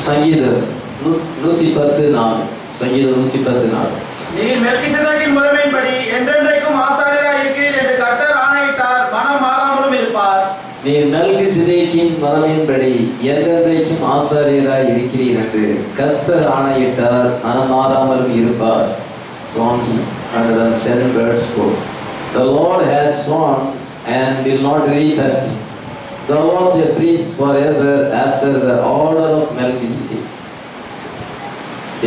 சங்கீதம் 110:4. சங்கீதம் 110:4. நீர் மெல்கிசேதேக்கின் முறைமையின்படி என்றென்றைக்கும் ஆசாரியராய் இருக்கிறீர் என்று கர்த்தர் ஆணையிட்டார், மனம் மாறாமலும் இருப்பார். நீர் மெல்கிசேதேக்கின் முறைமையின்படி என்றென்றைக்கும் ஆசாரியராய் இருக்கிறீர் என்று கர்த்தர் ஆணையிட்டார், மனம் மாறாமலும் இருப்பார். Psalms 110:4. The Lord has sworn and will not repent. Thou art a priest forever after the order of Melchizedek.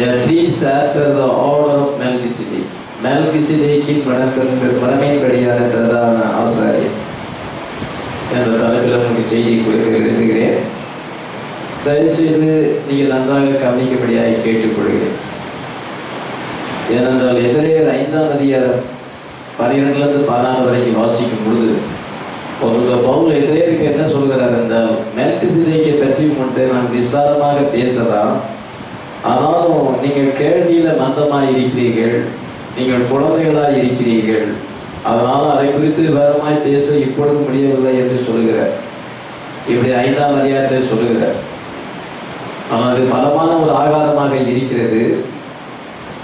A priest after the order of Melchizedek. மெல்கிசேதேக்கின் மரபையின்படியான பிரதான ஆசாரியர் என்ற தலைப்பில் உங்களுக்கு செய்தி கொடுக்க விரும்புகிறேன். தயவுசெய்து நீங்கள் நன்றாக கவனிக்கும்படியாக கேட்டுக்கொள்கிறேன். ஏனென்றால் எபிரேயர் 5ஆம் அதிகாரம் 12-14 வரைக்கும் வாசிக்கும் பொழுது பவுல் எபிரேயருக்கு என்ன சொல்கிறார் என்றால், மெல்கிசேதேக்கை பற்றி உங்கள்கிட்ட நான் விஸ்தாரமாக பேசலாம், ஆனாலும் நீங்கள் கேள்வியில் மந்தமாக இருக்கிறீர்கள், நீங்கள் குழந்தைகளாக இருக்கிறீர்கள், அதனால் அதை குறித்து விவரமாய் பேச இப்பொழுது முடியவில்லை என்று சொல்லுகிறார். இப்படி 5ஆம் அதிகாரத்தில் சொல்லுகிறார். ஆனால் அது பலமான ஒரு ஆகாரமாக இருக்கிறது.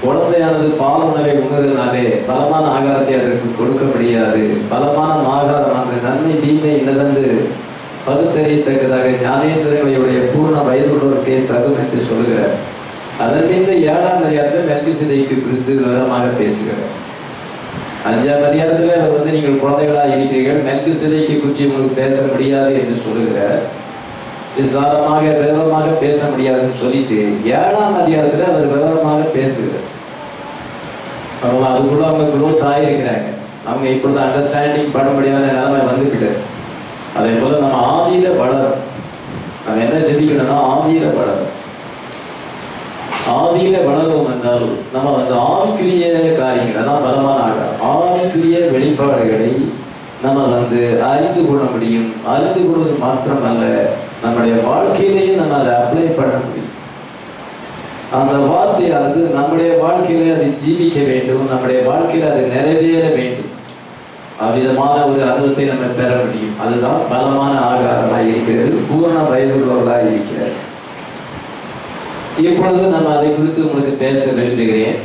குழந்தையானது பால் உணவை உணர்வதனாலே பலமான ஆகாரத்தை அதற்கு கொடுக்க முடியாது. பலமான ஆகாரம் அந்த நன்மை தீமை இல்லதென்று பகுத்தறியத்தக்கதாக ஞானேந்திரங்களுடைய பூர்ண வயதுள்ளவருக்கே தகும் என்று சொல்லுகிறார். அதன் மீது 7ஆம் அதிகாரத்தில் மெல்கிசேதேக்கை குறித்து விவரமாக பேசுகிறார். 5ஆம் அதிகாரத்தில் அவர் நீங்கள் குழந்தைகளாக இருக்கிறீர்கள், மெல்கிசேதேக்கை குறித்து உங்களுக்கு பேச முடியாது என்று சொல்லுகிறார். விசாரமாக விவரமாக பேச முடியாதுன்னு சொல்லிட்டு 7ஆம் அதிகாரத்தில் அவர் விவரமாக பேசுகிறார். அவங்க அதுக்குள்ள அவங்க குரோத் ஆகியிருக்கிறாங்க. அவங்க இப்பொழுது அண்டர்ஸ்டாண்டிங் பண்ண முடியாத நிலைமை வந்துக்கிட்டார். அதே போல நம்ம ஆவியில வளரும். நம்ம என்ன ஜெபிக்கணும்னா ஆவியில வளரும். ஆவியில வளரும் என்றால் நம்ம ஆவிக்குரிய காரியங்கள், அதான் பலமான ஆகாரம், ஆவிக்குரிய வெளிப்பாடுகளை நம்ம அறிந்து கொள்ள முடியும். அறிந்து கொள்வது மாத்திரமல்ல, நம்முடைய வாழ்க்கையிலேயே நம்ம அதை அப்ளை பண்ண முடியும். அந்த வார்த்தையானது நம்முடைய வாழ்க்கையில அது ஜீவிக்க வேண்டும், நம்முடைய வாழ்க்கையில் அது நிறைவேற வேண்டும். அவ்விதமான ஒரு அனுபவத்தை நம்ம பெற முடியும். அதுதான் பலமான ஆகாரமாக இருக்கிறது, பூர்ண வயதுள்ளவர்களாக இருக்கிறது. இப்பொழுது நம்ம அதை குறித்து உங்களுக்கு பேச விரும்புகிறேன்.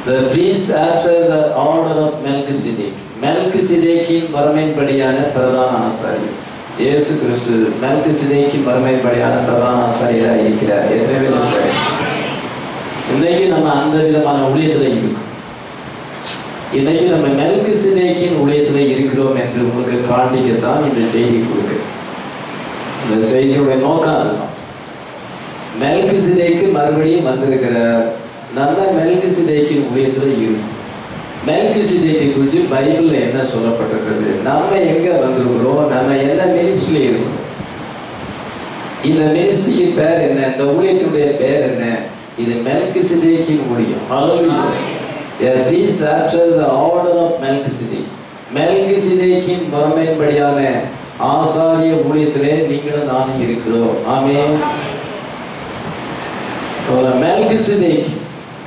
The priest after the order of Melchizedek. மெல்கிசேதேக்கின் மரபையின்படியான பிரதான ஆசாரியர் இயேசு கிறிஸ்து மெல்கிசேதேக்கின் மரபையின்படியான பிரதான ஆசாரியராக இருக்கிறார். எத்தனை பேர் இன்னைக்கு நம்ம அந்த விதமான ஊழியத்தில் இருக்கோம். இன்னைக்கு நம்ம மெல்கிசேதேக்கின் ஊழியத்தில் இருக்கிறோம் என்று உங்களுக்கு காண்பிக்கத்தான் இந்த செய்தி கொடுக்கு. இந்த செய்தியுடைய நோக்கம் அதுதான். மெல்கிசேதேக்கு மறுபடியும் வந்திருக்கிறார். நம்ம மெல்கிசேதேக்கின் ஊழியத்தில் இருக்கும். மெல்கிசேதேக்கை குறித்து பைபிள்ல என்ன சொல்லப்பட்டிருக்கிறது, நம்ம எங்க வந்திருக்கிறோம், நம்ம என்ன மினிஸ்ட்ரியில இருக்கிறோம், இந்த மினிஸ்ட்ரியின் பேர் என்ன, இந்த ஊழியத்தினுடைய பேர் என்ன, இது மெல்கிசேதேக்கின் ஊழியம். மெல்கிசேதேக்கின் முறைமையின்படியான ஆசாரிய ஊழியத்திலே நீங்களும் நானும் இருக்கிறோம். ஆமென். மெல்கிசேதேக்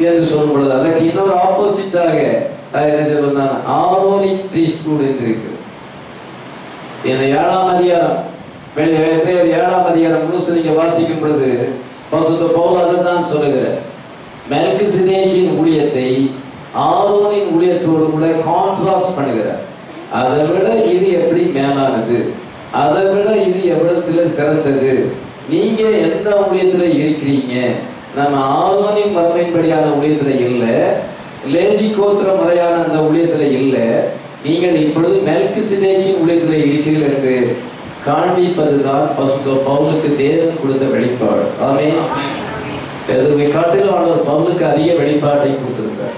என்று சொல்லும் பொழுது அதற்கு இன்னொரு ஆப்போசிட்டாக என்ன சொல்றாங்க, ஆரோனின் பிரீஸ்ட்ஹுட் என்று இருக்கு. இந்த 7ஆம் அதிகாரம் 7ஆம் அதிகாரம் முழுசு நீங்க வாசிக்கும் பொழுது பரிசுத்த பவுல் அதைத்தான் சொல்லுகிறார். மெல்கிசேதேக்கின் ஊழியத்தை ஆரோனின் ஊழியத்தோடு கூட கான்ட்ராஸ்ட் பண்ணுகிறார். அதை விட இது எப்படி மேலானது, அதை விட இது எவ்வளத்துல சிறந்தது, நீங்க எந்த ஊழியத்துல இருக்கிறீங்க, நம்ம ஆரோனின் மரபையின்படியான ஊழியத்துல இல்லை, லேவி கோத்திர முறையான அந்த ஊழியத்துல இல்லை, நீங்கள் இப்பொழுது மெல்கிசேதேக்கின் ஊழியத்துல இருக்கிறீர்கள் என்று காண்பிப்பதுதான் பரிசுத்த பவுலுக்கு தேவன் கொடுத்த வெளிப்பாடு. ஆமென். எதுவை காட்டிலும் அவர் பவுலுக்கு அதிக வெளிப்பாட்டை கொடுத்திருக்கிறார்.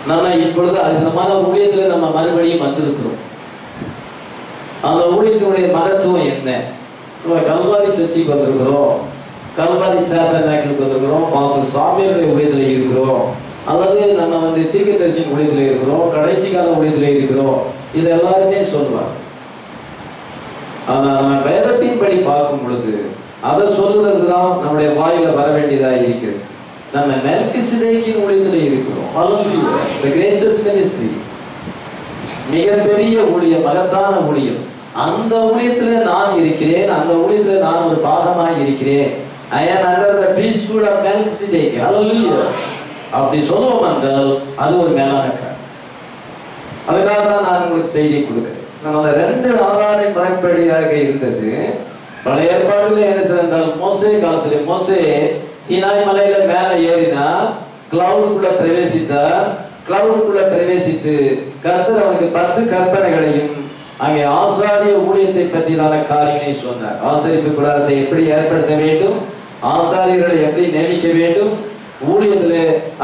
நம்ம இப்பொழுது அதிகமான ஊழியத்துல நம்ம மறுபடியும் வந்திருக்கிறோம். அந்த ஊழியத்தினுடைய மகத்துவம் என்ன? நம்ம கல்வாரி சர்ச்சைக்கு வந்திருக்கிறோம், கல்வாரி சாப்பனாக்களுக்கு வந்திருக்கிறோம், பாஸ்டர் சாமியுடைய ஊழியத்தில் இருக்கிறோம், அல்லது நம்ம தீர்க்கதரிசியின் ஊழியத்தில் இருக்கிறோம், கடைசி கால ஊழியத்தில் இருக்கிறோம். இது எல்லாருமே சொல்லுவாங்க. ஆனால் நம்ம வேதத்தின்படி பார்க்கும் பொழுது அதை சொல்லுறது தான் நம்முடைய வாயில வர வேண்டியதாக இருக்கிறது. நம்ம மெல்கிசேதேக்கின் ஊழியத்தில் இருக்கிறோம். Hallelujah. It's the greatest ministry. மிகப்பெரிய ஊழியம், மகத்தான ஊழியம். அந்த ஊழியத்துல நான் இருக்கிறேன், அந்த ஊழியத்துல நான் ஒரு பாகமாய் இருக்கிறேன். I am under the priesthood of Melchizedek. Hallelujah. அப்படி சொல்லுவோம் என்றால் அது ஒரு மேலான காரியம். அதுக்காக தான் நான் உங்களுக்கு செய்தியை கொடுக்கிறேன். நம்ம ரெண்டு ஆதார முறைப்படியாக இருந்தது. பழைய ஏற்பாடுல என்ன செய்தால் மோசே காலத்துல மோசே சீனாய் மலையில மேல ஏறினா கிளவுடுக்குள்ள பிரவேசித்தார். கிளவுடுக்குள்ள பிரவேசித்து கர்த்தர் அவனுக்கு 10 கற்பனைகளையும் அங்கே ஆசாரிய ஊழியத்தை பற்றியான காரியங்களை சொன்னார். ஆசரிப்பு கூடாரத்தை எப்படி ஏற்படுத்த வேண்டும், ஆசாரியர்களை எப்படி நியமிக்க வேண்டும், ஊழியத்துல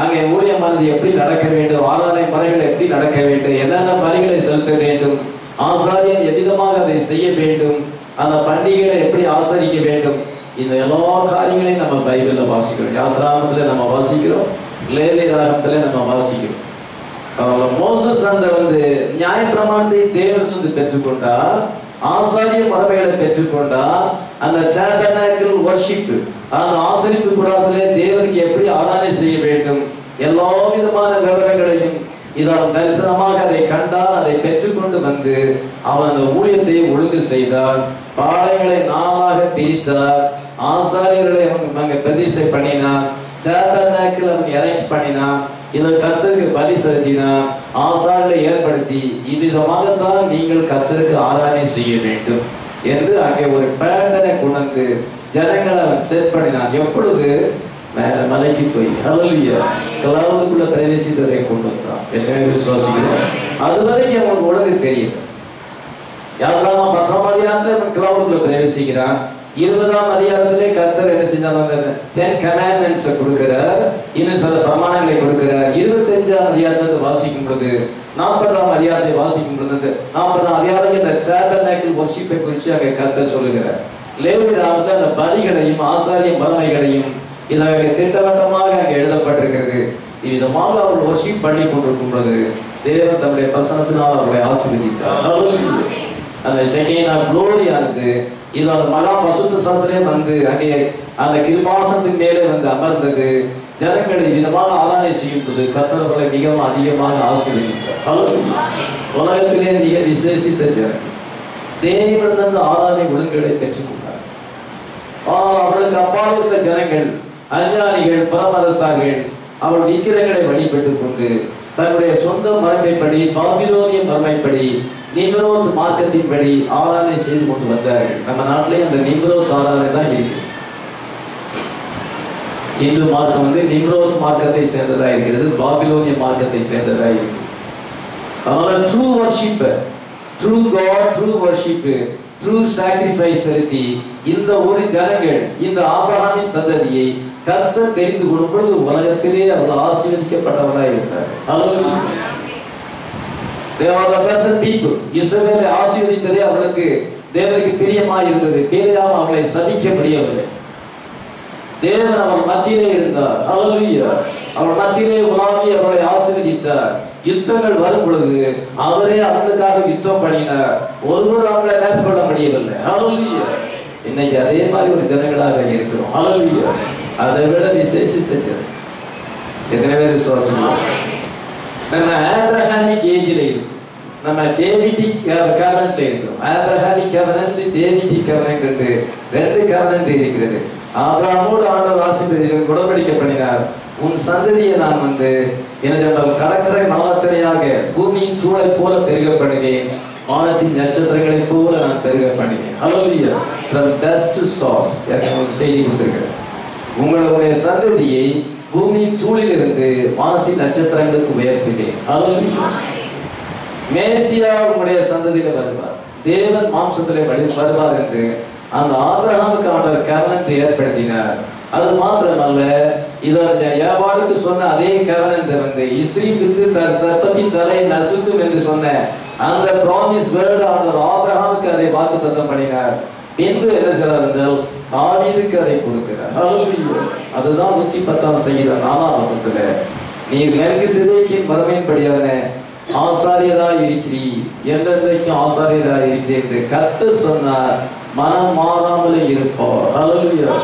அங்கே ஊழியமானது எப்படி நடக்க வேண்டும், ஆராதனை முறைகள் எப்படி நடக்க வேண்டும், என்னென்ன பணிகளை செலுத்த வேண்டும், ஆசாரியன் எவ்விதமாக அதை செய்ய வேண்டும், அந்த பண்டிகைகளை எப்படி ஆசரிக்க வேண்டும், இந்த எல்லா காரியங்களையும் நம்ம பைபிள்ல வாசிக்கிறோம். யாத்ராகமத்துல நம்ம வாசிக்கிறோம், லேவிய ராகமத்துல நம்ம வாசிக்கிறோம். மோசஸ் அந்த நியாயப்பிரமாணத்தை தேவனிலிருந்து பெற்றுக்கொண்டார், ஆசாரிய முறைகளை பெற்றுக்கொண்டார். அந்த டேபர்னாக்கிள் வர்ஷிப், அந்த ஆசரிப்பு கூடாரத்திலே தேவனுக்கு எப்படி ஆராதனை செய்ய வேண்டும், எல்லா விதமான விவரங்களையும் இதன் தரிசனமாக அதை கண்டார். அதை பெற்றுக்கொண்டு வந்து அவன் அந்த ஊழியத்தை ஒழுங்கு செய்தார். பாளையங்களை 4ஆக பிரித்தார். ஆசாரியர்களை அங்கே பிரதிஷ்டை பண்ணினார். டேபர்னாக்கிள் அவன் அரேஞ்ச் பண்ணினான். இதை கர்த்தருக்கு பலி செலுத்தினார். ஆசாரிகளை ஏற்படுத்தி இவ்விதமாகத்தான் நீங்கள் கர்த்தருக்கு ஆராதனை செய்ய வேண்டும் என்று அங்கே ஒரு பேட்டனை கொண்டு ஜனங்களை அவன் செட் பண்ணினான். எப்பொழுது மேல மலைக்கு போய் ஹல்லேலூயா கிளவுடுக்குள்ள பிரவேசித்ததை கொண்டு வந்தான். என்ன விசுவாசிக்கிறோம்? அது வரைக்கும் அவனுக்கு ஒழுங்கு தெரியல. யாத்ராகமம் 10ஆம் அதிகாரத்துல அவன் கிளவுடுக்குள்ள பிரவேசிக்கிறான். 20ஆம் அதிகாரத்திலே கர்த்தர் என்ன செஞ்சாங்க, 10 commandments கொடுக்கிறார், இன்னும் சில பிரமாணங்களை கொடுக்கிறார். 25ஆம் அதிகாரத்தை வாசிக்கும் பொழுது 40ஆம் அதிகாரத்தை வாசிக்கும் பொழுது 40ஆம் அதிகாரம் இந்த டேபர்னாக்கிள் வர்ஷிப்பை குறித்து அங்கே கர்த்தர் சொல்லுகிறார். லேவிய ராகமத்தில் அந்த பலிகளையும் ஆசாரிய முறைகளையும் இதாக திட்டவட்டமாக அங்கே எழுதப்பட்டிருக்கிறது. இவ்விதமாக அவர்கள் வர்ஷிப் பண்ணி கொண்டிருக்கும் பொழுது தேவன் தம்முடைய பிரசன்னத்தினால் அவர்களை ஆசீர்வதித்தார். அந்த செகண்ட் க்ளோரி ஆனது இது அந்த மகா பசுத்த ஸ்தலத்திலே அங்கே அந்த கிருபாசனத்தின் மேலே அமர்ந்தது. ஜனங்களை விதமாக ஆராதனை செய்யும் போது கர்த்தர்களை மிகவும் அதிகமாக ஆசீர்வதித்தார். உலகத்திலே மிக விசேஷித்த ஜனங்கள் தேவனிடத்திலிருந்து ஆராதனை ஒழுங்குகளை பெற்றுக்கொண்டார். அவர்களுக்கு அப்பால் இருந்த ஜனங்கள் அஞ்ஞானிகள், பரமரசார்கள், அவர்கள் விக்கிரங்களை வழிபட்டுக் கொண்டு தன்னுடைய சொந்த மரபைப்படி பாபிலோனிய மரபைப்படி நிம்ரோத் மார்க்கத்தின்படி ஆராதனை செய்து கொண்டு வந்தார்கள். நம்ம நாட்டிலே அந்த நிம்ரோத் ஆராதனை தான் இருக்கு. இந்து மார்க்கம் நிம்ரோத் மார்க்கத்தை சேர்ந்ததா இருக்கிறது, பாபிலோனிய மார்க்கத்தை சேர்ந்ததா இருக்கு. அதனால true worship, true God, true worship, true sacrifice செலுத்தி இந்த ஒரு ஜனங்கள் இந்த ஆபிரகாமின் சந்ததியை கர்த்தர் தெரிந்து கொள்ளும் பொழுது உலகத்திலே அவர்கள் ஆசீர்வதிக்கப்பட்டவர்களாக இருந்தார். They are the blessed people. இஸ்ரவேலை ஆசீர்வதிப்பதே அவர்களுக்கு தேவனுக்கு பிரியமாக இருந்தது. பிரியமாக அவர்களை சபிக்க முடியவில்லை. தேவன் அவர் மத்தியிலே இருந்தார். ஹல்லேலூயா. அவர் மத்தியிலே உலாவி அவர்களை ஆசீர்வதித்தார். யுத்தங்கள் வரும் பொழுது அவரே அவர்களுக்காக யுத்தம் பண்ணினார். ஒருவர் அவர்களை மேற்கொள்ள முடியவில்லை. ஹல்லேலூயா. இன்னைக்கு அதே மாதிரி ஒரு ஜனங்களாக இருக்கிறோம். ஹல்லேலூயா. அதை விட விசேஷித்த ஜனம் எத்தனை பேர் விசுவாசம்? நம்ம ஆபிரகாமிக் ஏஜில் இருக்கும், நம்ம டேவிடிக் கவனன்ட்ல இருக்கிறோம். ஆபிரகாமிக் கவனன்ட், டேவிடிக் கவனன்ட் என்று 2 கவனன்ட் இருக்கிறது. ஆபிரகாமோடு ஆண்டவர் ஆசீர்வதித்து உடன்படிக்கை பண்ணினார். உன் சந்ததியை நான் என்ன கடற்கரை மணலத்தனையாக பூமியின் தூளை போல பெருக பண்ணினேன், வானத்தின் நட்சத்திரங்களை போல நான் பெருக பண்ணினேன். ஹல்லேலூயா. From dust to stars எனக்கு செய்தி கொடுத்திருக்கிறேன். உங்களுடைய சந்ததியை பூமியின் தூளிலிருந்து வானத்தின் நட்சத்திரங்களுக்கு உயர்த்தினேன். மேசியா உங்களுடைய சந்ததியில வருவார், தேவன் மாம்சத்திலே வருவார் என்று அந்த ஆபிரகாமுக்கு ஆண்டவர் கவனத்தை ஏற்படுத்தினார். அது மாத்திரமல்ல, யாவாளுக்கு சொன்ன அதே கவனத்தை இஸ்ரீ வித்து சர்ப்பத்தின் தலை நசுக்கும் என்று சொன்ன அந்த ப்ராமிஸ் வேர்டு ஆண்டவர் ஆபிரகாமுக்கு அதை வாக்குத்தத்தம் பண்ணினார். பின்பு என்ன செய்தார் என்றால் தாவீதுக்கு அதை கொடுக்கிறார். அதுதான் 110ஆம் சங்கீதம் 4ஆம் வசனத்துல நீ மெல்கிசேதேக்கின் மரபின்படியான ஆசாரியராய் இருக்கிறீர், என்றைக்கும் ஆசாரியராய் இருக்கிறீர் என்று கர்த்தர் சொன்னார். மனம் மாறாமலே இருப்பார். ஹல்லேலூயா.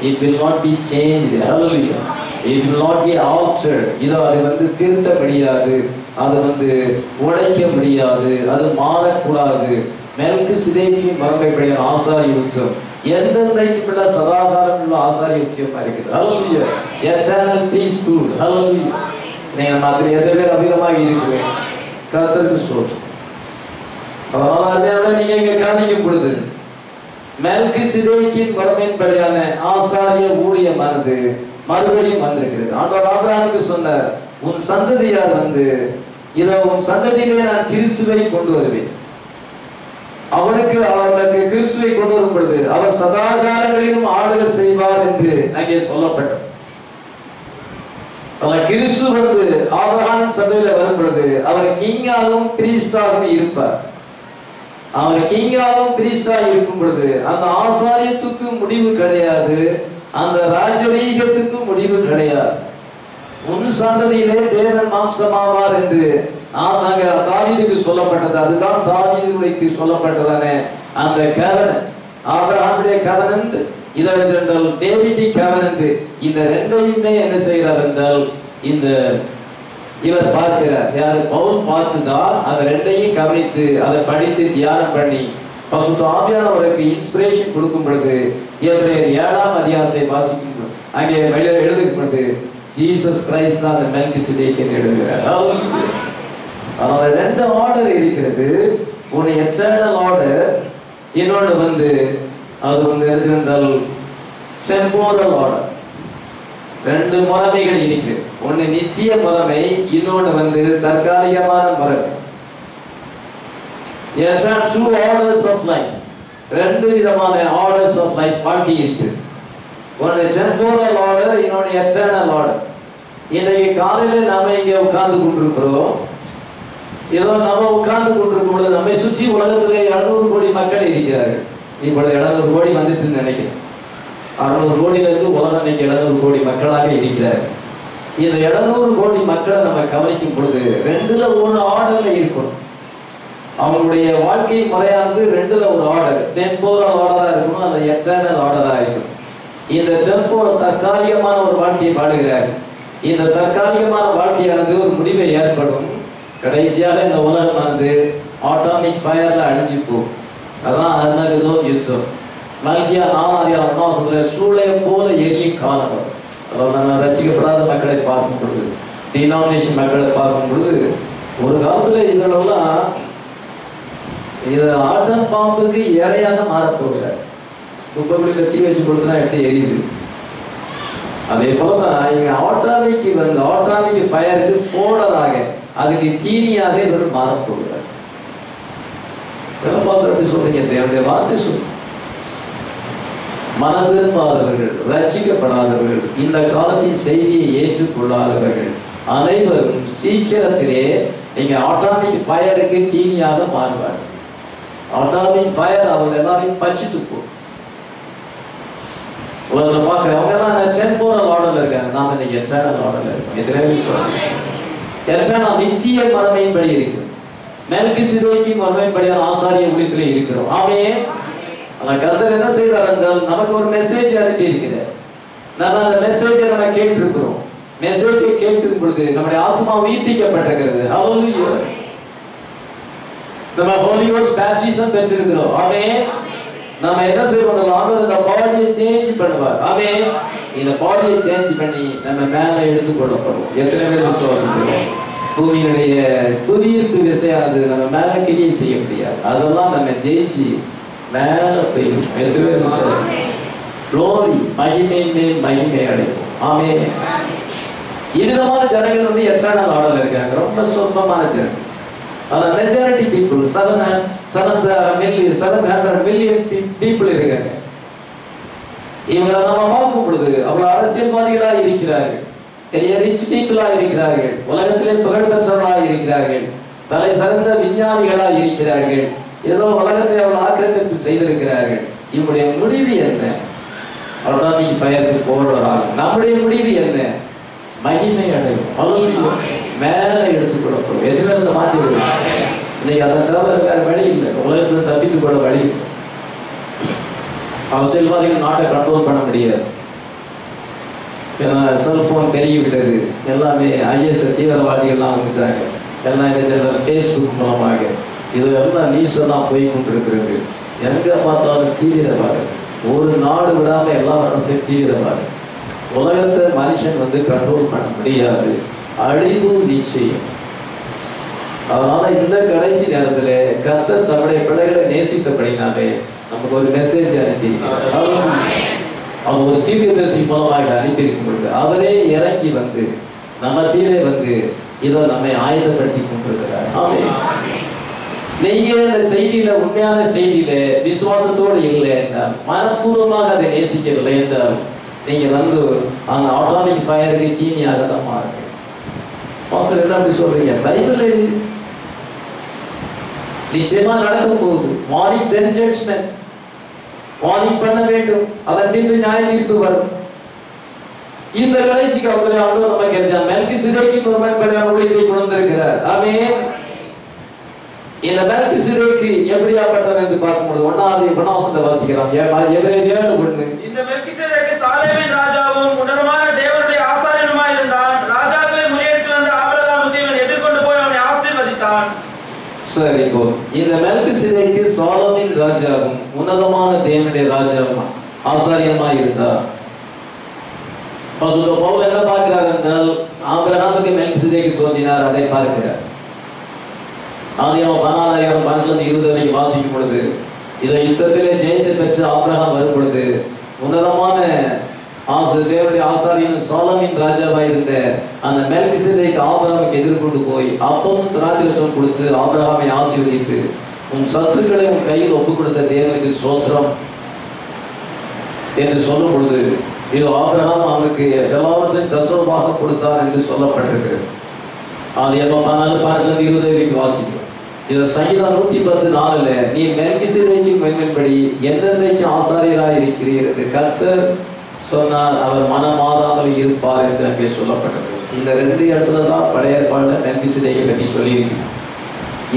It will not be changed. Hallelujah. It will not be altered. அது திருத்த முடியாது, அது உடைக்க முடியாது, அது மாறக்கூடாது. மெல்கிசேதேக்கின் மரபைப்படியான ஆசாரியத்துவம் என்றென்றைக்கும் உள்ள சதாகாலம் உள்ள ஆசாரியத்துவமா இருக்குது. ஹல்லேலூயா. Eternal peaceful. ஹல்லேலூயா. நீங்க மாதிரி எத்தனை பேர் அபிதமாக இருக்கிறேன் கர்த்தருக்கு ஸ்தோத்திரம். அதனால நீங்க இங்க கவனிக்கும் பொழுது மெல்கிசேதேக்கின் மரபின்படியான ஆசாரிய ஊழியமானது மறுபடியும் வந்திருக்கிறது. ஆண்டவர் ஆபிரகாமுக்கு சொன்னார், உன் சந்ததியார் வந்து இதோ உன் சந்ததியிலே நான் கிறிஸ்துவை கொண்டு வருவேன். அவருக்கு கிறிஸ்துவை கொண்டு வரும் பொழுது அவர் சதாகாலங்களிலும் ஆளுகை செய்வார் என்று அங்கே சொல்லப்பட்டது. கிறிஸ்து வந்து ஆபிரகாமின் சந்ததியில வரும் பொழுது அவர் கிங்காகவும் பிரீஸ்டாகவும் இருப்பார். அவர் கிங்காகவும் பிரீஸ்டாக இருக்கும் பொழுது அந்த ஆசாரியத்துக்கு முடிவு கிடையாது, அந்த ராஜரீகத்துக்கு முடிவு கிடையாது. உன் சந்ததியிலே தேவன் மாம்சமாவார் என்று தாவீதுக்கு சொல்லப்பட்டது. அதுதான் தாவீதுக்கு சொல்லப்பட்டதான அந்த கவனன்ட், ஆபிரகாமுடைய கவனன்ட், இதென்றால் டேவிடிக் கவனன்ட். இந்த ரெண்டையுமே என்ன செய்கிறார் என்றால் இவர் பார்க்கிறார். யாரு? பவுல் பார்த்துதான் அந்த ரெண்டையும் கவனித்து அதை படித்து தியானம் பண்ணி பசுத்த ஆவியானவருக்கு இன்ஸ்பிரேஷன் கொடுக்கும் பொழுது எபிரேயர் 7ஆம் அதிகாரத்தை வாசிக்கும் பொழுது அங்கே எழுதும் பொழுது ஜீசஸ் கிரைஸ்ட் தான் அந்த மெல்கிசேதேக் என்று எழுதுகிறார். அதனால ரெண்டு ஆர்டர் இருக்கிறது. ஒன்று எட்டர்னல் ஆர்டர், இன்னொன்று வந்து அது வந்து எழுதுகின்றால் டெம்போரல் ஆர்டர். ரெண்டு முறைமைகள் இருக்கிறது. ஒன்று நித்திய முறைமை, இன்னொன்று வந்து தற்காலிகமான முறைமை. two orders of life. ரெண்டு விதமான orders of life வாழ்க்கை இருக்கிறது. ஒன்று டெம்போரல் ஆர்டர், இன்னொன்று எட்டர்னல் ஆர்டர். இன்றைக்கு காலையில் நாம இங்கே உட்கார்ந்து கொண்டிருக்கிறோம். ஏதோ நம்ம உட்கார்ந்து கொண்டிருக்கும் பொழுது நம்மை சுற்றி உலகத்திலே 700 கோடி மக்கள் இருக்கிறார்கள். இப்பொழுது 700 கோடி வந்துட்டு நினைக்கிறேன். 600 கோடியிலிருந்து உலகம் இன்னைக்கு 700 கோடி மக்களாக இருக்கிறார்கள். இந்த 700 கோடி மக்களை நம்ம கவனிக்கும் பொழுது ரெண்டுல ஒரு ஆர்டர்ல இருக்கணும். அவங்களுடைய வாழ்க்கை முறையானது ரெண்டுல ஒரு ஆர்டர், டெம்போரல் ஆர்டரா இருக்கணும், அந்த எட்டர்னல் ஆர்டரா இருக்கணும். இந்த டெம்போரல் தற்காலிகமான ஒரு வாழ்க்கையை வாழுகிறார். இந்த தற்காலிகமான வாழ்க்கையானது ஒரு முடிவை ஏற்படும். கடைசியாக இந்த உலகமானது ஆட்டாமிக் ஃபயர்ல அழிஞ்சு போகும். அதான் அர்மகெதோன் யுத்தம். மல்கியா 4:1 சூளையை போல எரியும் காலம் வரும். நம்ம ரசிக்கப்படாத மக்களை பார்க்கும் பொழுது, டினாமினேஷன் மக்களை பார்க்கும் பொழுது ஒரு காலத்துல இதெல்லாம் இது ஆட்டம் பாம்புக்கு இரையாக மாறப்போகிறார். குப்பைக்குள்ள தீ வச்சு கொடுத்தா எப்படி எரியுது, அதே போலதான் இங்க ஆட்டாமிக் ஃபயருக்கு ஃபோடராக, அதுக்கு தீனியாக இவர் மாறப்போகிறார். எப்படி சொல்றீங்க? தேவனுடைய வார்த்தை சொல்லு. மனதிரும்பாதவர்கள், ரட்சிக்கப்படாதவர்கள், இந்த காலத்தின் செய்தியை ஏற்றுக்கொள்ளாதவர்கள் அனைவரும் சீக்கிரத்திலே நீங்க ஆட்டாமிக் ஃபயருக்கு தீனியாக மாறுவார்கள். ஆட்டாமிக் ஃபயர் அவங்க எல்லாரையும் பச்சிட்டு போ. உலகத்துல பார்க்கிறவங்க எல்லாம் டெம்போரல் ஆர்டர்ல இருக்காங்க. நாம இன்னைக்கு எட்டர்னல் ஆர்டர்ல இருக்கோம். எத்தனை விசுவாசி? எட்டர்னல் நித்திய மரபையின்படி இருக்கு. மெல்கிசேதேக்கின் மரபையின்படியான ஆசாரிய ஊழியத்திலே இருக்கிறோம். ஆமென். அந்த கர்த்தர் என்ன செய்தார் என்றால் நமக்கு ஒரு மெசேஜ் அனுப்பி இருக்கிறார். நம்ம அந்த மெசேஜை நம்ம கேட்டிருக்கிறோம். மெசேஜை கேட்டும் பொழுது நம்முடைய ஆத்மா உயிர்ப்பிக்கப்பட்டிருக்கிறது. ஹல்லேலூயா. நம்ம ஹோலி கோஸ்ட் பேப்டிசம் பெற்றிருக்கிறோம். ஆமென். நாம என்ன செய்வோம்? ஆண்டவர் இந்த பாடியை சேஞ்ச் பண்ணுவார். ஆமென். இந்த பாடியை சேஞ்ச் பண்ணி நம்ம மேல எடுத்துக்கொள்ளப்படும். எத்தனை பேர் விசுவாசிக்கிறோம்? பூமியினுடைய புவியீர்ப்பு விசையானது நம்ம மேல கிரியை செய்ய முடியாது. அதெல்லாம் நம்ம ஜெயிச்சு மேல போயிடும். எத்தனை பேர் விசுவாசி? க்ளோரி, மகிமை மேல் மகிமை அடையும். ஆமென். இவ்விதமான ஜனங்கள் வந்து எட்டர்னல் ஆர்டர்ல இருக்காங்க. ரொம்ப சொற்பமான ஜனங்கள். மெஜாரிட்டி பீப்புள் 700 மில்லியன் பீப்புள் இருக்காங்க. இவங்களை நம்ம பார்க்கும் பொழுது அவ்வளவு அரசியல்வாதிகளாக இருக்கிறார்கள், பெரிய ரிச் பீப்புளாக இருக்கிறார்கள், உலகத்திலே புகழ்பெற்றவர்களாக இருக்கிறார்கள், தலை சிறந்த விஞ்ஞானிகளாக இருக்கிறார்கள், ஏதோ உலகத்தை அவ்வளவு ஆக்கிரமிப்பு செய்திருக்கிறார்கள். இவங்களுடைய முடிவு என்ன? ஆட்டாமிக் ஃபயருக்கு போடுவதாகும். நம்முடைய முடிவு என்ன? மகிமை அடையும். ஹல்லேலூயா. மேல எடுத்துக்கொள்ளப்படும். எத்தனை பேர் மாற்றி விடுவோம்? இன்னைக்கு அதை தவிர வேற வழி இல்லை. உலகத்துல தப்பித்துக் கொள்ள வழி இல்லை. அரசியல்வாதிகள் நாட்டை கண்ட்ரோல் பண்ண முடியாது. ஏன்னா செல்போன் பெருகி விட்டது. எல்லாமே IS தீவிரவாதிகள்லாம் வந்துட்டாங்க. எல்லாம் இந்த ஃபேஸ்புக் மூலமாக இதெல்லாம் நீசனா போய் கொண்டிருக்கிறது. எங்க பார்த்தாலும் தீவிரவாரு, ஒரு நாடு விடாம எல்லா இடத்துலையும் தீவிரவாரு. உலகத்தை மனுஷன் கண்ட்ரோல் பண்ண முடியாது, அழிவு நிச்சயம். அதனால இந்த கடைசி நேரத்துல கர்த்தர் தம்முடைய பிள்ளைகளை நேசித்தபடினாலே நமக்கு ஒரு மெசேஜ் அனுப்பியிருக்கிறார். அவர் ஒரு தீர்க்கதரிசி மூலமாக அனுப்பியிருக்கும் பொழுது அவரே இறங்கி நம்ம தீரை இதை நம்மை ஆயுதப்படுத்தி கொண்டிருக்கிறார். நீங்க இந்த செய்தியில, உண்மையான செய்தியில விசுவாசத்தோடு இல்லை என்றால், மனப்பூர்வமாக அதை நேசிக்கவில்லை என்றால், நீங்க அந்த ஆட்டாமிக் ஃபயருக்கு தீனியாக தான் மாறுங்க. பாஸ்டர் என்ன அப்படி சொல்றீங்க? பைபிள் எழுதி நிச்சயமா நடக்கும் போது வார்னிங், தென் ஜட்ஜ்மென்ட். வார்னிங் பண்ண வேண்டும், அதன் பின்பு நியாய தீர்ப்பு வரும். இந்த கடைசி காலத்தில் ஆண்டவர் நமக்கு தெரிஞ்சா மெல்கிசேதேக்கின் முறைமைப்படி ஊழியத்தை கொண்டிருக்கிறார். ஆமென். இந்த மெல்கிசேதேக்கு எப்படியாப்பட்டவர் என்று பார்க்கும்போது 1ஆம் வசனத்தை வாசிக்கலாம். எபிரேயர் 7:1. இந்த மெல்கிசேதேக்கு சாலேமின் ராஜாவும் உன்னதமான தேவனுடைய ஆசாரியனுமாய் இருந்தான். ராஜாக்களை முறியடித்து வந்த ஆபிரகாமுக்கு இவன் எதிர்கொண்டு போய் அவனை ஆசீர்வதித்தான். சரி, இப்போ இந்த மெல்கிசேதேக்கு சாலேமின் ராஜாவும் உன்னதமான தேவனுடைய ராஜாவும் ஆசாரியனுமாய் இருந்தார். பவுல் என்ன பார்க்கிறார் என்றால், ஆபிரகாமுக்கு மெல்கிசேதேக்கு தோன்றினார், அதை பார்க்கிறார். ஆதியாகமம் 14:20 வரைக்கும் வாசிக்கும் பொழுது, இதை யுத்தத்திலே ஜெயத்தை பெற்று ஆபிரகாம் வரும் பொழுது உன்னதமான தேவனுடைய ஆசாரியன் சாலமின் ராஜாவாக இருந்த அந்த மெல்கிசேதேக்கு ஆபிரகாமுக்கு எதிர்கொண்டு போய் அப்பமும் திராட்சரசமும் கொடுத்து ஆபிரகாமை ஆசீர்வதித்து, உன் சத்துக்களை உன் கையில் ஒப்புக் கொடுத்த தேவனுக்கு ஸ்தோத்திரம் என்று சொல்லும் பொழுது, இது ஆபிரகாம் அவனுக்கு எல்லாவற்றையும் தசமமாக கொடுத்தான் என்று சொல்லப்பட்டிருக்கிறது. ஆதியாகமம் 14:20 வரைக்கும் வாசிக்கிறோம். இது சங்கீதம் 110:4 நீ மெல்கிசேதேக்கின் மகிமைப்படி என்றென்றைக்கு ஆசாரியராய் இருக்கிறீர் என்று கர்த்தர் சொன்னார், அவர் மனமாறாமல் இருப்பார் என்று அங்கே சொல்லப்பட்டது. இந்த 2 இடத்துல தான் பழைய ஏற்பாடுல மெல்கிசேதேக்கை பற்றி சொல்லியிருக்கு.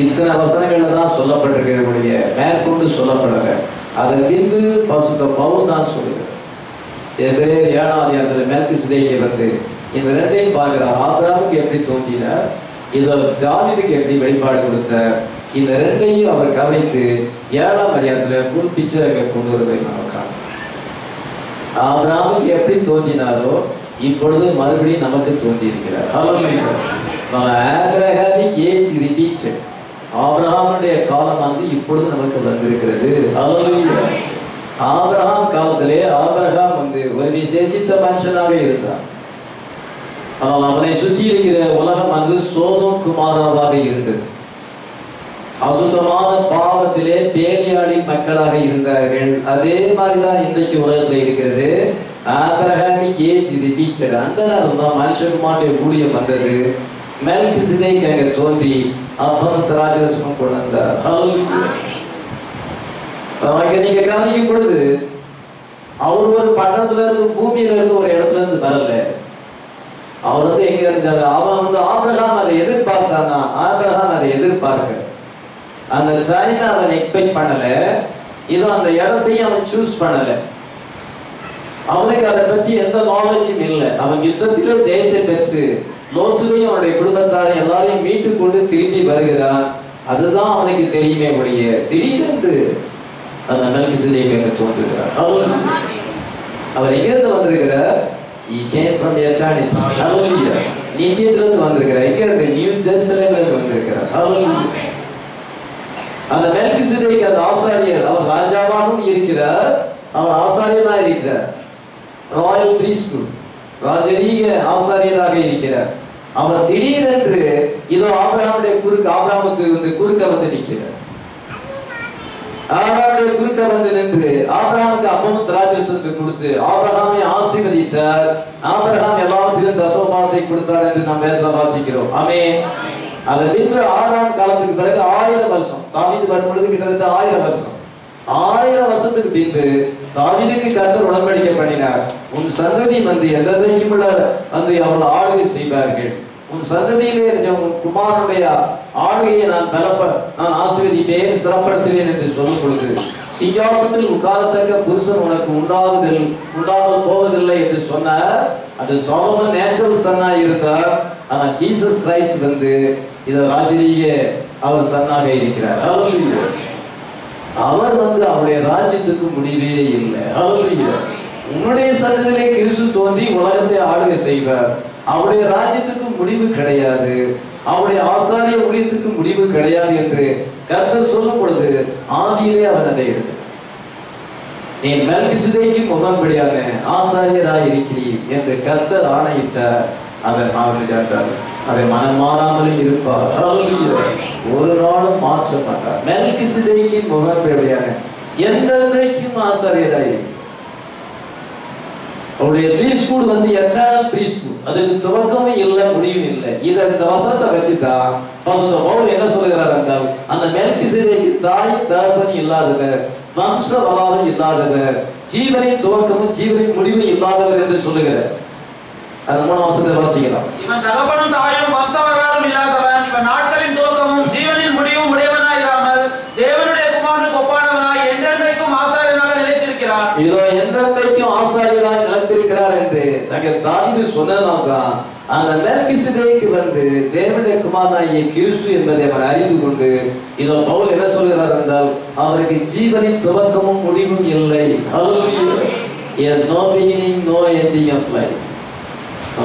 இத்தனை வசனங்கள்ல தான் சொல்லப்பட்டிருக்கிறவருடைய மேற்கொண்டு சொல்லப்படல. அதன் பின்பு பரிசுத்த பவுல் தான் சொல்லுகிறார். எபிரேயர் 7:7 மெல்கிசேதேக்கை இந்த 2ஐயும் பார்க்கிறார். ஆபிரகாமுக்கு எப்படி தோன்றினார், இதை தாவீதுக்கு எப்படி வெளிப்பாடு கொடுத்தார், இந்த 2ஐயும் அவர் கவனித்து 7ஆம் அதிகாரத்தில் ஃபுல் பிக்சர் அங்கே கொண்டு வருவதை நாம் காணலாம். ஆபிரகாமுக்கு எப்படி தோன்றினாரோ இப்பொழுது மறுபடியும் நமக்கு தோன்றியிருக்கிறார். ஆபிரகாமிக் ஏஜ் ரிபீட்டட். ஆபிரகாமுடைய காலம் இப்பொழுது நமக்கு வந்திருக்கிறது. ஆபிரகாம் காலத்திலே ஆபிரகாம் ஒரு விசேஷித்த மனுஷனாக இருந்தார். ஆனால் அவனை சுற்றி இருக்கிற உலகம் சோதோம் குமாராவாக இருந்தது. அசுத்தமான பாவத்திலே தேனியாளி மக்களாக இருந்தார்கள். அதே மாதிரிதான் இன்றைக்கு உலகத்தில் இருக்கிறது. ஆபிரகாமிக் ஏஜ் ரிபீட்டட். அந்த நேரம் தான் மனுஷகுமாருடைய ஊழியம் வந்தது. மெல்கிசேதேக்கு அங்கே தோன்றி அப்பமும் திராட்சரசமும் கொண்டு வந்தார். நீங்க கவனிக்கும் பொழுது அவர் ஒரு பட்டணத்துல இருந்து, பூமியில இருந்து, ஒரு இடத்துல இருந்து வரல. அவர் எங்க இருந்தாரு? அவன் ஆபிரகாம் அதை எதிர்பார்த்தானா? ஆபிரகாம் அதை எதிர்பார்க்க அந்த டைம் அவன் எக்ஸ்பெக்ட் பண்ணல. இது அந்த இடத்தையும் அவன் சூஸ் பண்ணல. அவனுக்கு அதை பற்றி எந்த நாலேஜும் இல்லை. அவன் யுத்தத்திலே ஜெயத்தை பெற்று லோத்துவையும் அவனுடைய குடும்பத்தாரையும் எல்லாரையும் மீட்டு கொண்டு திரும்பி வருகிறான். அதுதான் அவனுக்கு தெரியுமே ஒழிய திடீரென்று அந்த மெல்கிசேதேக்கு அங்கே தோன்றுகிறார். அவர் எங்கிருந்து வந்திருக்கிறார்? He came from eternity. Hallelujah. நித்தியத்திலிருந்து வந்திருக்கிறார். எங்கிருந்து? நியூ ஜெருசலேம்ல இருந்து வந்திருக்கிறார். Hallelujah. அந்த மெல்கிசேதேக்கு அந்த ஆசாரியர், அவர் ராஜாவாகவும் இருக்கிறார், அவர் ஆசாரியனா இருக்கிறார். ராயல் பிரீஸ்ட்ஹுட், ராஜரீக ஆசாரியராக இருக்கிறார். அவர் திடீரென்று இதோ ஆபிரகாமுடைய ஆபிரகாமுக்கு குறுக்க நிற்கிறார். ஆபிரகாமுடைய குறுக்க நின்று ஆபிரகாமுக்கு அப்பமும் திராட்சரசத்தை கொடுத்து ஆபிரகாமை ஆசீர்வதித்தார். ஆபிரகாம் எல்லாவற்றிலும் தசமபாகத்தை கொடுத்தார் என்று நாம் வேதத்தில் வாசிக்கிறோம். ஆமென். அதன் பின்பு 6ஆம் காலத்துக்கு பிறகு 1000 வருஷம் தாவீது வரும் பொழுது கிட்டத்தட்ட 1000 வருஷம். 1000 வருஷத்துக்கு பின்பு தாவீதுக்கு கர்த்தர் உடன்படிக்கை பண்ணினார். உன் சந்ததி என்றைக்கும் அவர்கள் ஆளுகை செய்வார்கள். உன் சந்ததியிலே உன் குமாரனுடைய ஆளுகையை நான் ஆசீர்வதிப்பேன், சிறப்படுத்துவேன் என்று சொல்லும் பொழுது, சிங்காசனத்தில் உட்காரத்தக்க புருஷன் உனக்கு உண்டாமல் போவதில்லை என்று சொன்னார். அது சாலமன் நேச்சுரல் சன்னா இருந்தார். ஆனால் ஜீசஸ் கிரைஸ்ட் இதை ராஜரீக அவர் சன்னாக இருக்கிறார். ஹல்லேலூயா. அவர் அவருடைய ராஜ்யத்துக்கு முடிவே இல்லை. ஹல்லேலூயா. உன்னுடைய சந்ததியிலே கிறிஸ்து தோன்றி உலகத்தை ஆளுகை செய்வார். அவருடைய ராஜ்யத்துக்கு முடிவு கிடையாது, அவருடைய ஆசாரிய ஊழியத்துக்கு முடிவு கிடையாது என்று கர்த்தர் சொல்லும் பொழுது ஆதியிலே அவர் அதை எடுத்தார். நீ மெல்கிசேதேக்கின் முன்னபடியாக ஆசாரியராய் இருக்கிறீர் என்று கர்த்தர் ஆணையிட்டார். அவர் ஆணையிட்டார். அதை மனமாறாமலே இருப்பார். ஹல்லேலூயா. ஒரு நாளும் மாற்ற மாட்டார். மெல்கிசேதேக்கின் முன்னபடியாக என்றென்றைக்கும் ஆசாரியராய் அவருடைய பிரீஸ்ட்ஹுட் எட்டர்னல் பிரீஸ்ட்ஹுட். அதுக்கு துவக்கமும் இல்லை, முடிவும் இல்லை. இந்த வசனத்தை வச்சுதான் பரிசுத்த பவுல் என்ன சொல்கிறார் என்றால், அந்த மெல்கிசேதேக்கு தாய் தகப்பன் இல்லாதவர், வம்ச வளாகம் இல்லாதவர், ஜீவனின் துவக்கமும் ஜீவனின் முடிவும் இல்லாதவர் என்று சொல்லுகிறார். அந்த 3 வசனத்தை வாசிக்கலாம். இவன் தகப்பனும் தாயும் வம்ச வரலாறும் இல்லாதவன், இவன் நாட்களின் துவக்கமும் ஜீவனின் முடிவும் உடையவனாய் இராமல் தேவனுடைய குமாரனுக்கு ஒப்பானவனாய் என்றென்றைக்கும் ஆசாரியனாக நிலைத்திருக்கிறார். இதோ என்றென்றைக்கும் ஆசாரியனாய் நிலைத்திருக்கிறார் என்று நாங்கள் தாவீது சொன்னதால்தான் அந்த மெல்கிசேதேக்கு தேவனுடைய குமாரனாகிய கிறிஸ்து என்பதை அவர் அறிந்து கொண்டு இதோ பவுல் என்ன சொல்கிறார் என்றால், அவருக்கு ஜீவனின் துவக்கமும் முடிவும் இல்லை. Hallelujah. He has no beginning, no ending of life.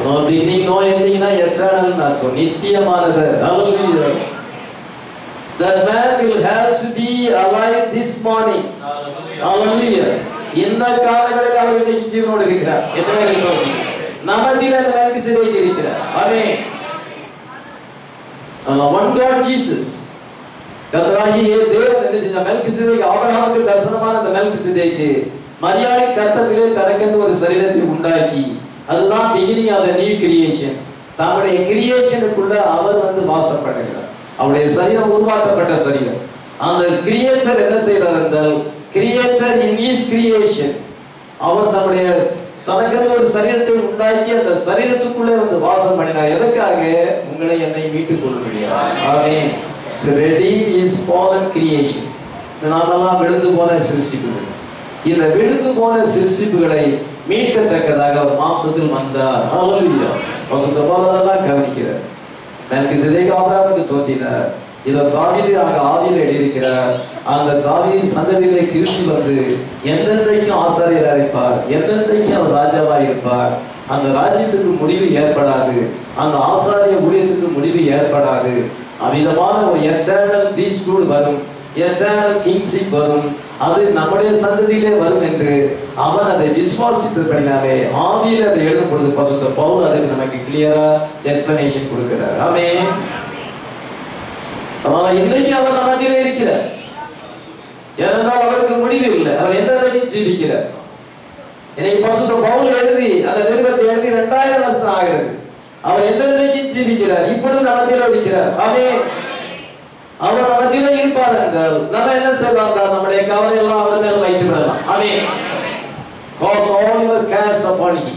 No beginning, no ending na eternal அர்த்தம், நித்தியமானவர். Hallelujah. That man will have to be alive this morning. Hallelujah. இந்த காலங்களில் அவர் இன்னைக்கு ஜீவனோடு இருக்கிறார். எத்தனை பேர் சொல்றீங்க? நமதில அந்த மெல்கிசேதேக்கு இருக்கிறார். ஆமென். One God Jesus. கர்த்தராகிய தேவன் என்ன செஞ்சார்? மெல்கிசேதேக்கு ஆபிரகாமுக்கு தரிசனமான அந்த மெல்கிசேதேக்கு மரியாளின் கர்த்தத்திலே தனக்கென்று ஒரு சரீரத்தை உண்டாக்கி, அதுதான் beginning of the new creation. தம்முடைய கிரியேஷனுக்குள்ள அவர் வாசம் பண்ணுகிறார். அவருடைய சரீரம் உருவாக்கப்பட்ட சரீரம். அந்த கிரியேட்டர் என்ன செய்கிறார் என்றால், கிரியேட்டர் இன் ஹிஸ் கிரியேஷன், அவர் தம்முடைய தனக்கென்று ஒரு சரீரத்தை உண்டாக்கி அந்த சரீரத்துக்குள்ளே வாசம் பண்ணினார். எதற்காக? உங்களை என்னை மீட்டுக் கொள்ளும்படியாக. ஆமென். To redeem his fallen creation. நாமெல்லாம் விழுந்து போன சிருஷ்டிப்புகள். இந்த விழுந்து போன சிருஷ்டிப்புகளை மீட்கத்தக்கதாக அவர் மாம்சத்தில் வந்தார். ஹல்லேலூயா. பரிசுத்த பவுல் கவனிக்கிறார். மெல்கிசேதேக்கு ஆபிரகாமுக்கு தோன்றினார். இதோ தாவீது ஆதியில் எழுதியிருக்கிறார். அந்த தாவீதின் சந்ததியிலே கிறிஸ்து என்றென்றைக்கும் ஆசாரியராக இருப்பார், என்றென்றைக்கும் அவர் ராஜாவாக இருப்பார். அந்த ராஜ்யத்துக்கு முடிவு ஏற்படாது, அந்த ஆசாரிய ஊழியத்துக்கு முடிவு ஏற்படாது. அவ்விதமான ஒரு எட்டர்னல் பிரீஸ்ட்ஹுட் வரும், எட்டர்னல் கிங்ஷிப் வரும். அது நம்முடைய சந்ததியிலே வரும் என்று அவன் அதை விசுவாசித்தபடினாலே ஆதியில் அதை எழுதும் பொழுது பரிசுத்த பவுல் அதுக்கு நமக்கு கிளியரா எக்ஸ்பிளனேஷன் கொடுக்கிறார். ஆமென். ஆனால் இன்றைக்கு அவர் நமதிலே இருக்கிறார். ஏனென்றால் அவருக்கு முடிவு இல்லை, அவர் என்றைக்கும் ஜீவிக்கிறார். இன்னைக்கு பரிசுத்த பவுல் எழுதி அந்த நிருபத்தை எழுதி 2000 வருஷம் ஆகிறது. அவர் என்றைக்கும் ஜீவிக்கிறார், இப்பொழுது நமதிலே இருக்கிறார். ஆமென். அவர் நமதிலே இருப்பார் என்றால் நம்ம என்ன செய்யலாம்? நம்முடைய கவலை எல்லாம் அவர் மேல் வைத்து விடலாம். ஆமென். Cause all your cares upon him.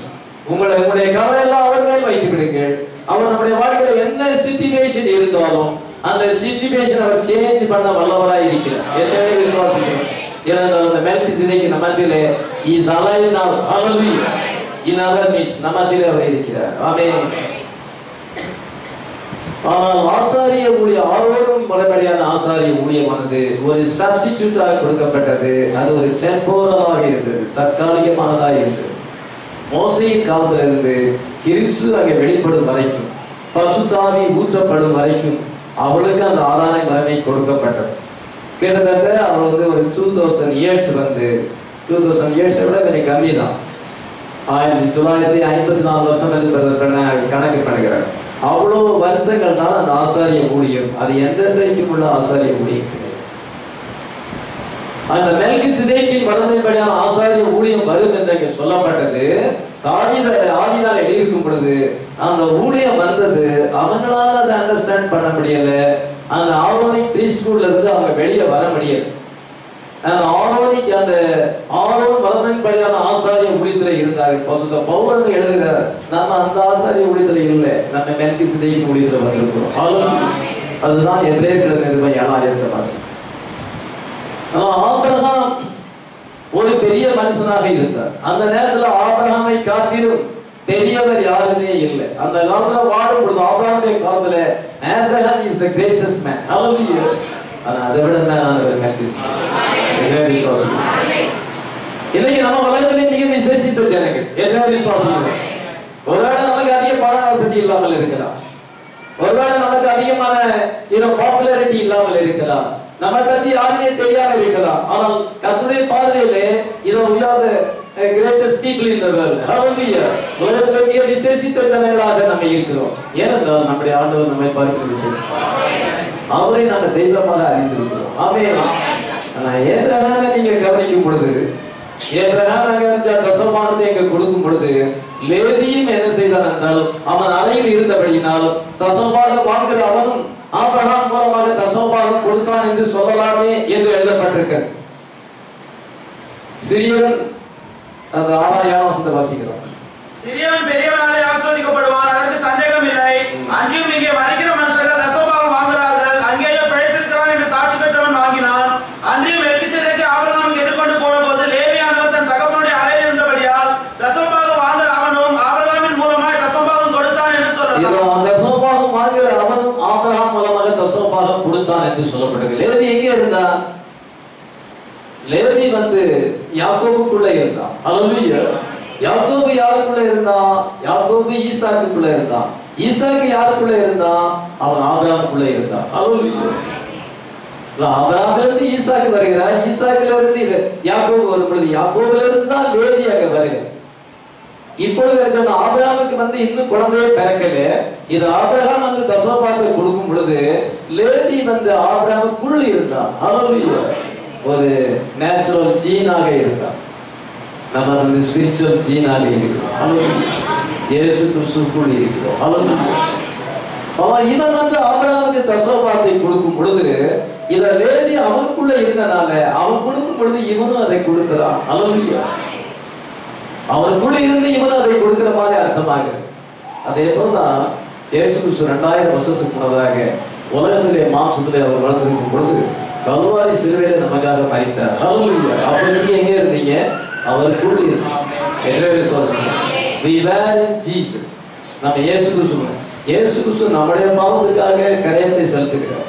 உங்களுடைய கவலை எல்லாம் அவர் மேல் வைத்து விடுங்கள். அவர் நம்முடைய வாழ்க்கையில் என்ன சிச்சுவேஷன் இருந்தாலும் அந்த சிச்சுவேஷன் அவர் சேஞ்ச் பண்ண வல்லவராய் இருக்கிறார். எத்தனை விசுவாசிக்கிறோம்? ஏனென்றால் அந்த மெல்கிசேதேக்கு நமதிலே இஸ் அலைவ் நவ. ஹல்லேலூயா. இன் அவர் மிட்ஸ் நமதிலே அவர் இருக்கிறார். ஆமென். ஆனால் ஆசாரிய ஊழியம், ஆரோரும் முறைப்படியான ஆசாரிய ஊழியம் ஒரு சப்ஸ்டிடியூட்டாக கொடுக்கப்பட்டது. அது ஒரு டெம்போரலாக இருந்தது, தற்காலிகமானதாக இருந்தது. மோசேயின் காலத்திலிருந்து கிறிஸ்து அங்கே வெளிப்படும் வரைக்கும், பரிசுத்த ஆவி ஊற்றப்படும் வரைக்கும் அவளுக்கு அந்த ஆராதனை முறைமை கொடுக்கப்பட்டது. கிட்டத்தட்ட அவள் ஒரு 2000 இயர்ஸ் 2000 இயர்ஸை விட கொஞ்சம் கம்மி தான். 1954 வருஷம் கணக்கு பண்ணுகிறார். அவ்வளோ வருஷங்கள் தான் அந்த ஆசாரிய ஊழியம். அது என்றைக்கும் உள்ள ஆசாரிய ஊழியம் கிடையாது. அந்த மெல்கிசேதேக்கின் மரணத்தின்படியான ஆசாரிய ஊழியம் வரும் என்று சொல்லப்பட்டது. ஆதியினால் எழுதியிருக்கும் பொழுது அந்த ஊழியம் வந்தது. அவங்களால அதை அண்டர்ஸ்டாண்ட் பண்ண முடியல. அந்த ஆரோனிக் பிரீஸ்ட்ஹுட்ல இருந்து அவங்க வெளியே வர முடியல. அந்த ஆரோன் மரணத்தின்படியான ஆசாரிய ஊழியத்துல இருந்தாரு. பரிசுத்த பவுல் எழுதுகிறார், நம்ம அந்த ஆசாரிய ஊழியத்துல இல்லை, நம்ம மெல்கிசேதேக்கின் ஊழியத்துல வந்திருக்கிறோம். அதுதான் எபிரேயர் நிருபம் 7ஆம் வாசகம். ஆபிரகாம் ஒரு பெரிய மனுஷனாக இருந்தார். அந்த நேரத்தில் ஆபிரகாமை காட்டிலும் பெரியவர் யாருமே இல்லை. அந்த காலத்துல வாழும் பொழுது ஆபிரகாமுடைய காலத்துல Abraham is the greatest man. Hallelujah. ஆனா அதை விட மேலானவர் மெல்கிசேதேக். விசுவாசம் இன்னைக்கு நம்ம உலகத்திலே மிக விசேஷித்த ஜனங்கள் என்ன விசுவாசம். ஒருவேளை நமக்கு அதிக பண வசதி இல்லாமல் இருக்கலாம், ஒருவேளை நமக்கு அதிகமான பாப்புலாரிட்டி இல்லாமல் இருக்கலாம், நம்ம பற்றி யாருமே தெரியாம இருக்கலாம். ஆனால் கர்த்தருடைய பார்வையிலே இதோ we are the greatest people in the world. Hallelujah. உலகத்திலே மிக விசேஷித்த ஜனங்களாக நம்ம இருக்கிறோம். ஏனென்றால் நம்முடைய ஆண்டவர் நம்மை பார்க்கிற விசேஷம், அவரை நாம தெய்வமாக அறிந்திருக்கிறோம். ஆமென். ஆனா ஏப்ரகாமை நீங்க கவனிக்கும் பொழுது, ஏப்ரகாம் தசமானத்தை எங்க கொடுக்கும் பொழுது லேவியும் என்ன செய்தான் என்றால் அவன் அறையில் இருந்தபடியினால் தசமாக வாங்குகிற அவனும் ஆபிரகாம் மூலமாக தசமாக கொடுத்தான் என்று சொல்லலாமே என்று எழுதப்பட்டிருக்க. சிறியவன் அந்த 6ஆம் வசனத்தை வாசிக்கிறோம். சிறியவன் பெரியவனாலே ஆசீர்வதிக்கப்படுவான், அதற்கு சந்தேகம் இல்லை. அங்கேயும் இங்கே வருகிற மனுஷர்கள் தசமபாகம் வாங்குகிறார்கள், அங்கேயோ பிழைத்திருக்கிறான் என்று சாட்சி பெற்றவன் வாங்கினான். அன்றியும் மெல்கிசேதேக்கு ஆபிரகாமுக்கு எதிர்கொண்டு போனபோது லேவியானவர் தன் தகப்பனுடைய அறையில் இருந்தபடியால் தசமபாகம் வாங்குகிற அவனும் ஆபிரகாமின் மூலமாய் தசமபாகம் கொடுத்தான் என்று சொல்லலாம். தசமபாகம் வாங்குகிற அவனும் ஆபிரகாம் மூலமாக தசமபாகம் கொடுத்தான் என்று சொல்லப்படுகிறது. லேவி எங்கே இருந்தான்? லேவி யாக்கோபுக்குள்ள இருந்தான். ஹalleluya. யாக்கோபு யாருக்குள்ள இருந்தான்? யாக்கோபு ஈசாக்குக்குள்ள இருந்தான். ஈசாக்கு யாருக்குள்ள இருந்தான்? அவன் ஆபிரகாமுக்குள்ள இருந்தான். ஹalleluya. ஆபிரகாமில இருந்து ஈசாக்கு வருகிறார், ஈசாக்குல இருந்து யாக்கோபு வரும் பொழுது யாக்கோபுல இருந்து தான் லேவி அங்க வருகிறார். இப்பொழுது ஆபிரகாமுக்கு இன்னும் குழந்தையே பிறக்கல. இது ஆபிரகாம் தசமபாகத்தை கொடுக்கும் பொழுது லேவி ஆபிரகாமுக்குள்ள இருந்தான். ஹalleluya. ஒரு நேச்சுரல் ஜீனாக இருந்தான். நம்ம ஸ்பிரிச்சுவல் ஜீனாக இருக்கிறோம். ஹalleluya. இயேசு கிறிஸ்துவுக்குள் இருக்கிறோம். ஹalleluya. இவன் ஆபிரகாமுக்கு தசமபாகத்தை கொடுக்கும் பொழுது இத லேவி அவனுக்குள்ள இருந்தனால அவன் கொடுக்கும் பொழுது இவனும் அதை கொடுக்கிறான். ஹalleluya. அவனுக்குள்ள இருந்து இவனும் அதை கொடுக்கிற மாதிரி அர்த்தமாகிறது. அதே போலதான் இயேசு கிறிஸ்து 2000 வருஷத்துக்கு முன்னதாக உலகத்திலே மாம்சத்திலே அவர் வளர்ந்திருக்கும் பொழுது கல்வாரி சிலுவையில நமக்காக மரித்தார். ஹalleluya. அப்ப நீங்க எங்க இருந்தீங்க? அவருக்குள்ள இருந்தீங்க. We were in Jesus. நம்ம இயேசு கிறிஸ்து நம்முடைய பாவத்துக்காக கரையத்தை செலுத்துகிறார்,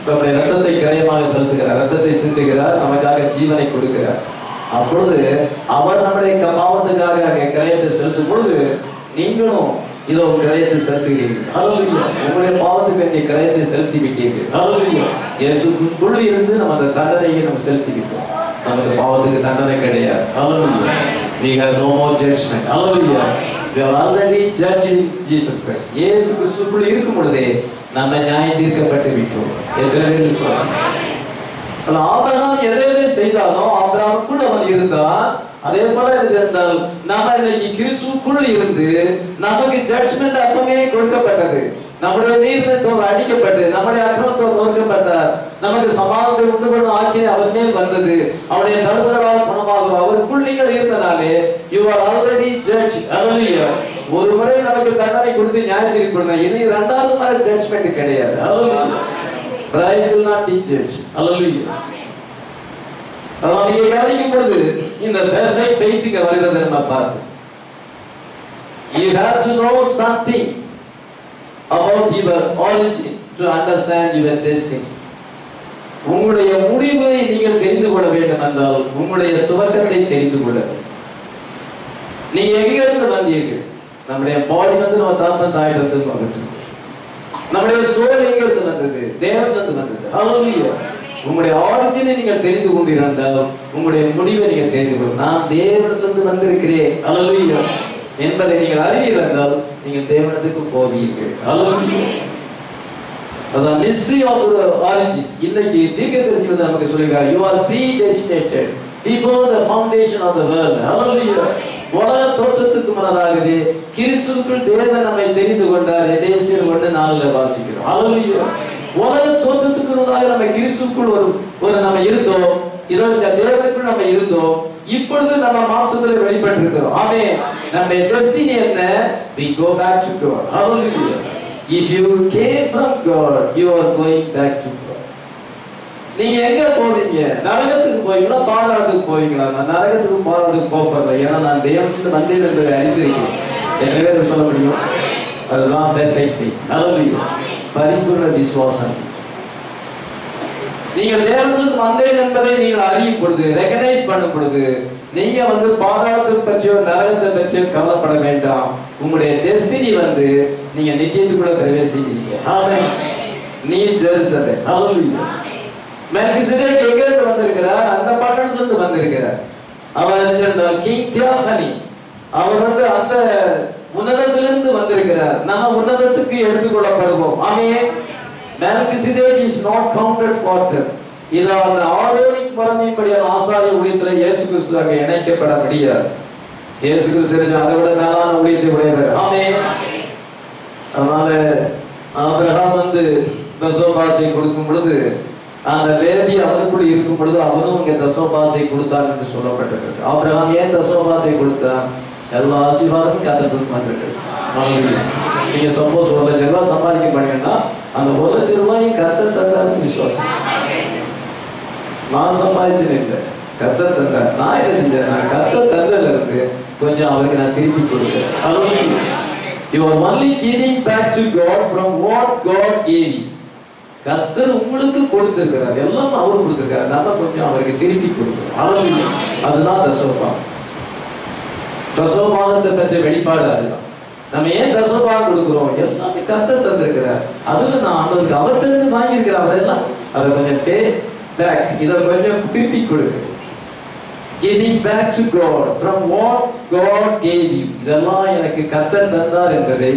நம்முடைய ரத்தத்தை கரையமாக செலுத்துகிறார், ரத்தத்தை சிந்துகிறார், நமக்காக ஜீவனை கொடுக்கிறார். அப்பொழுது அவர் நம்முடைய பாவத்துக்காக கரையத்தை செலுத்தும் பொழுது நீங்களும் இதோ கரையத்தை செலுத்துகிறீர்கள். ஹalleluya. உங்களுடைய பாவத்துக்கு வேண்டிய கரையத்தை செலுத்தி விட்டீர்கள். ஹalleluya. இயேசுக்குள்ள இருந்து நம்ம அந்த தண்டனையை நம்ம செலுத்தி விட்டோம். நமக்கு பாவத்துக்கு தண்டனை கிடையாது. ஹalleluya. We have no more judgment. Hallelujah. We are already judged in Jesus Christ. இயேசு கிறிஸ்துவுக்குள் இருக்கும் பொழுதே நம்ம நியாயம் தீர்க்கப்பட்டு விட்டோம். எத்தனை பேர் விசுவாசம்? ஆபிரகாம் எதை செய்தாலும் ஆபிரகாமுக்குள் அவன் இருந்தான். அதே போல என்றால் நம்ம இன்னைக்கு கிறிஸ்துவுக்குள் இருந்து நமக்கு ஜட்ஜ்மெண்ட் அப்பவே கொடுக்கப்பட்டது. நம்முடைய நீர்த்தோர் அடிக்கப்பட்டு நம்முடைய அக்கிரமத்தோர் நோக்கப்பட்டார். நமக்கு சமாதானத்தை உண்டு பண்ணும் ஆக்கினை அவர் மேல் வந்தது. அவருடைய தடுப்புகளால் குணமாகும். அவருக்குள் நீங்கள் இருந்தனாலே you are already judged. Hallelujah. ஒரு முறை நமக்கு தண்டனை கொடுத்து நியாயம் தீர்க்கணும். இனி 2வது முறை ஜட்ஜ்மெண்ட் கிடையாது. Hallelujah. Pride will not be judged. Hallelujah. நீங்க கவனிக்கும் பொழுது இந்த perfect faith இங்க வருகிறதை நம்ம பார்ப்போம். You have to know something about your origin to understand your destiny. உங்களுடைய முடிவை நீங்கள் தெரிந்து கொள்ள வேண்டும் என்றால் உங்களுடைய துவக்கத்தை தெரிந்து கொள்ள வேண்டும். நீங்க எங்கிருந்து வந்தீர்கள்? நம்முடைய பாடி நம்ம தாயிலிருந்து வந்துச்சு. நம்முடைய சோல் எங்கிருந்து வந்தது? தேவனிலிருந்து வந்தது. ஹalleluya. உங்களுடைய ஆரிஜினை நீங்கள் தெரிந்து கொண்டிருந்தால் உங்களுடைய முடிவை நீங்க தெரிந்து கொள்ளும். நான் தேவனிலிருந்து வந்திருக்கிறேன் ஹalleluya என்பதை நீங்கள் அறிவீர்கள், நீங்கள் தேவனிடத்துக்கு போவீர்கள். ஹalleluya. அதான் mystery of the origin. இன்னைக்கு தீர்க்கதரிசி நமக்கு சொல்லுகிறார், you are predestinated before the foundation of the world. ஹalleluya. உலக தோற்றத்துக்கு முன்னதாகவே கிறிஸ்துவுக்குள் தேவன் நம்மை தெரிந்து கொண்டார். எபேசியர் 1:4 வாசிக்கிறோம். ஹalleluya. உலக தோற்றத்துக்கு முன்னதாக நம்ம கிறிஸ்துவுக்குள் ஒரு நம்ம இருந்தோம். இதோ இந்த தேவனுக்குள் நம்ம இருந்தோம். இப்பொழுது நம்ம மாம்சத்திலே வெளிப்பட்டு இருக்கிறோம். ஆமென். நம்முடைய டெஸ்டினி என்ன? we go back to God. Hallelujah. If you came from God, you are going back to God. நீங்க எங்க போவீங்க? நரகத்துக்கு போவீங்களா பாதாளத்துக்கு போவீங்களா? நான் நரகத்துக்கு பாதாளத்துக்கு போறதில்லை. ஏன்னா நான் தேவனிலிருந்து வந்தேன் என்பதை அறிந்திருக்கிறேன். எத்தனை பேர் சொல்ல முடியும்? அதுதான் பரிபூர்ண விசுவாசம். நீங்கள் தேவனிலிருந்து வந்தேன் என்பதை நீங்கள் அறியும் பொழுது, ரெகனைஸ் பண்ணும் பொழுது, நீங்க பாதாளத்தை பற்றியோ நரகத்தை பற்றியோ கவலைப்பட வேண்டாம். உங்களுடைய டெஸ்டினி நீங்க நித்தியத்துக்குள்ள பிரவேசிக்கிறீங்க. ஆமென். நீ ஜெருசலேம். ஹல்லேலூயா. மெல்கிசேதேக் எங்க இருந்து வந்திருக்கிறார்? அந்த பட்டணத்திலிருந்து வந்திருக்கிறார். அவர் கிங் தியோஃபனி. அவர் அந்த உன்னதத்திலிருந்து வந்திருக்கிறார். நம்ம உன்னதத்துக்கு எடுத்துக்கொள்ளப்படுவோம். ஆமென். Melchizedek is not counted for them. இது அந்த ஆரோனிக் முறைமையின்படியான ஆசாரிய ஊழியத்தில் இயேசு கிறிஸ்துவாக இணைக்கப்பட முடியாது. இயேசு கிறிஸ்து அதை விட மேலான ஊழியத்தை உடையவர். ஆமென். அதனால ஆபிரகாம் தசோபாகத்தை கொடுக்கும் பொழுது அந்த லேவி அவனுக்குள் இருக்கும் பொழுது அவனும் இங்கே தசோபாகத்தை கொடுத்தான் என்று சொல்லப்பட்டிருக்கு. ஆபிரகாம் ஏன் தசோபாகத்தை கொடுத்தான்? எல்லா ஆசீர்வாதமும் கர்த்தருக்கு வந்திருக்கு. நீங்க சப்போஸ் 1 லட்சம் ரூபாய் சம்பாதிக்க பண்ணீங்கன்னா அந்த 1 லட்சம் ரூபாய் கர்த்தர் தந்தாருன்னு விசுவாசம். நான் சம்பாதிச்சது இல்லை, கர்த்தர் தந்தார். நான் என்ன செஞ்சேன்? நான் கர்த்தர் தந்ததுல இருந்து கொஞ்சம் அவருக்கு நான் திருப்பி கொடுக்கிறேன். You are only giving back to God from what God gave you. கர்த்தர் உங்களுக்கு கொடுத்திருக்கிறார், எல்லாம் அவர் கொடுத்திருக்கார். நம்ம கொஞ்சம் அவருக்கு திருப்பி கொடுக்கிறோம். அதுதான் தசோபாகம். தசோபாகத்தை பற்றிய வெளிப்பாடு அதுதான். நம்ம ஏன் தசோபாகம் கொடுக்கிறோம்? எல்லாமே கர்த்தர் தந்திருக்கிறார். அதுல நான் அவருக்கு அவர்கிட்ட வாங்கியிருக்கிறேன். அவரெல்லாம் அதை கொஞ்சம் பே பேக், இதை கொஞ்சம் திருப்பி கொடுக்கு. Giving back to God from what God gave you. இதெல்லாம் எனக்கு கர்த்தர் தந்தார் என்பதை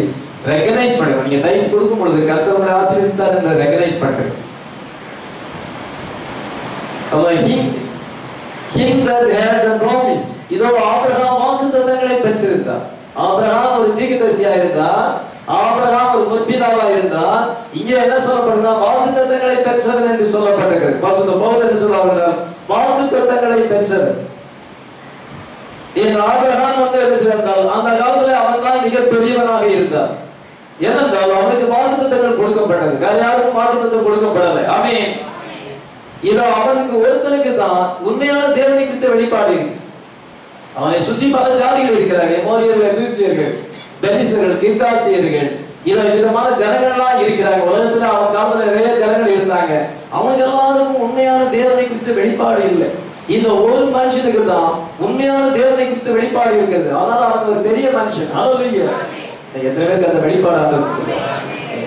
ரெகனைஸ் பண்ணுங்க. நீங்க டைப் கொடுக்கும் பொழுது கர்த்தர் உங்களை ஆசீர்வதித்தார் என்று ரெகனைஸ் பண்ணுங்க. Him that had the promise. இதோ ஆபிரகாம் வாக்குத்தத்தங்களை பெற்றிருந்தார். ஆபிரகாம் ஒரு தீர்க்கதரிசியா இருந்தார். ஆபிரகாம் ஒரு முற்பிதாவா இருந்தார். இங்க என்ன சொல்லப்படுதுன்னா வாக்குத்தத்தங்களை பெற்றவன் என்று சொல்லப்பட்டிருக்கிறது. பரிசுத்த பவுல் என்ன சொல்றார்? வாக்குத்தத்தங்களை பெற்றவன். ஆபிரகாம் என்ன செய்தால் அந்த காலத்துல அவன் தான் மிக பெரியவனாக இருந்தான். ஏனென்றால் அவனுக்கு வாக்குத்தத்தங்கள் கொடுக்கப்பட்டது, வேற யாருக்கும் வாக்குத்தத்தம் கொடுக்கப்படலை. ஆமென். இதோ அவனுக்கு ஒருத்தனுக்கு தான் உண்மையான தேவனை குறித்த வெளிப்பாடு இருக்கு. அவனை சுற்றி பல ஜாதிகள் இருக்கிறார்கள். எமோரியர்கள், எபூசியர்கள், பெலிஸ்தர்கள், கிர்காசியர்கள், விதமான ஜனங்கள்லாம் இருக்கிறாங்க. உலகத்துல அவன் காலத்துல நிறைய ஜனங்கள் இருந்தாங்க. அவனுக்கு எல்லாருக்கும் உண்மையான தேவனை குறித்த வெளிப்பாடு இல்லை. இந்த ஒரு மனுஷனுக்கு தான் உண்மையான தேவனை குறித்த வெளிப்பாடு இருக்கிறது. அதனால அவன் ஒரு பெரிய மனுஷன். ஹல்லேலூயா. எத்தனை பேருக்கு அந்த வெளிப்பாடு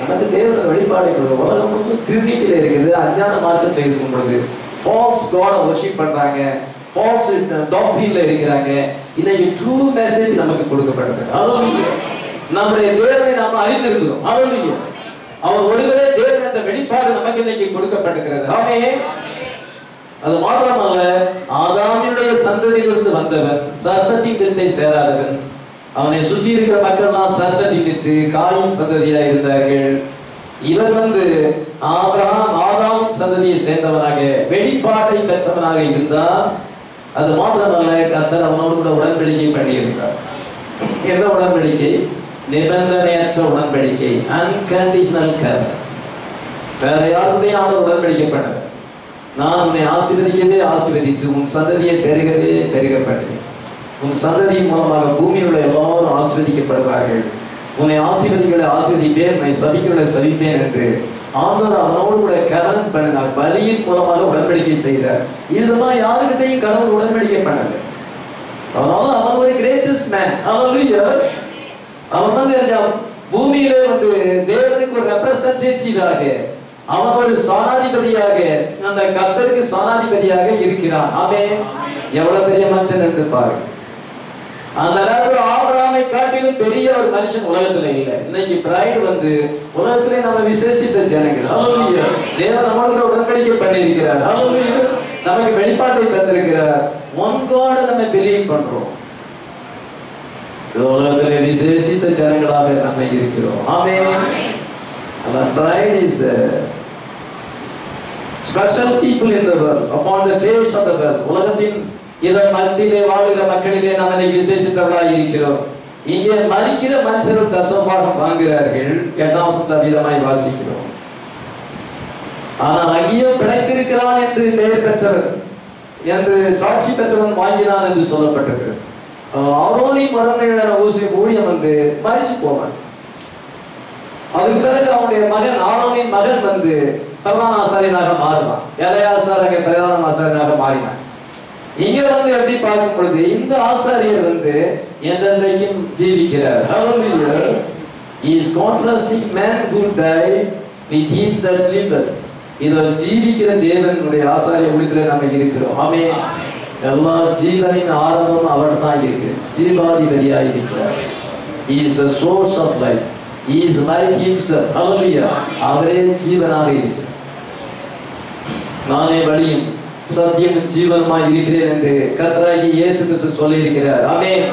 நமக்கு தேவன வெளிப்பாடு கொடுக்கும். உலகம் முழுவதும் திருநீட்டில இருக்குது, அஞ்ஞான மார்க்கத்தில் இருக்கும் பொழுது ஃபால்ஸ் காட வர்ஷிப் பண்றாங்க, ஃபால்ஸ் டாக்டரின்ல இருக்கிறாங்க. இன்னைக்கு ட்ரூ மெசேஜ் நமக்கு கொடுக்கப்பட்டது. ஹல்லேலூயா. நம்முடைய தேவனை நாம் அறிந்திருக்கிறோம். ஹல்லேலூயா. அவர் ஒருவரே தேவன் என்ற வெளிப்பாடு நமக்கு இன்னைக்கு கொடுக்கப்பட்டிருக்கிறது. ஆமென். அது மாத்திரமல்ல, ஆதாமினுடைய சந்ததியிலிருந்து வந்தவன், சர்ப்பத்தின் வித்தை சேராதவன். அவனை சுற்றி இருக்கிற மக்கள்லாம் சர்ப்பத்தின் வித்து, காயின் சந்ததியா இருந்தார்கள். இவன் ஆதாமின் சந்ததியை சேர்ந்தவனாக வெளிப்பாட்டை பெற்றவனாக இருந்தான். அது மாத்திரமல்ல, கர்த்தர் அவனோடு கூட உடன்படிக்கை பண்ணியிருந்தார். என்ன உடன்படிக்கை? நிபந்தனையற்ற உடன்படிக்கை, அன்கண்டிஷனல் கவர்னன்ட். வேற யாருடைய உடன்படிக்கை பண்ணது? நான் உன்னை ஆசீர்வதிக்கவே ஆசீர்வதித்து உன் சந்ததியை பெருகவே பெருக பண்ணுவேன். உன் சந்ததியின் மூலமாக பூமியில் உள்ள எல்லாரும் ஆசீர்வதிக்கப்படுவார்கள். உன்னை ஆசீர்வதிகளை ஆசீர்வதிப்பேன், உன்னை சபிக்கிறதை சபிப்பேன் என்று ஆண்டவர் அவனோடு கூட கவனம் பண்ணினார். பலியின் மூலமாக உடன்படிக்கை செய்தார். இதுமா யாருக்கிட்டையும் கடவுள் உடன்படிக்கை பண்ணல. அதனால அவன் ஒரு கிரேட்டஸ்ட் மேன். ஹல்லேலூயா. அவன் பூமியிலே தேவனுக்கு ஒரு ரெப்ரசன்டேட்டிவாக, அவன் ஒரு சானாதிபதியாக, அந்த கர்த்தருக்கு சானாதிபதியாக இருக்கிறான். ஆமென். எவ்வளவு பெரிய மனுஷன் என்று பாருங்க. அந்த நேரத்தில் ஆபிரகாமை காட்டிலும் பெரிய ஒரு மனுஷன் உலகத்துல இல்லை. இன்னைக்கு பிரைட் உலகத்திலே நம்ம விசேஷித்த ஜனங்கள். ஹல்லேலூயா. தேவன் நம்மளோட உடன்படிக்கை பண்ணியிருக்கிறார். ஹல்லேலூயா. நமக்கு வெளிப்பாட்டை தந்திருக்கிறார். ஒன் காட் நம்ம பிலீவ் பண்றோம். உலகத்திலே விசேஷித்த ஜனங்களாக நம்ம இருக்கிறோம். ஆமென். Our bride is the special people in the world, upon the face of the world. உலகத்தின் இதன் மத்தியிலே வாழ்கிற மக்களிலே நாம் விசேஷித்தவர்களாக இருக்கிறோம். இங்கே மரிக்கிற மனுஷர்கள் தசமபாகம் வாங்குகிறார்கள். 8ஆம் வசனத்தில் விதமாய் வாசிக்கிறோம். ஆனால் அங்கேயும் பிழைத்திருக்கிறான் என்று பெயர் பெற்றவர் என்று சாட்சி பெற்றவன் வாங்கினான் என்று சொல்லப்பட்டிருக்கிறது. ஆரோனி மரமையான ஊழியம் வந்து மறிச்சு போவான். அதுக்கு பிறகு அவனுடைய மகன் ஆரோனின் மகன் வந்து பிரதான ஆசாரியனாக மாறுவான். எலையாசார் அங்கே பிரதான ஆசாரியனாக மாறினான். இங்க வந்து எப்படி பார்க்கும் பொழுது இந்த ஆசாரியர் வந்து என்றைக்கும் ஜீவிக்கிறார். Hallelujah. He is contrasting man who died with him that liveth. இதோ ஜீவிக்கிற தேவனுடைய ஆசாரிய ஊழியத்தில் நம்ம இருக்கிறோம். ஆமென். எல்லா ஜீவனின் ஆரம்பம் அவர் தான் இருக்கிறார். ஜீவாதிபதியாக இருக்கிறார். He is the source of life. He is like himself. Hallelujah. அவரே ஜீவனாக இருக்கிறார். நானே வழியும் சத்தியம் ஜீவனமாய் இருக்கிறேன் என்று கர்த்தராகிய இயேசு கிறிஸ்து சொல்லி இருக்கிறார். ஆமென்.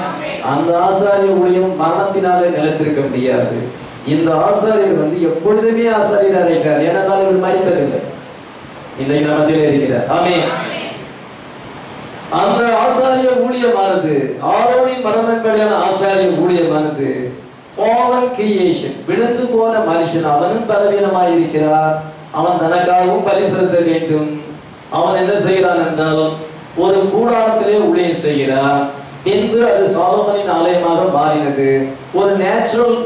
அந்த ஆசாரிய ஊழியம் மரணத்தினாலே நிலைத்திருக்க முடியாது. இந்த ஆசாரியர் வந்து எப்பொழுதுமே ஆசாரியராக இருக்கிறார். ஏனென்றால் இவர் மரிப்பதில்லை. இன்றைக்கு மத்தியிலே இருக்கிறார். ஆமென். அந்த ஆசாரிய ஊழியமானது ஆரோனின் மரணப்படியான ஆசாரிய ஊழியமானது fallen creation, விழுந்து போன மனுஷன் அவனும் பலவீனமாய் இருக்கிறார். அவன் தனக்காகவும் பலி செலுத்த வேண்டும். அவன் என்ன செய்கிறான் என்றால் ஒரு கூடாரத்திலே ஊழியம் செய்கிறான். பின்பு அது சாலோமனின் ஆலயமாக மாறினது. ஒரு நேச்சுரல்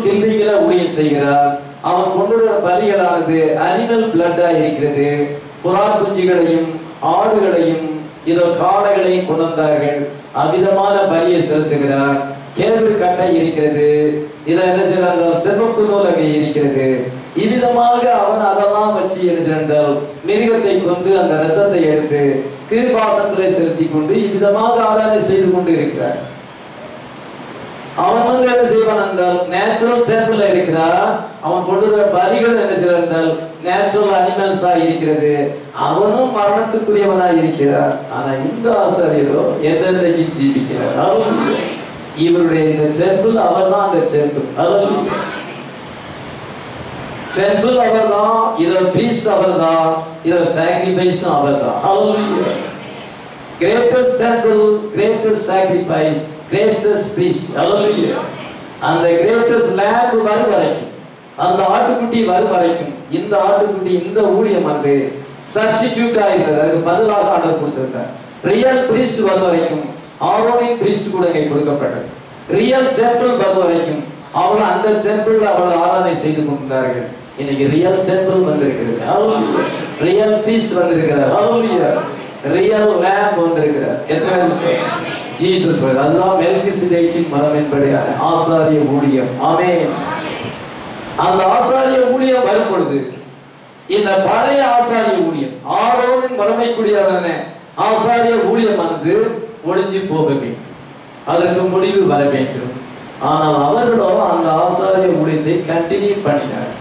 பில்டிங்ல ஊழியம் செய்கிறான். அவன் கொண்டு வர பலிகளானது அனிமல் பிளட்டா இருக்கிறது. புறா குஞ்சுகளையும் ஆடுகளையும் இதோ காளைகளையும் கொண்டு வந்தார்கள். அவ்விதமான பலியை செலுத்துகிறான். கேது கட்டை இருக்கிறது. இதை என்ன செய்யறாங்க, சிவப்பு நூல் அங்கே இருக்கிறது. இவ்விதமாக அவன் அதெல்லாம் வச்சு என்ன செய்தால் மிருகத்தை கொண்டு அந்த ரத்தத்தை எடுத்து கிருபாசனத்திலே செலுத்தி கொண்டு இவ்விதமாக ஆராதனை செய்து கொண்டு இருக்கிறார். அவன் வந்து என்ன செய்வான் என்றால் நேச்சுரல் டெம்பிள் இருக்கிறார். அவன் கொண்டு வர பலிகள் என்ன செய்வான் என்றால் நேச்சுரல் அனிமல்ஸா இருக்கிறது. அவனும் மரணத்துக்குரியவனாய் இருக்கிறார். ஆனா இந்த ஆசாரியரோ எதற்கு ஜீவிக்கிறார். இவருடைய இந்த டெம்பிள் அவர் தான். அந்த டெம்பிள் அவர் தான். இத பிரீஸ்ட் அவர் தான். இத சாக்ரிஃபைஸ் அவர் தான். ஹalleluya. greatest temple, greatest sacrifice, greatest priest. ஹalleluya. அந்த greatest lamb வரும் வரைக்கும், அந்த ஆட்டுக்குட்டி வரும் வரைக்கும் இந்த ஆட்டுக்குட்டி இந்த ஊழியம் வந்து சப்ஸ்டிட்யூட் ஆகிறது. அதுக்கு பதிலாக ஆர்டர் கொடுத்திருக்கார். ரியல் பிரீஸ்ட் வரும் வரைக்கும் ஆரோனின் பிரீஸ்ட் கூட இங்கே கொடுக்கப்பட்டது. ரியல் டெம்பிள் வரும் வரைக்கும் அவள் அந்த டெம்பிள் அவள் ஆராதனை செய்து கொண்டிருந்தார்கள். இன்னைக்கு ரியல் டெம்பிள் வந்திருக்கிறது. ஹalleluya. ரியல் பிரீஸ்ட் வந்திருக்கிறார். ஹalleluya. ரியல் lamb வந்திருக்கிறார். எத்தனை விஷயம் ஜீசஸ் வந்து அதுதான் மெல்கிசேதேக்கின் மரபின்படியான ஆசாரிய ஊழியம். ஆமென். அந்த ஆசாரிய ஊழியம் வரும் பொழுது இந்த பழைய ஆசாரிய ஊழியம் ஆரோனின் மரபைக்குடியான ஆசாரிய ஊழியம் வந்து ஒளிஞ்சு போக வேண்டும். அதற்கு முடிவு வர வேண்டும். ஆனால் அவர்களோ அந்த ஆசாரிய ஊழியத்தை கண்டினியூ பண்ணினார்.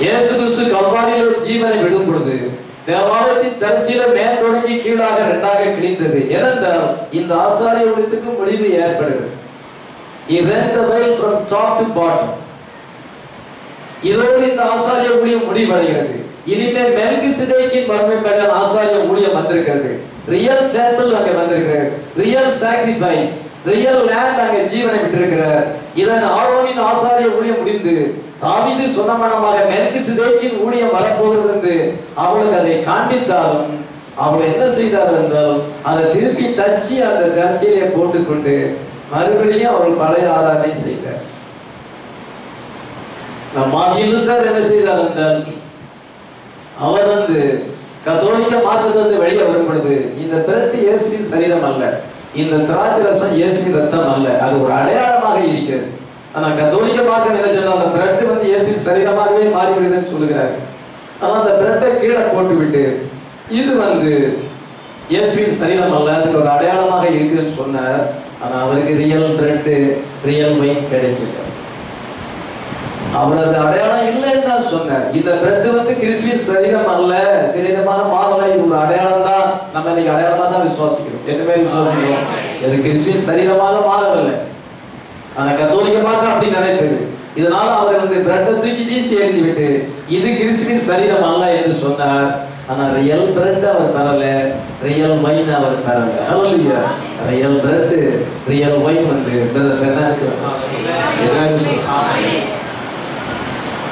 இயேசு கிறிஸ்து கல்வாரியிலே ஜீவனை விடும் பொழுது தேவாலயத்தின் தரிசில மேல் தொடங்கி கீழாக இரண்டாக கிழிந்தது. ஏனென்றால் இந்த ஆசாரிய ஊழியத்துக்கு முடிவு ஏற்படுகிறது. He ran the veil from top to bottom. இதோடு இந்த ஆசாரிய ஊழியம் முடிவடைகிறது. இனிமேல் மெல்கிசேதேக்கின் மரபின்படியான ஆசாரிய ஊழியம் வந்திருக்கிறது. ரியல் டெம்பிள் அங்கே வந்திருக்கிறது. ரியல் சாக்ரிஃபைஸ், ரியல் லேண்ட் அங்கே ஜீவனை விட்டிருக்கிறார். இதன் ஆரோனின் ஆசாரிய ஊழியம் முடிந்து தாவீது சொன்னமனமாக மெல்கிசேதேக்கின் ஊழியம் வரப்போகிறது என்று அவளுக்கு அதை காண்பித்தாலும் அவள் என்ன செய்தார் என்றால் அதை திருப்பி தச்சு அந்த சர்ச்சையிலே போட்டுக்கொண்டு மறுபடியும் அவள் பழைய ஆராதனை செய்தார். மார்ட்டின் லூத்தர் என்ன செய்தார் என்றால் அவர் வந்து கத்தோலிக்க மார்க்கத்திலிருந்து வெளியே வரும் பொழுது இந்த பிரெட் இயேசுவின் சரீரம் அல்ல, இந்த திராட்சை ரசம் இயேசுவின் ரத்தம் அல்ல, அது ஒரு அடையாளமாக இருக்கிறது. ஆனா கத்தோலிக்க மார்க்கம் என்ன சொன்னா அந்த பிரெட் வந்து இயேசுவின் சரீரமாகவே மாறிவிடுதுன்னு சொல்லுகிறார். ஆனா அந்த பிரெட்டை கீழே போட்டுவிட்டு இது வந்து இயேசுவின் சரீரம் அல்ல, அதுக்கு ஒரு அடையாளமாக இருக்குன்னு சொன்னார். ஆனா அவருக்கு ரியல் பிரெட் ரியல் வைன் கிடைக்கல. அவர் அது அடையாளம் இல்லைன்னு தான் சொன்னார். இந்த பிரெட் வந்து கிறிஸ்துவின் சரீரம் அல்ல, சரீரமாக மாறல, இது ஒரு அடையாளம் தான். நம்ம இன்னைக்கு அடையாளமா தான் விசுவாசிக்கிறோம். எதுவுமே விசுவாசிக்கிறோம், இது கிறிஸ்துவின் சரீரமாக மாறவில்லை. ஆனா கத்தோலிக்கமாக அப்படி நினைத்தது. இதனால அவர் வந்து பிரெட்டை தூக்கி வீசி எறிந்து விட்டு இது கிறிஸ்துவின் சரீரம் அல்ல என்று சொன்னார். ஆனா ரியல் பிரெட் அவர் தரல, ரியல் வைன் அவர் தரல. ஹalleluya. ரியல் பிரெட் ரியல் வைன் வந்து என்ன இருக்கு.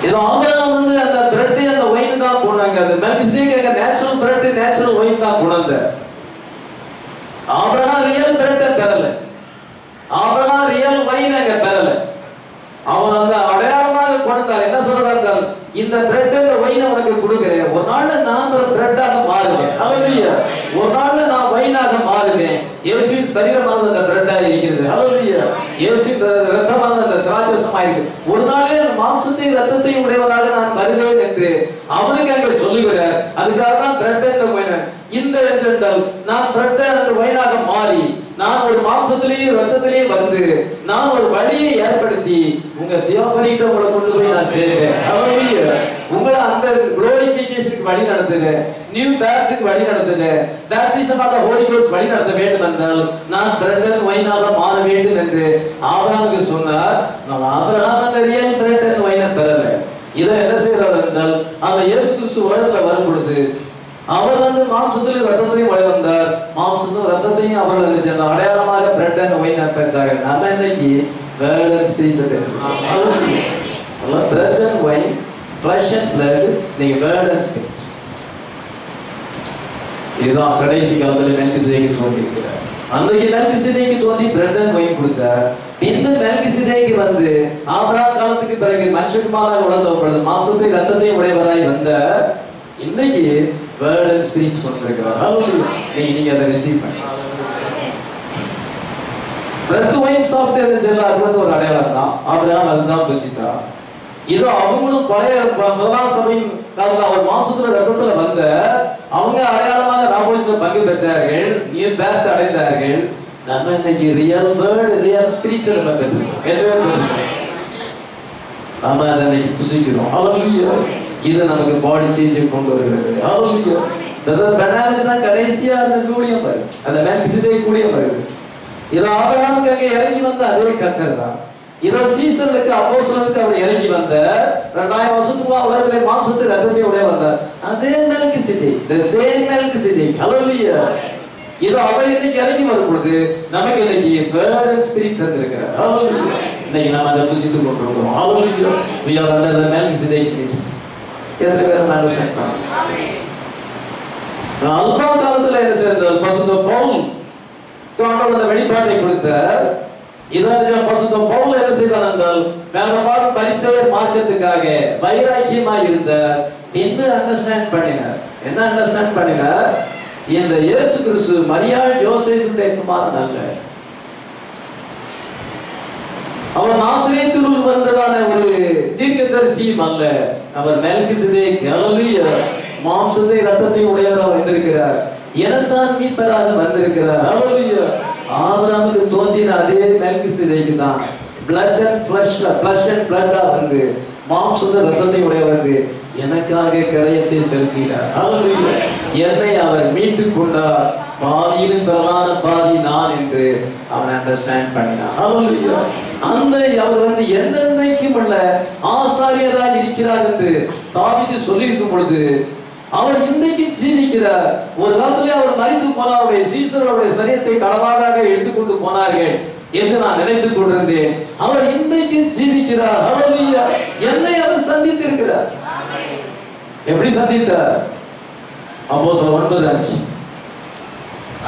இது ஆபிரகாம் வந்து அந்த பிரெட் அந்த ஒயின் தான் போனாங்க. அது மெல்கிசேதேக்கு நேச்சுரல் பிரெட் நேச்சுரல் ஒயின் தான் கொண்டாந்த. ஆபிரகாம் ரியல் பிரெட் பெறல, ஆபிரகாம் ரியல் ஒயின் அங்க பெறல. அவன் அந்த அடையாளமாக கொண்டார். என்ன சொல்றாங்க, இந்த பிரெட் இந்த ஒயினை உனக்கு கொடுக்கிறேன், ஒரு நாள்ல நான் ஒரு பிரெட்டாக மாறுவேன். ஹல்லேலூயா. ஒரு நாள்ல நான் ஒயினாக மாறுவேன். இயேசுவின் சரீரமானது அந்த பிரெட்டாக இருக்கிறது. ஹல்லேலூயா. இயேசுவின் இரத்தமானது அந்த திராட்சரசமாக இருக்கு. ஒரு நாளே மாம்சத்தையும் இரத்தத்தையும் உடையவனாக நான் வருவேன் என்று அவனுக்கு அங்க சொல்லுகிறார். அதுக்காக தான் பிரெட் என்ற ஒயின். இந்த என்றால் நான் பிரெட் என்ற ஒயினாக மாறி நான் ஒரு மாம்சத்திலேயும் ரத்தத்திலேயும் வந்து நான் ஒரு வழியை ஏற்படுத்தி உங்க தியோபனிட்ட உங்களை கொண்டு போய் நான் சேர்க்கிறேன். ஹல்லேலூயா. உங்களை அந்த குளோரிஃபிகேஷனுக்கு வழி நடத்துகிறேன், நியூ பேர்த்துக்கு வழி நடத்துகிறேன், baptism of the holy ghost வழி நடத்த வேண்டும் என்றால் நான் பிரெட் அண்ட் ஒயினாக மாற வேண்டும் என்று ஆபிரகாமுக்கு சொன்னார். நான் ஆபிரகாம் அந்த ரியல் பிரெட் அண்ட் ஒயினை பெறல. இதை என்ன செய்யறார் என்றால் அந்த இயேசு கிறிஸ்து உலகத்துல வரும் பொழுது அவர் வந்து மாம்சத்திலும் ரத்தத்திலையும் வழி வந்தார். மாம்சத்திலும் ரத்தத்தையும் அவர் சென்றார். அடையாளமாக பிரெட் அண்ட் ஒயினை பெற்றாங்க. நம்ம இன்னைக்கு வேர்ட் அண்ட் ஸ்பீச் பெற்றோம். Bread and wine, flush and blood, நீங்க வேர்ட் அண்ட் ஸ்பீச். இதுதான் கடைசி காலத்தில் மெல்கிசேதேக்கு தோன்றி இருக்கிறார். அன்றைக்கு மெல்கிசேதேக்கு தோன்றி பிரெட் அண்ட் ஒயின் கொடுத்தார். இந்த மெல்கிசேதேக்கு வந்து ஆபிரகாம் காலத்துக்கு பிறகு மனுஷகுமாராக உலகப்படுது மாம்சத்தையும் ரத்தத்தையும் உடையவராய் வந்த இன்னைக்கு வேர்ட் அண்ட் ஸ்பீச் கொண்டிருக்கிறார். ஹல்லேலூயா. நீங்க அதை ரிசீவ் பண்ணி பிரெட் ஒயின் சாப்பிட்டு என்ன செய்யலாம், அது வந்து ஒரு அடையாளம் தான். ஆபிரகாம் அதுதான் புசித்தா. இதோ அவங்களும் பழைய முதலாம் சபையின் காலத்தில் அவர் மாம்சத்துல ரத்தத்துல வந்த அவங்க அடையாளமாக ராபோஜத்துல பங்கு பெற்றார்கள், நியூ பேர்த் அடைந்தார்கள். நம்ம இன்னைக்கு ரியல் வேர்ட் ரியல் ஸ்பிரிச்சுவல் நம்ம அதை இன்னைக்கு புசிக்கிறோம். ஹல்லேலூயா. இது நமக்கு பாடி சேஞ்சை கொண்டு வருகிறது. ஹல்லேலூயா. பிரதர் பெனாவுக்கு தான் கடைசியா அந்த கூலியம் வருது, அந்த மெல்கிசேதேக்கு கூலியம் வருது. இதோ ஆபிரகாமுக்கு அங்கே இறங்கி வந்த அதே கர்த்தர் தான். இதோ சீசர்களுக்கு அப்போஸ்தலருக்கு அவர் இறங்கி வந்த 2000 வருஷத்துக்கு உலகத்திலே மாம்சத்தை ரத்தத்தை உடைய வந்தார். அதே மெல்கிசேதேக், the same மெல்கிசேதேக். ஹல்லேலூயா. இதோ அவர் இன்னைக்கு இறங்கி வரும் பொழுது நமக்கு இன்னைக்கு வேர்ட் அண்ட் ஸ்பிரிட் தந்திருக்கிறார். ஹல்லேலூயா. இன்னைக்கு நம்ம அதை புசித்துக் கொண்டிருக்கிறோம். ஹல்லேலூயா. we are under the Melchizedek priest. எதற்கு அண்டர்ஸ்டாண்ட் பண்ணணும். அல்பா காலத்துல என்ன செய்தார், பசுத்த பவுல் அந்த வெளிப்பாட்டை கொடுத்த இதான் பசுத்த பவுல் என்ன செய்தான் என்றால் வேறவாறு பரிசேயர் மார்க்கத்துக்காக வைராக்கியமாக இருந்த என்ன அண்டர்ஸ்டாண்ட் பண்ணினார், என்ன அண்டர்ஸ்டாண்ட் பண்ணினார், இந்த இயேசு கிறிஸ்து மரியாள் ஜோசேஃபுடைய குமாரன் அல்ல, அவர் நாசரேத்திலிருந்து வந்ததான ஒரு தீர்க்கதரிசியும் அல்ல, அவர் மெல்கிசேதேக். ஹல்லேலூயா. மாம்சத்தை ரத்தத்தை உடையவராக வந்திருக்கிறார், எனத்தான் மீட்பராக வந்திருக்கிறார். ஹல்லேலூயா. ஆபிரகாமுக்கு தோன்றின அதே மெல்கிசேதேக் தான் பிளட் அண்ட் ஃப்ளஷ் அண்ட் பிளட்டா வந்து மாம்சத்தை ரத்தத்தை உடைய வந்து எனக்காக கரையத்தை செலுத்தினார். ஹல்லேலூயா. என்னை அவர் மீட்டுக் கொண்டார், பாவியிலும் பிரதான பாவி நான் என்று அவன் அண்டர்ஸ்டாண்ட் பண்ணினான். ஹல்லேலூயா. அந்த அவர் வந்து என்னென்னைக்கும் உள்ள ஆசாரியராக இருக்கிறார் என்று தாவீது சொல்லியிருக்கும் பொழுது அவர் இன்றைக்கு ஜீவிக்கிறார். ஒரு காலத்திலே அவர் மரித்து போனார், அவருடைய சீசர்களுடைய சரீரத்தை களவாக எடுத்துக்கொண்டு போனார்கள் என்று நான் நினைத்துக் கொண்டிருந்தேன். அவர் இன்றைக்கு ஜீவிக்கிறார். ஹல்லேலூயா. என்னை அவர் சந்தித்திருக்கிறார். எப்படி சந்தித்தார்? அப்போஸ்தலர் 9:5.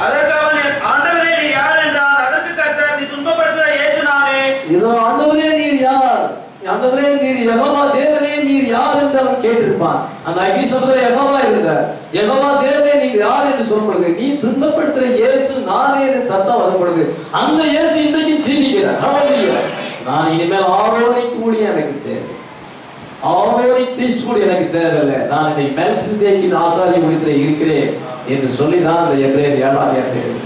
அதற்கு அவன் ஆண்டவரே நீ யார் என்றான். அதற்கு கர்த்தர் நீ துன்பப்படுத்துகிற இயேசு நானே. இதோ ஆண்டவரே நீர் யார், ஆண்டவரே நீர் யெகோவா தேவனே நீர் யார் என்று அவன் கேட்டிருப்பான். அந்த அக்னி சமுத்திரம் யெகோவா இருந்தார். யெகோவா தேவனே நீர் யார் என்று சொல்லும் பொழுது நீ துன்பப்படுத்துகிற இயேசு நானே என்று சத்தம் வரும் பொழுது அந்த இயேசு இன்றைக்கு ஜீவிக்கிறார். ஹல்லேலூயா. நான் இனிமேல் ஆரோனிக் ஊழியம் எனக்கு தேவை, ஆரோனிக் பிரீஸ்ட் கூட எனக்கு தேவையில்லை, நான் இன்னைக்கு மெல்கிசேதேக்கின் ஆசாரிய ஊழியத்தில் இருக்கிறேன் என்று சொல்லிதான் அந்த எபிரேயர் 7ஆம் அதிகாரத்தில்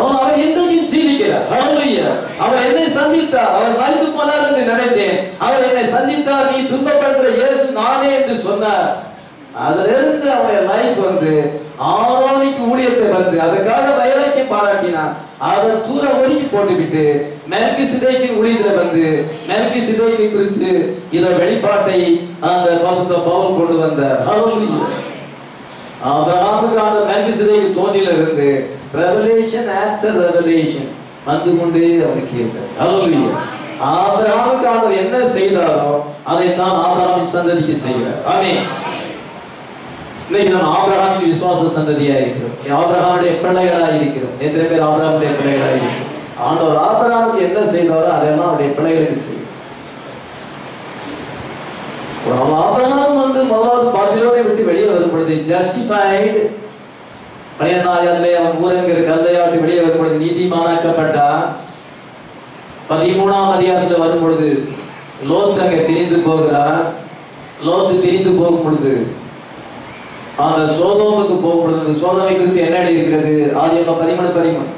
அவர் இன்றைக்கு ஜீவிக்கிறார். ஹல்லேலூயா. அவர் என்னை சந்தித்தார், அவர் மரித்து போனார் என்று நினைத்தேன், அவர் என்னை சந்தித்தார், நீ துன்பப்படுத்துகிற இயேசு நானே என்று சொன்னார். அதிலிருந்து அவருடைய லைஃப் வந்து ஆரோனிக்கு ஊழியத்தை வந்து அதுக்காக வைராக்கியம் பாராட்டினார். அதை தூர ஒதுக்கி போட்டுவிட்டு மெல்கிசேதேக்கின் ஊழியத்தில் வந்து மெல்கிசேதேக்கை குறித்து இத வெளிப்பாட்டை அந்த பசுத்த பவுல் கொண்டு வந்தார். ஹல்லேலூயா. ஆபிரகாமுக்கு மெல்கிசேதேக்கு தோன்றிலிருந்து ரெவலேஷன் ஆஃப்டர் ரெவலேஷன் வந்து கொண்டே அவருக்கு இருந்தார். ஹல்லேலூயா. ஆபிரகாமுக்கு அவர் என்ன செய்தாரோ அதைத்தான் ஆபிரகாமின் சந்ததிக்கு செய்கிறார். ஆமென். இன்னைக்கு நம்ம ஆபிரகாமின் விசுவாச சந்ததியா இருக்கிறோம். ஆபிரகாமுடைய பிள்ளைகளா இருக்கிறோம். எத்தனை பேர் ஆபிரகாமுடைய பிள்ளைகளா இருக்கிறோம்? ஆண்டவர் ஆபிரகாமுக்கு என்ன செய்தாரோ அதெல்லாம் அவருடைய பிள்ளைகளுக்கு செய்யும். ஆபிரகாம் முதலாவது பாபிலோனை விட்டு வெளியே வரும் பொழுது ஜஸ்டிஃபைடு 12 அவன் ஊரங்கிற கல்தையா விட்டு வெளியே வரும் பொழுது நீதிமானாக்கப்பட்டான். 13ஆம் அதிகாரத்தில் வரும் பொழுது லோத் அங்க பிரிந்து போகிறான். லோத்து பிரிந்து போகும் பொழுது அந்த சோதோமுக்கு போகும் பொழுது சோதோமை குறித்து என்ன இருக்கிறது? ஆதியாகமம் 13:13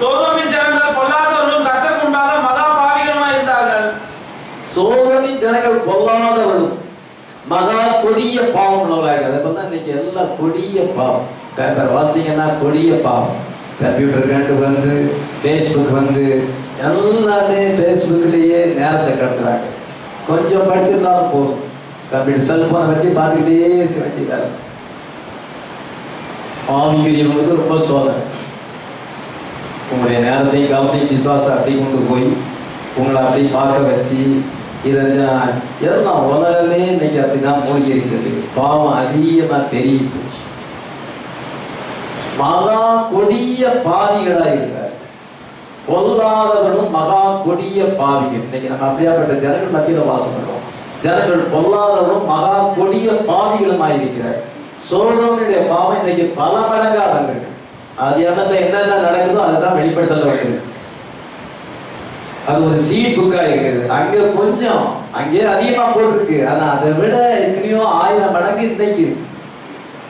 சோதோமின் ஜனங்கள் பொல்லாதவர்களும் கர்த்தருக்கு முன்பாக மகா பாவிகளுமாய் இருந்தார்கள். சோதோமின் ஜனங்கள் பொல்லாதவர்களும் மகா கொடிய பாவம் உள்ளவர்களாக. அதை பார்த்தா இன்னைக்கு எல்லாம் கொடிய பாவம். பேப்பர் வாசிங்கன்னா கொடிய பாவம். கம்ப்யூட்டர் வந்து ஃபேஸ்புக் எல்லாமே ஃபேஸ்புக்லேயே நேரத்தை கடத்துறாங்க. கொஞ்சம் படிச்சிருந்தாலும் போதும், கம்ப்யூட்டர் செல்போனை வச்சு பார்த்துக்கிட்டே இருக்க வேண்டிய வேலை. ஆவிக்குரியவங்களுக்கு ரொம்ப சோதனை. உங்களுடைய நேரத்தையும் கவனத்தையும் பிசாசை அப்படி கொண்டு போய் உங்களை அப்படி பார்க்க வச்சு இதெல்லாம் எல்லாம் உலகமே இன்னைக்கு அப்படிதான் மூழ்கி இருக்குது. பாவம் அதிகமாக பெரிய போச்சு. மகா கொடிய பாவிகளா இருக்கார். பொல்லாதவர்களும் மகா கொடிய பாவிகள். இன்னைக்கு நம்ம அப்படியாப்பட்ட ஜனங்கள் மத்தியில் வாசம் பண்ணுறோம். ஜனங்கள் பொல்லாதவர்களும் மகா கொடிய பாவிகளும் இருக்கிறார். சோதோமுடைய பாவம் இன்னைக்கு பல மடங்காக வந்திருக்கு. அது என்னென்ன நடக்குதோ அதுதான் வெளிப்படுத்தல வருது. அது ஒரு சீட் புக்கா இருக்குது. அங்க கொஞ்சம் அங்கே அதிகமா போட்டிருக்கு. ஆனா அதை விட எத்தனையோ 1000 மடங்கு இன்னைக்கு இருக்கு.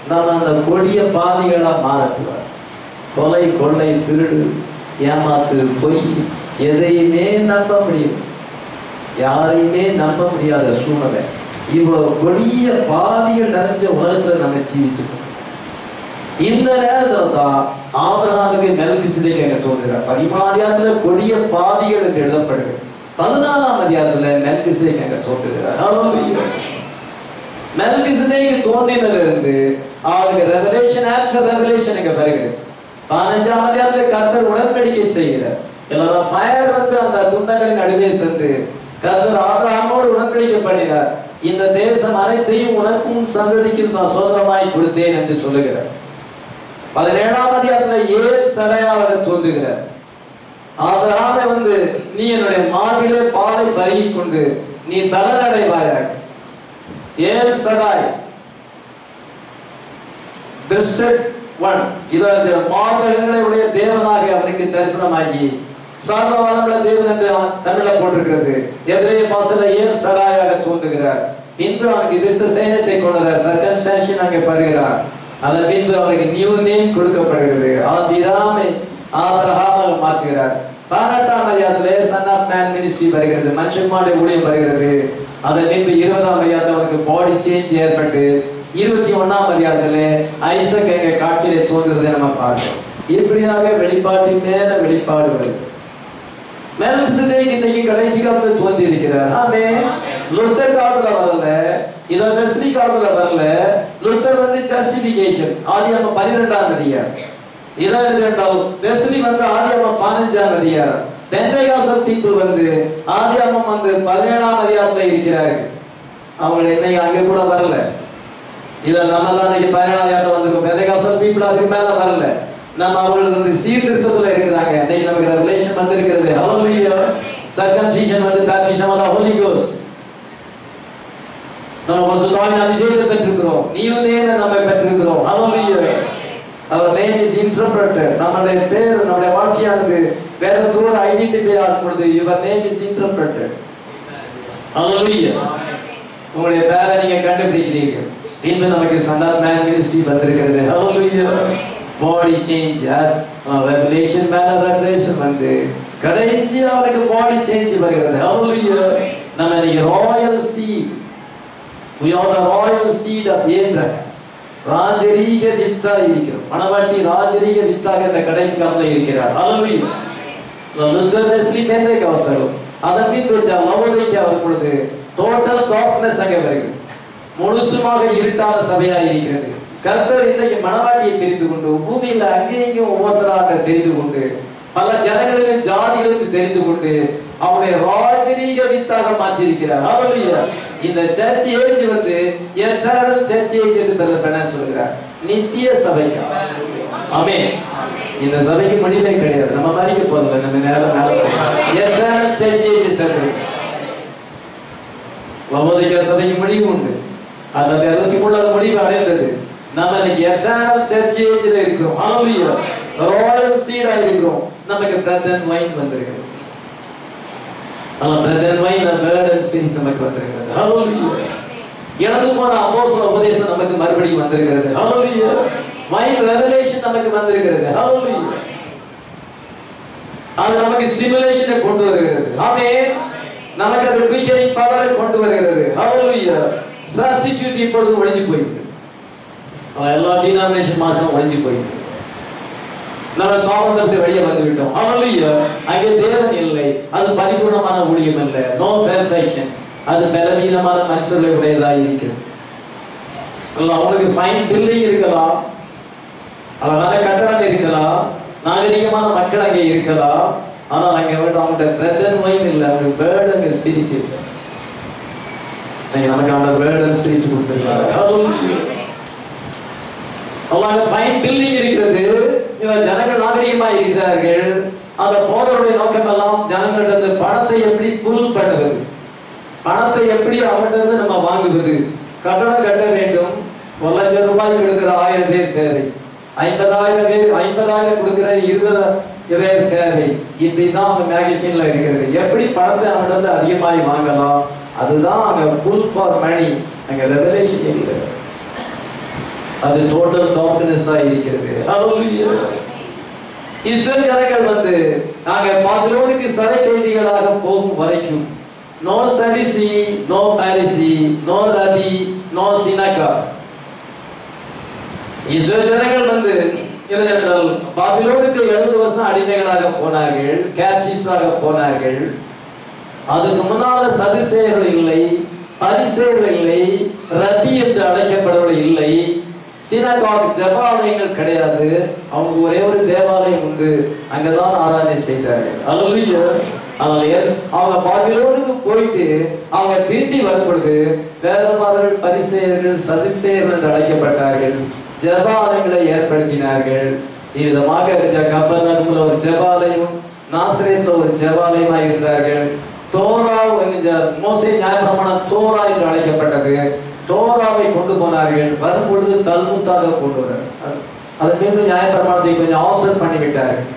நம்ம அந்த கொடிய பாவிகளா மாறக்கூடாது. கொலை, கொள்ளை, திருடு, ஏமாத்து, பொய் எதையுமே நம்ப முடியும். யாரையுமே நம்ப முடியாத சூழ்நிலை. இவ்வளவு கொடிய பாவிகள் நிறைஞ்ச உலகத்துல நம்ம ஜீவித்துக்கணும். இந்த நேரத்தில் தான் ஆபிரகாமுக்கு மெல்கிசேதேக் எங்க தோன்றுகிறார். 13ஆம் அதிகாரத்துல கொடிய பாவிகள் என்று எழுதப்படுது. 14ஆம் அதிகாரத்துல மெல்கிசேதேக் எங்க தோன்றுகிறார். மெல்கிசேதேக் தோன்றினதிலிருந்து அவருக்கு ரெவலேஷன் ஆஃப்டர் ரெவலேஷன் எங்க வருகிறது. 15ஆம் அதிகாரத்துல கர்த்தர் உடன்படிக்கை செய்கிறார். எல்லாரும் ஃபயர் அந்த துண்டங்களின் நடுவே சென்று கர்த்தர் ஆபிரகாமோடு உடன்படிக்கை பண்ணினார். இந்த தேசம் அனைத்தையும் உனக்கும் சந்ததிக்கும் சுதந்திரமாய் கொடுத்தேன் என்று சொல்லுகிறார். 17ஆம் அதிகாரத்துல ஏல் சடையாக தோன்றுகிறார். ஆபிரகாமை நீ என்னுடைய மார்பிலே பாலை பருகி கொண்டு நீ பலனடைவாயாக. ஏல் சடாய் மார்பகங்களுடைய தேவனாக அவனுக்கு தரிசனமாகி சர்வ வளமுள்ள தேவன் என்று தமிழ்ல போட்டிருக்கிறது. எதிரே பாசல ஏல் சடாயாக தோன்றுகிறார். பின்பு அவனுக்கு எதிர்த்த சேனத்தை கொண்டார். சர்க்கம்சேஷன் அங்கே படுகிறார். அதன் பின்பு அவனுக்கு நியூ நேம் கொடுக்கப்படுகிறது. ஆபிராமை ஆபிரகாமாக மாற்றுகிறார். 18ஆம் அதிகாரத்திலே சன் ஆஃப் மேன் மினிஸ்ட்ரி வருகிறது. மனுஷனுடைய ஊழியம் வருகிறது. அதன் பின்பு 20ஆம் அதிகாரத்தில் அவனுக்கு பாடி சேஞ்ச் ஏற்பட்டு 21ஆம் அதிகாரத்திலே ஐசக் எங்க காட்சியிலே தோன்றுவதை நம்ம பார்க்கிறோம். இப்படியாக வெளிப்பாட்டின் மேல வெளிப்பாடு வருது. மெல்கிசேதேக் இன்னைக்கு கடைசி காலத்தில் தோன்றி இருக்கிறார். ஆமென். லூத்தர் காலத்துல வரல, இத வெஸ்லி காலத்துல வரல. லூத்தர் ஜஸ்டிபிகேஷன் ஆதியாகமம் 12ஆம் அதிகாரம். இத இரண்டாவது வெஸ்லி ஆதியாகமம் 15ஆம் அதிகாரம். பெந்தேகாஸ்தல் பீப்புள் ஆதியாகமம் 17ஆம் அதிகாரத்துல இருக்கிறார்கள். அவங்க இன்னைக்கு அங்கே கூட வரல. இத நம்ம தான் இன்னைக்கு 17ஆம் அதிகாரத்துல வந்திருக்கோம். பெந்தேகாஸ்தல் பீப்புள் அதுக்கு மேல வரல. நம்ம அவர்கள் சீர்திருத்தத்துல இருக்கிறாங்க. இன்னைக்கு நமக்கு ரெவலேஷன் வந்திருக்கிறது. Hallelujah. Circumcision baptism of the holy ghost. நம்ம பரிசுத்தாவின் அபிஷேகத்தை பெற்றிருக்கிறோம். நியூ-நேம் நம்ம பெற்றிருக்கிறோம். ஹல்லேலூயா. our name is interpreted. நம்மளுடைய பேர் நம்முடைய வாக்கியானது வேதத்தோடு ஐடென்டிஃபை ஆகும் பொழுது your name is interpreted. ஹல்லேலூயா. உங்களுடைய பேரை நீங்க கண்டுபிடிக்கிறீர்கள். இன்று நமக்கு சன் ஆஃப் மேன் மினிஸ்ட்ரி வந்திருக்கிறது. ஹல்லேலூயா. பாடி சேஞ்ச் ரெவலேஷன் மேல ரெவலேஷன் கடைசியா அவருக்கு பாடி சேஞ்ச் வருகிறது. ஹல்லேலூயா. நம்ம இன்னைக்கு royal seat. we are the royal seed of Abraham. ராஜரீக வித்தா இருக்கிறோம். மணவாட்டி ராஜரீக வித்தாக இந்த கடைசி காலத்துல இருக்கிறார். ஹல்லேலூயா. லூத்தர் வெஸ்லி பெந்தேகாஸ்தல் அதன் பின்பு லவோதிக்கேயா வரும் பொழுது டோட்டல் டார்க்னஸ் அங்கே வருகிறது. முழுசுமாக இருட்டான சபையா இருக்கிறது. கர்த்தர் இன்றைக்கு மணவாட்டியை தெரிந்து கொண்டு பூமியில அங்கேயும் ஒவ்வொருத்தராக தெரிந்து கொண்டு பல ஜனங்களின் ஜாதிகளுக்கு தெரிந்து கொண்டு அவனை ராஜரீக வித்தாக மாற்றியிருக்கிறார். ஹல்லேலூயா. இந்த சர்ச் ஏஜ் வந்து எட்டர்னல் சர்ச் ஏஜ் என்று என்ன சொல்கிறார்? நித்திய சபைக்கு. ஆமென். இந்த சபைக்கு முடிவே கிடையாது. நம்ம மறிக்க போறதில்லை. நம்ம நேரம் எட்டர்னல் சர்ச் ஏஜ் சபை. லவோதிக்கா சபைக்கு முடிவு உண்டு. அது 63 முடிவு அடைந்தது. நம்ம இன்னைக்கு எட்டர்னல் சர்ச் ஏஜ்ல இருக்கிறோம். ஹல்லேலூயா. ராயல் சீடா இருக்கிறோம். நமக்கு பிரெட் அண்ட் வைன் வந்திருக்கு. Bread and wine word and spirit நமக்கு வந்திருக்கிறது. ஹல்லேலூயா. இழந்து போன அப்போஸ்தல உபதேசம் நமக்கு மறுபடியும் வந்திருக்கிறது. ஹல்லேலூயா. வைன் ரெவலேஷன் நமக்கு வந்திருக்கிறது. ஹல்லேலூயா. அது நமக்கு ஸ்டிமுலேஷனை கொண்டு வருகிறது. ஆமென். நமக்கு அது குயிக்கனிங் பவரை கொண்டு வருகிறது. ஹல்லேலூயா. சப்ஸ்டிட்யூட் இப்பொழுது ஒழிஞ்சு போயிடுது. எல்லா டினாமினேஷன் மார்க்கும் ஒழிஞ்சு போயிடுது. நம்ம சாபத்தை வெளியே வந்து விட்டோம். ஹல்லேலூயா. அங்கே தேவன் இல்லை. அது பரிபூர்ணமான ஊழியம் அல்ல. No perfection. அது பலவீனமான மனுஷர்களை உடையதாக இருக்கிறது. அவங்களுக்கு ஃபைன் பில்டிங் இருக்கலாம், அழகான கட்டடம் இருக்கலாம், நாகரிகமான மக்கள் அங்கே இருக்கலாம். ஆனால் அங்கே வந்து அவங்கள்ட்ட பிரெட் அண்ட் வைன் இல்லை, அவங்களுக்கு பேர்ட் அண்ட் ஸ்பிரிட் இல்லை. நமக்கு அவங்க பேர்ட் அண்ட் ஸ்பிரிட் கொடுத்துருக்காங்க. அவங்க ஃபைன் பில்டிங் இருக்கிறது. ஜனங்கள் நாகரிகமாக இருக்கிறார்கள். அந்த போதருடைய நோக்கம் எல்லாம் ஜனங்கள்ட்ட பணத்தை எப்படி புல் பண்ணுவது, பணத்தை எப்படி அவர்கிட்ட நம்ம வாங்குவது. கட்டணம் கட்ட வேண்டும். 1 லட்சம் ரூபாய் கொடுக்கிற 1000 பேர் தேவை. 50,000 கொடுக்கிற 20 பேர் தேவை. இப்படிதான் அவங்க மேகசின்ல இருக்கிறது. எப்படி பணத்தை அவர்கிட்ட அதிகமாகி வாங்கலாம், அதுதான் அங்க புல் ஃபார் மணி. அங்க ரெவலேஷன் இல்லை. அது டோட்டல் டார்க்னஸா இருக்கிறது. ஹல்லேலூயா. இஸ்ரவேல் ஜனங்கள் வந்து நாங்க பாபிலோனுக்கு சிறை கைதிகளாக போகும் வரைக்கும் நோ சடிசி, நோ பாரிசி, நோ ரபி, நோ சினகா. இஸ்ரவேல் ஜனங்கள் வந்து பாபிலோனுக்கு 70 வருஷம் அடிமைகளாக போனார்கள், கேப்டிவ்ஸாக போனார்கள். அதுக்கு முன்னால சதுசேயர்கள் இல்லை, பரிசேயர்கள் இல்லை, ரபி என்று அழைக்கப்படுவர்கள் இல்லை, சினகாக் ஜெபாலயங்கள் கிடையாது. அவங்க ஒரே ஒரு தேவாலயம் உண்டு. அங்கதான் ஆராதனை செய்தார்கள். ஹல்லேலூயா. அவங்க பாபிலோனுக்கு போயிட்டு அவங்க திரும்பி வரும்பொழுது வேதபாரர்கள், பரிசேயர்கள், சதுசேயர்கள் என்று அழைக்கப்பட்டார்கள். ஜெபாலயங்களை ஏற்படுத்தினார்கள். இவ்விதமாக கப்பர்நகூம்ல ஒரு ஜெபாலயம், நாசரேத்ல ஒரு ஜெபாலயமாக இருந்தார்கள். தோரா மோசே நியாயப்பிரமாணம் தோரா என்று அழைக்கப்பட்டது. தோராவை கொண்டு போனார்கள். வரும்பொழுது தல்முத்தாக கொண்டு வர அது மீண்டும் நியாயப்பிரமாணத்தை கொஞ்சம் ஆல்டர் பண்ணிவிட்டார்கள்.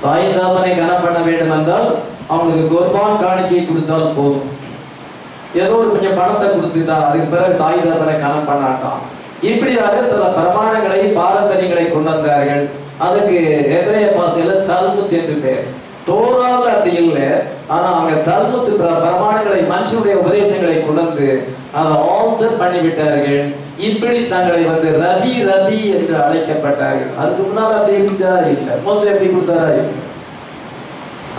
தாய் தாப்பனை கனம் பண்ண வேண்டும் என்றால் அவங்களுக்கு குர்பான் காணிக்கை கொடுத்தால் போதும். ஏதோ ஒரு கொஞ்சம் பணத்தை கொடுத்துட்டா அதுக்கு பிறகு தாய் தாப்பனை கனம் பண்ணாட்டான். இப்படியாக சில பிரமாணங்களை, பாரம்பரியங்களை கொண்டு வந்தார்கள். அதுக்கு எபிரேய பாஷையில தல்முத் என்று பெயர். தோராவில் அப்படி இல்லை. ஆனா அவங்க தல்முத் பிரமாணங்களை, மனுஷனுடைய உபதேசங்களை கொண்டு வந்து அதை ஆல்டர் பண்ணிவிட்டார்கள். இப்படி தங்களை வந்து ரபி ரபி என்று அழைக்கப்பட்டார்கள். அதுக்கு முன்னால் அப்படி இருந்துச்சா? இல்லை. மோசே எப்படி கொடுத்தாரா? இல்லை.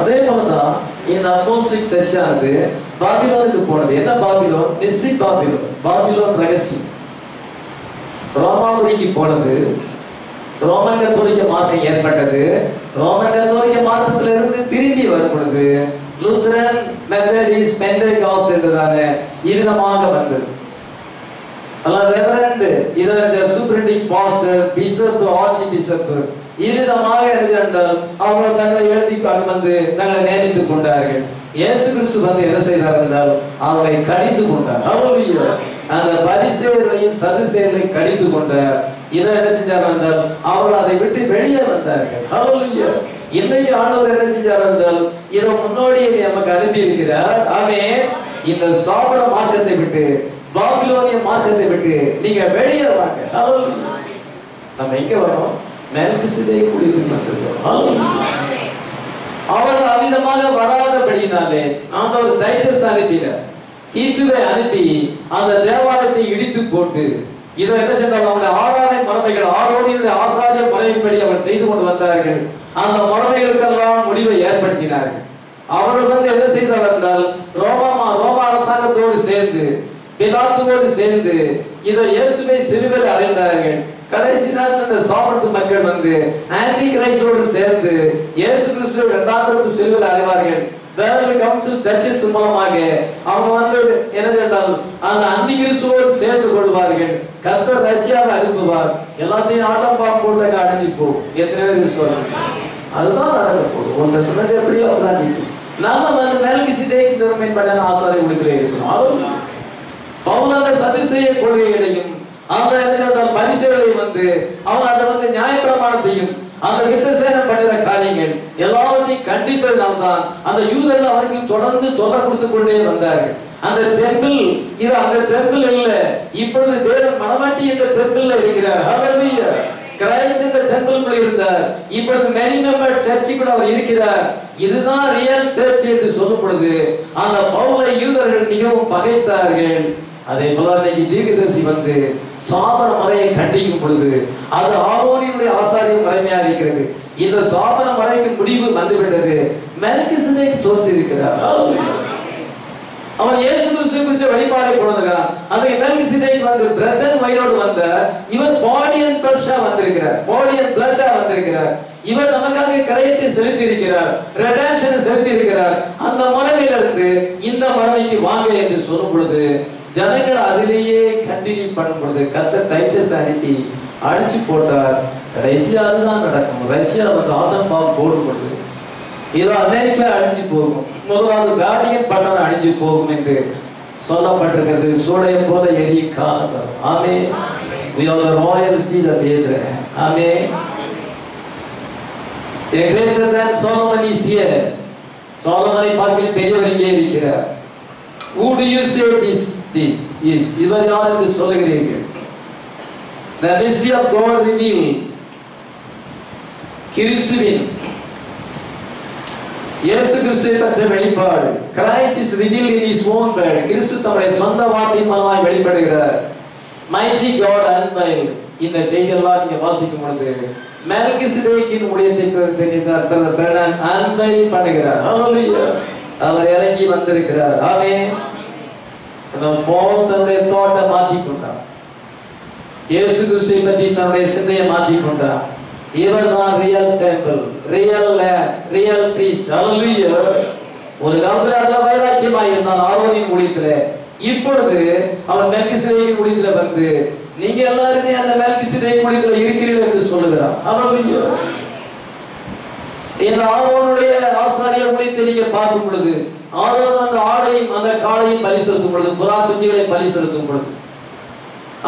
அதே போலதான் இந்த அப்போஸ்தலிக் சர்ச்சானது பாபிலோனுக்கு போனது. என்ன பாபிலோன்? மிஸ்ரி பாபிலோன். பாபிலோன் ரகசியம். ரோமாபுரிக்கு போனது. ரோமன் கத்தோலிக்க மார்க்கம் ஏற்பட்டது. ரோமன் கத்தோலிக்க மார்க்கத்திலிருந்து திரும்பி வரும் பொழுது லூத்தரன், மெத்தடிஸ்ட், பெந்தேகாஸ்ட் என்றதான இவ்விதமாக வந்தது. Reverend, superintending pastor, bishop, archbishop, இவ்விதமாக என்றால் அவங்க தங்களை எழுதி வந்து தங்களை நியமித்துக் கொண்டார்கள். இயேசு கிறிஸ்து வந்து என்ன செய்தார் என்றால் அவங்களை கடிந்து கொண்டார். ஹல்லேலூயா. அந்த பரிசேயர்களையும் சதுசேயர்களையும் கடிந்து கொண்டார். இதை என்ன செஞ்சார் என்றால் அவர்கள் அதை விட்டு வெளியே வந்தார்கள். ஹல்லேலூயா. இன்னைக்கு ஆண்டவர் என்ன செஞ்சார் என்றால் இதை முன்னோடியை நமக்கு அனுப்பி இருக்கிறார். ஆமென். இந்த சாபர மார்க்கத்தை விட்டு, பாபிலோனிய மார்க்கத்தை விட்டு நீங்க வெளியே வாங்க. ஹல்லேலூயா. நம்ம எங்க வரோம்? மெல்கிசேதேக்கு ஊழியத்துக்கு வந்திருக்கிறோம். ஹல்லேலூயா. அவர்கள் அவிதமாக வராதபடினாலே ஆண்டவர் டைட்டஸ் அனுப்பினார். தீத்துவை அனுப்பி அந்த தேவாலயத்தை இடித்து போட்டு இதை என்ன சென்றால் அவருடைய ஆராதனை முறைமைகள், ஆரோனியுடைய ஆசாரிய முறைப்படி அவர் செய்து கொண்டு வந்தார்கள். அந்த முறைமைகளுக்கெல்லாம் முடிவை ஏற்படுத்தினார்கள். அவர்கள் வந்து என்ன செய்தார்கள் என்றால் ரோம அரசாங்கத்தோடு சேர்ந்து, பிலாத்துவோடு சேர்ந்து இதை இயேசுவை சிலுவையில் அறைந்தார்கள். கடைசி நேரத்தில் இந்த சாப்பிடுற மக்கள் வந்து ஆன்டி கிரைஸ்டோடு சேர்ந்து இயேசு கிறிஸ்துவை இரண்டாம் தரப்பு சிலுவையில் அறைவார்கள். வேர்ல்ட் கவுன்சில் சர்ச்சஸ் மூலமாக அவங்க வந்து என்ன கேட்டால் அந்த அந்தி கிறிஸ்துவோடு சேர்ந்து கொள்வார்கள். கர்த்தர் ரஷ்யாவை அனுப்புவார். எல்லாத்தையும் ஆட்டம் பாம்பு போட்டு அடைஞ்சு போகும். எத்தனை பேர் விசுவாசம்? அதுதான் நடக்க போகுது. ஒன்றை சொன்னது எப்படியோ தான். நாம வந்து மெல்கிசேதேக் நிறுவனப்பட்ட ஆசாரிய ஊழியத்திலே இருக்கிறோம். பவுல் அந்த சதுசேய கொள்கைகளையும் அவங்க என்ன பரிசைகளையும் வந்து அவங்க அதை வந்து நியாயப்பிரமாணத்தையும் அந்த வித்தசேனம் பண்ணுற காரியங்கள் எல்லாவற்றையும் கண்டித்ததுனால்தான் அந்த யூதர்கள் அவருக்கு தொடர்ந்து தொல்லை கொடுத்து கொண்டே வந்தார்கள். அந்த டெம்பிள் இது அந்த டெம்பிள் இல்ல, இப்பொழுது தேவன் மனவாட்டி என்ற டெம்பிள்ல இருக்கிறார். ஹல்லேலூயா. கிரைஸ்ட் இந்த டெம்பிள்குள்ள இருந்தார். இப்பொழுது many member சர்ச்சுக்குள்ள அவர் இருக்கிறார். இதுதான் ரியல் சர்ச் என்று சொல்லும் பொழுது அந்த பவுலை யூதர்கள் மிகவும் பகைத்தார்கள். அதே போல இன்னைக்கு தீர்க்கதரிசி வந்து சாபன மறையை கண்டிக்கும் பொழுது அது ஆரோனியுடைய ஆசாரிய முறைமையாக இருக்கிறது. இந்த சாபன மறைக்கு முடிவு வந்துவிட்டது. மெல்கிசேதேக் தோன்றியிருக்கிறார். அவன் இயேசு கிறிஸ்து குறித்த வெளிப்பாடை கொடுக்கிறான். அந்த மெல்கிசேதேக் வந்து பிரெட் அண்ட் வைனோடு வந்த இவர் பாடி அண்ட் பிளஸ்ஸா வந்திருக்கிறார். பாடி அண்ட் பிளட்டா வந்திருக்கிறார். இவர் நமக்காக கிரயத்தை செலுத்தி இருக்கிறார். ரெடெம்ஷனை செலுத்தி இருக்கிறார். அந்த மறைவிலிருந்து இந்த மறைக்கு வாங்க என்று சொல்லும் பொழுது ஜனங்கள் அதிலேயே கண்டினியூ பண்ணும் பொழுது கர்த்தர் டைட்டஸ் அனுப்பி அடிச்சு போட்டார். ரஷ்யா அதுதான் நடக்கும். ரஷ்யா வந்து ஆட்டம் பாம்பு போடும் பொழுது இதோ அமெரிக்கா அழிஞ்சு போகும். முதலாவது கார்டியன் பட்டணம் அழிஞ்சு போகும் என்று சொல்லப்பட்டிருக்கிறது. சூளையை போல எரிய காலம் வரும். ஆமே. We are the royal seed of Abraham. ஆமே. A greater than Solomon is here. சோலமனை பார்க்கில் பெரியவர் இங்கே இருக்கிறார். Who do you say this is? இவர் யார் என்று சொல்லுகிறீர்கள்? The mystery of God revealed. கிறிஸ்துவின் இயேசு கிறிஸ்துவை பற்றிய வெளிப்பாடு. Christ is revealed in his own word. கிறிஸ்து தம்முடைய சொந்த வார்த்தையின் மூலமாய் வெளிப்படுகிறார். Mighty God unveiled. இந்த செய்தியெல்லாம் நீங்க வாசிக்கும் பொழுது மெல்கிசேதேக்கின் ஊழியத்தை அன்வைல் பண்ணுகிறார். ஹல்லேலூயா. அவர் இறங்கி வந்திருக்கிறார். ஆமென். பவுல் தன்னுடைய தோட்டை மாற்றிக்கொண்டார். இயேசு கிறிஸ்துவை பற்றி தன்னுடைய சிந்தையை மாற்றிக்கொண்டார். இவர் தான் ரியல் டெம்பிள், ரியல் பிரீஸ்ட். ஹல்லேலூயா. ஒரு காலத்துல வைராக்கியமாக இருந்தான் ஆரோனின் ஊழியத்துல. இப்பொழுது அவன் மெல்கிசேதேக்கின் ஊழியத்துல வந்து நீங்க எல்லாருமே அந்த மெல்கிசேதேக் ஊழியத்துல இருக்கிறீர்கள் என்று சொல்லுகிறார். ஹல்லேலூயா. இந்த ஆரோனுடைய ஆசாரிய ஊழியத்தை நீங்க பார்க்கும் பொழுது ஆரோன் அந்த ஆடையும் அந்த காளையும் பலி செலுத்தும் பொழுது புறா குஞ்சுகளை பலி செலுத்தும் பொழுது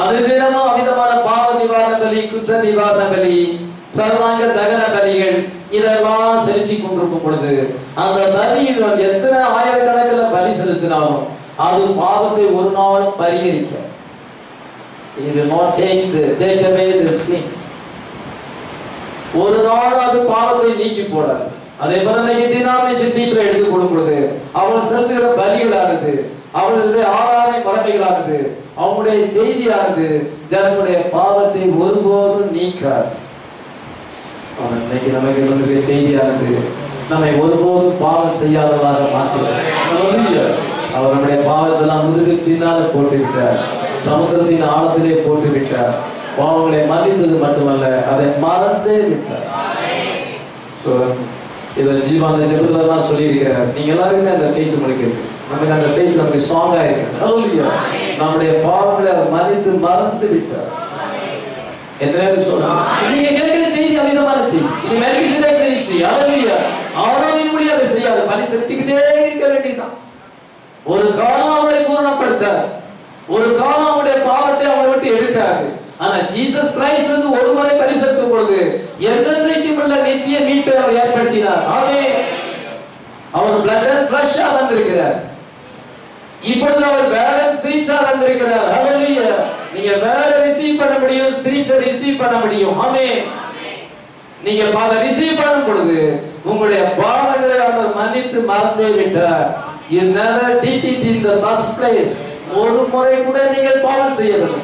அது தினமும் அமிதமான பாவ நிவாரண பலி, குற்ற நிவாரண பலி, சர்வாங்க தகன பலிகள் இதெல்லாம் செலுத்தி கொண்டிருக்கும் பொழுது அந்த பலியில் எத்தனை ஆயிரக்கணக்கில் பலி செலுத்தினாலும் அது பாவத்தை ஒரு நாள் பரிகரிக்க. He will not take away the sin. ஒரு நாள் அது பாவத்தை நீக்கி போடாது. அதே போல டினாமினேஷன் பீப்புளை எடுத்துக் கொள்ளும் பொழுது அவள் செலுத்துகிற பலிகளானது, அவளுடைய ஆராதனை முறைமைகளானது, அவங்களுடைய செய்தியானது ஜனங்களுடைய பாவத்தை ஒருபோதும் நீக்காது. அவன் இன்னைக்கு நமக்கு வந்து செய்தியானது நம்மை ஒருபோதும் பாவம் செய்யாதவராக மாற்றுகிறார். அவர் நம்முடைய பாவத்தெல்லாம் முதுகு பின்னால போட்டு விட்டார். சமுத்திரத்தின் ஆழத்திலே போட்டு விட்டார். பாவங்களை மன்னித்தது மட்டுமல்ல, அதை மறந்தே விட்டார். இதை ஜீவான ஜெபத்தெல்லாம் சொல்லி இருக்கிறார். நீங்க எல்லாருமே அந்த ஃபெய்த் உங்களுக்கு இருக்கு. நமக்கு அந்த ஃபெய்த் நமக்கு ஸ்ட்ராங்கா இருக்கு. ஹல்லேலூயா. நம்முடைய பாவங்களை மன்னித்து மறந்து விட்டார். எத்தனை பேர் சொல்றாங்க? நீங்க கேட்கிற செய்தி அமிதமான செய்தி. இது மெல்கிசேதேக் மினிஸ்ட்ரி. ஹல்லேலூயா. ஆரோனின் ஊழியம் அதை செய்யாது. பலி செலுத்திக்கிட்டே இருக்க வேண்டியதுதான். ஒரு காலம் அவங்களை பூரணப்படுத்தார். ஒரு காலம் அவருடைய பாவத்தை அவங்களை விட்டு எடுக்காது. ஆனா ஜீசஸ் கிரைஸ்ட் வந்து ஒரு முறை பலி செலுத்தும் பொழுது என்றென்றைக்கும் உள்ள நித்திய மீட்பை அவர் ஏற்படுத்தினார். ஆமென். அவர் பிளட் அண்ட் ஃப்ளஷா வந்திருக்கிறார். இப்பொழுது அவர் பேலன்ஸ் ஸ்பிரிட்டா வந்திருக்கிறார். ஹல்லேலூயா. நீங்க வேற ரிசீவ் பண்ண முடியும், ஸ்பிரிட்டை ரிசீவ் பண்ண முடியும். ஆமென். நீங்க அதை ரிசீவ் பண்ணும் பொழுது உங்களுடைய பாவங்களை அவர் மன்னித்து மறந்தே விட்டார். You never did it in the first place. ஒரு முறை கூட நீங்கள் பாவம் செய்யவில்லை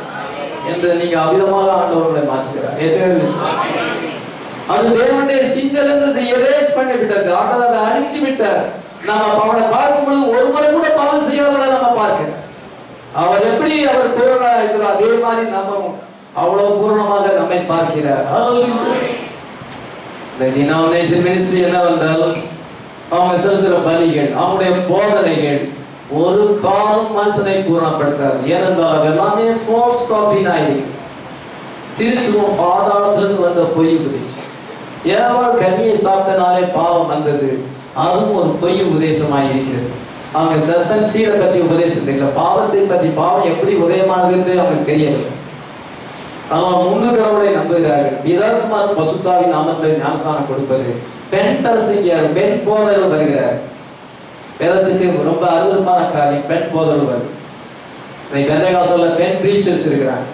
என்று நீங்க அவிதமாக ஆண்டவர்களை மாற்றுகிறார். அது தேவனுடைய சிந்தனை எரேஸ் பண்ணி விட்டது. ஆண்டவர் அதை அழிச்சு விட்டார். நம்ம அவனை பார்க்கும் பொழுது ஒரு முறை கூட பாவம் செய்யாதவர்களை நம்ம பார்க்கிறோம். அவர் எப்படி அவர் பூரணா இருக்கிறோம் அதே மாதிரி நம்மவும் அவ்வளவு பூரணமாக நம்மை பார்க்கிறார். இந்த டினாமினேஷன் மினிஸ்ட்ரி என்னவென்றால் அவங்க செலுத்துகிற பலிகள், அவங்களுடைய போதனைகள் ஒரு காலம் மனுஷனை பூரணப்படுத்தாது. ஏனென்றால் அதெல்லாமே ஃபால்ஸ் காப்பினா இருக்கு. திருத்துவம் பாதாளத்திலிருந்து வந்த பொய் உபதேசம். ஏவாள் கனியை சாப்பிட்டனாலே பாவம் வந்தது, அதுவும் ஒரு பொய் உபதேசமாக இருக்கிறது. அவங்க சர்பன் சீடை பற்றி உபதேசம் தெரியல, பாவத்தை பற்றி, பாவம் எப்படி உதயமானது என்று அவங்களுக்கு தெரியல. ஆனால் முன்னு கடவுளை நம்புகிறார்கள். பிதாகுமார் பசுத்தாவின் நாமத்தில் ஞானஸ்நானம் கொடுப்பது, பெண் தரசிங்கார், பெண் போதல் வருகிறார். வேதத்துக்கு ரொம்ப அருவருமான காரியம் பெண் போதல் வருது. பெந்தேகாஸ்ல பெண் பிரீச்சர்ஸ் இருக்கிறாங்க.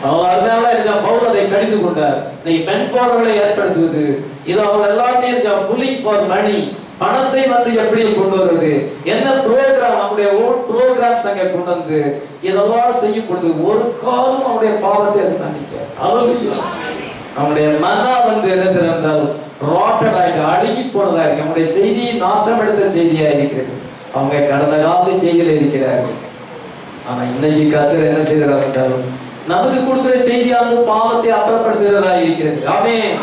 அதனால பவுல் அதை கடிந்து கொண்டார். இன்னைக்கு பெண் போதல்களை ஏற்படுத்துவது இது அவங்க எல்லாமே புல்லிங் ஃபார் மணி, பணத்தை வந்து எப்படி கொண்டு வருவது, என்ன ப்ரோக்ராம், அவங்களுடைய ஓன் ப்ரோக்ராம்ஸ் அங்கே கொண்டு வந்து இதெல்லாம் செய்யும் பொழுது ஒரு காலம் அவங்களுடைய பாவத்தை அது மன்னிக்க. அவங்களுடைய மனா வந்து என்ன செய்தால் ராட்டட் ஆகிட்டு அழுகி போனதா இருக்கு. அவங்களுடைய செய்தி நாற்றம் எடுத்த செய்தியா இருக்கிறது. அவங்க கடந்த காலத்து செய்தியில இருக்கிறார்கள். ஆனா இன்னைக்கு கர்த்தர் என்ன செய்கிறார் என்றாலும் நமக்கு கொடுக்கிற செய்தியானது பாவத்தை அப்புறப்படுத்துகிறதா இருக்கிறது. ஆமென்.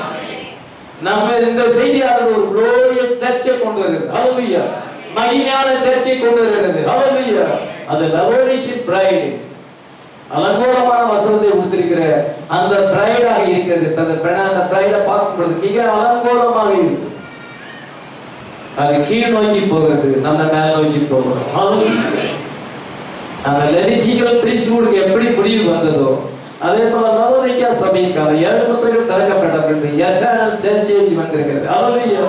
நம்ம இந்த செய்தியானது ஒரு குளோரியஸ் சர்ச்சை கொண்டு வருகிறது. ஹல்லேலூயா. மகிமையான சர்ச்சை கொண்டு வருகிறது. ஹல்லேலூயா. அது லவோனிஷியன் பிரைட், அலங்கோலமான வஸ்திரத்தை உடுத்திருக்கிற அந்த பிரைடாக இருக்கிறது. அந்த பிரைடை பார்க்கும்போது மிக அலங்கோலமாக இருக்கு. அது கீழ் நோக்கி போகிறது, நம்ம மேல் நோக்கி போகிறோம். அந்த லெவிட்டிக்கல் பிரிஸ்ட்ஹுட்க்கு எப்படி முடிவு வந்ததோ அதே போல லவோனிக்கா சபையின் காலம் 7 முத்திரைகள் திறக்கப்பட்ட பின்பு எட்டர்னல் சர்ச் ஏஜ் வந்திருக்கிறது. ஹல்லேலூயா.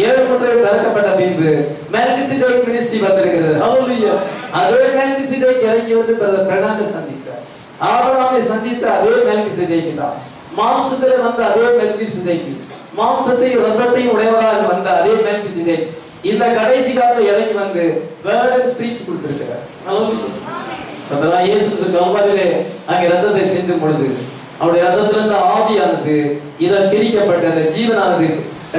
7 முத்திரைகள் திறக்கப்பட்ட பின்பு மெல்கிசேதேக் மினிஸ்ட்ரி வந்திருக்கிறது. ஹல்லேலூயா. அதே மெல்கிசேதேக் இறங்கி வந்து பிரதர் பிரணாமை சந்தித்தார். ஆபிரகாமை சந்தித்த அதே மெல்கிசேதேக் தான். மாம்சத்திலே வந்த அதே மெல்கிசேதேக், மாம்சத்தையும் இரத்தத்தையும் உடையவராக வந்த அதே மெல்கிசேதேக் இந்த கடைசி காலத்துல இறங்கி வந்து வேர்ட் அண்ட் ஸ்பீச் கொடுத்திருக்கிறார். அதெல்லாம் இயேசு கல்வாரியிலே அங்கே ரத்தத்தை சிந்தும் பொழுது அவருடைய ரத்தத்திலிருந்து ஆவியானது இதை பிரிக்கப்பட்ட அந்த ஜீவனானது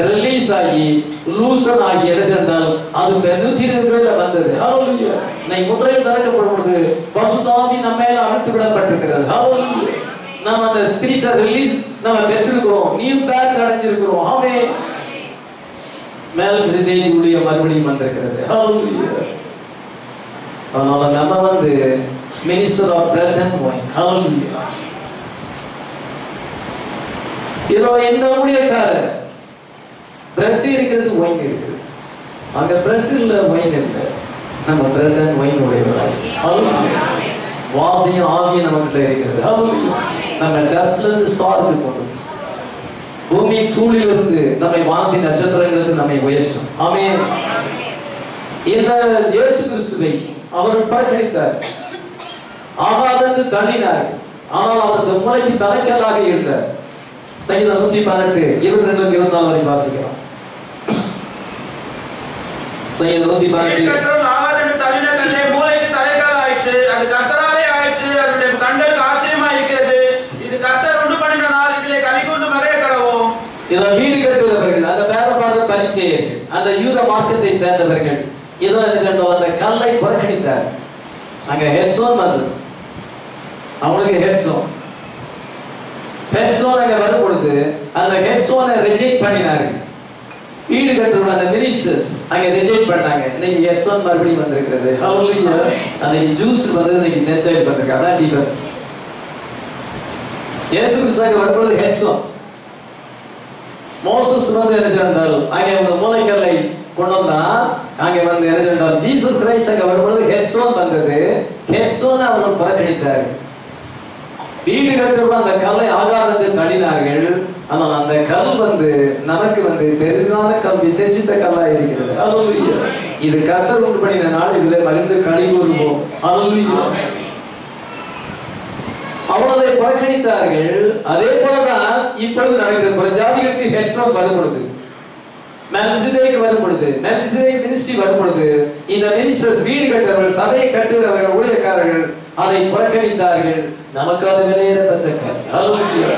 ரிலீஸ் ஆகி லூசன் ஆகி என்ன சென்றால் அது 120 பேர்ல வந்தது. ஹல்லேலூயா. இன்னைக்கு முத்திரைகள் திறக்கப்படும் பொழுது பரிசுத்த ஆவி நம்ம மேல அழுத்து விடப்பட்டிருக்கிறது. ஹல்லேலூயா. நம்ம அந்த ஸ்பிரிட்டை ரிலீஸ் நம்ம பெற்றிருக்கிறோம், நியூ பேக் அடைஞ்சிருக்கிறோம். ஆமென். மெல்கிசேதேக் ஊழிய மறுபடியும் வந்திருக்கிறது. ஹல்லேலூயா. அதனால நம்ம வந்து minister of bread and wine. Hallelujah. இதோ இந்த ஊழியக்காரர் பிரெட் இருக்கிறது, ஒயின் இருக்குது. அங்க பிரெட் இல்ல, ஒயின் இல்ல, நம்ம பிரெட் அண்ட் ஒயின் உடையவராய். ஹல்லேலூயா. வாதியும் ஆவியும் நமக்குள்ள இருக்கிறது. ஹல்லேலூயா. நம்ம டஸ்ட்ல இருந்து ஸ்டாருக்கு கொண்டு பூமி தூளிலிருந்து நம்மை வானத்தின் நட்சத்திரங்களுக்கு நம்மை உயர்த்தும். ஆமென். இந்த இயேசு கிறிஸ்துவை அவர்கள் புறக்கணித்தார், ஆகாதென்று தள்ளினார். ஆனால் அவருக்கு மூளைக்கு தலைக்கல்லாக இருந்தார். சங்கீதம் 118 22-24 வரை வாசிக்கலாம். சங்கீதம் 118 ஆகாதென்று தள்ளின தன்னை மூளைக்கு தலைக்கல் ஆயிற்று, அது கர்த்தராலே ஆயிற்று, அதனுடைய கண்களுக்கு ஆச்சரியமா இருக்கிறது. இது கர்த்தர் உண்டு பண்ணின நாள், இதிலே களிகூர்ந்து மறைய கடவோம். இதோ வீடு கட்டுகிறவர்கள், அந்த வேதபாரத பரிசேயர்கள், அந்த யூத மார்க்கத்தை சேர்ந்தவர்கள் இதோ அந்த கல்லை புறக்கணித்தார். அங்க ஹெட்சோன் வந்தது, அவங்களுக்கு ஹெட்சோன் அங்க வரும் பொழுது அந்த ஹெட்சோனை ரிஜெக்ட் பண்ணினார்கள். வீடு கட்டுற அந்த மினிஸ்டர்ஸ் அங்க ரிஜெக்ட் பண்ணாங்க. இன்னைக்கு ஹெட்சோன் மறுபடியும் வந்திருக்கிறது. ஹல்லேலூயா. அன்னைக்கு ஜூஸ் வந்தது, இன்னைக்கு ஜென்டைல் வந்திருக்கு. அதான் டிஃபரன்ஸ். இயேசு கிறிஸ்து அங்க வரும்பொழுது ஹெட்சோன், மோசஸ் வந்து என்ன செய்தால் அங்கே அந்த மூளைக்கல்லை கொண்டு வந்தா அங்கே வந்து என்ன செய்தால் ஜீசஸ் கிரைஸ்ட் அங்க வரும்பொழுது ஹெட்சோன் வந்தது. ஹெட்சோனை அவர்கள் புறக்கணித்தார்கள். வீடு கட்டுற அந்த கல்லை ஆகாதென்று தள்ளினார்கள். ஆனால் அந்த கல் வந்து நமக்கு வந்து பெரிதான கல், விசேஷித்த கல்லா இருக்கிறது. ஹல்லேலூயா. இது கர்த்தர் உண்டு பண்ணின நாள், இதுல மகிழ்ந்து களி கூறுவோம். ஹல்லேலூயா. அவ்வளவை புறக்கணித்தார்கள். அதே போலதான் இப்பொழுது நடக்கிறது. ஜாதிகளுக்கு ஹெட்சோன் வரும் பொழுது, மெல்கிசேதேக் வரும் பொழுது, மெல்கிசேதேக் மினிஸ்ட்ரி வரும் பொழுது, இந்த மினிஸ்டர்ஸ் வீடு கட்டுறவர்கள், சபையை கட்டுகிறவர்கள், ஊழியக்காரர்கள் அதை புறக்கணித்தார்கள். நமக்கு அது விலையேறப்பட்ட கல். ஹல்லேலூயா.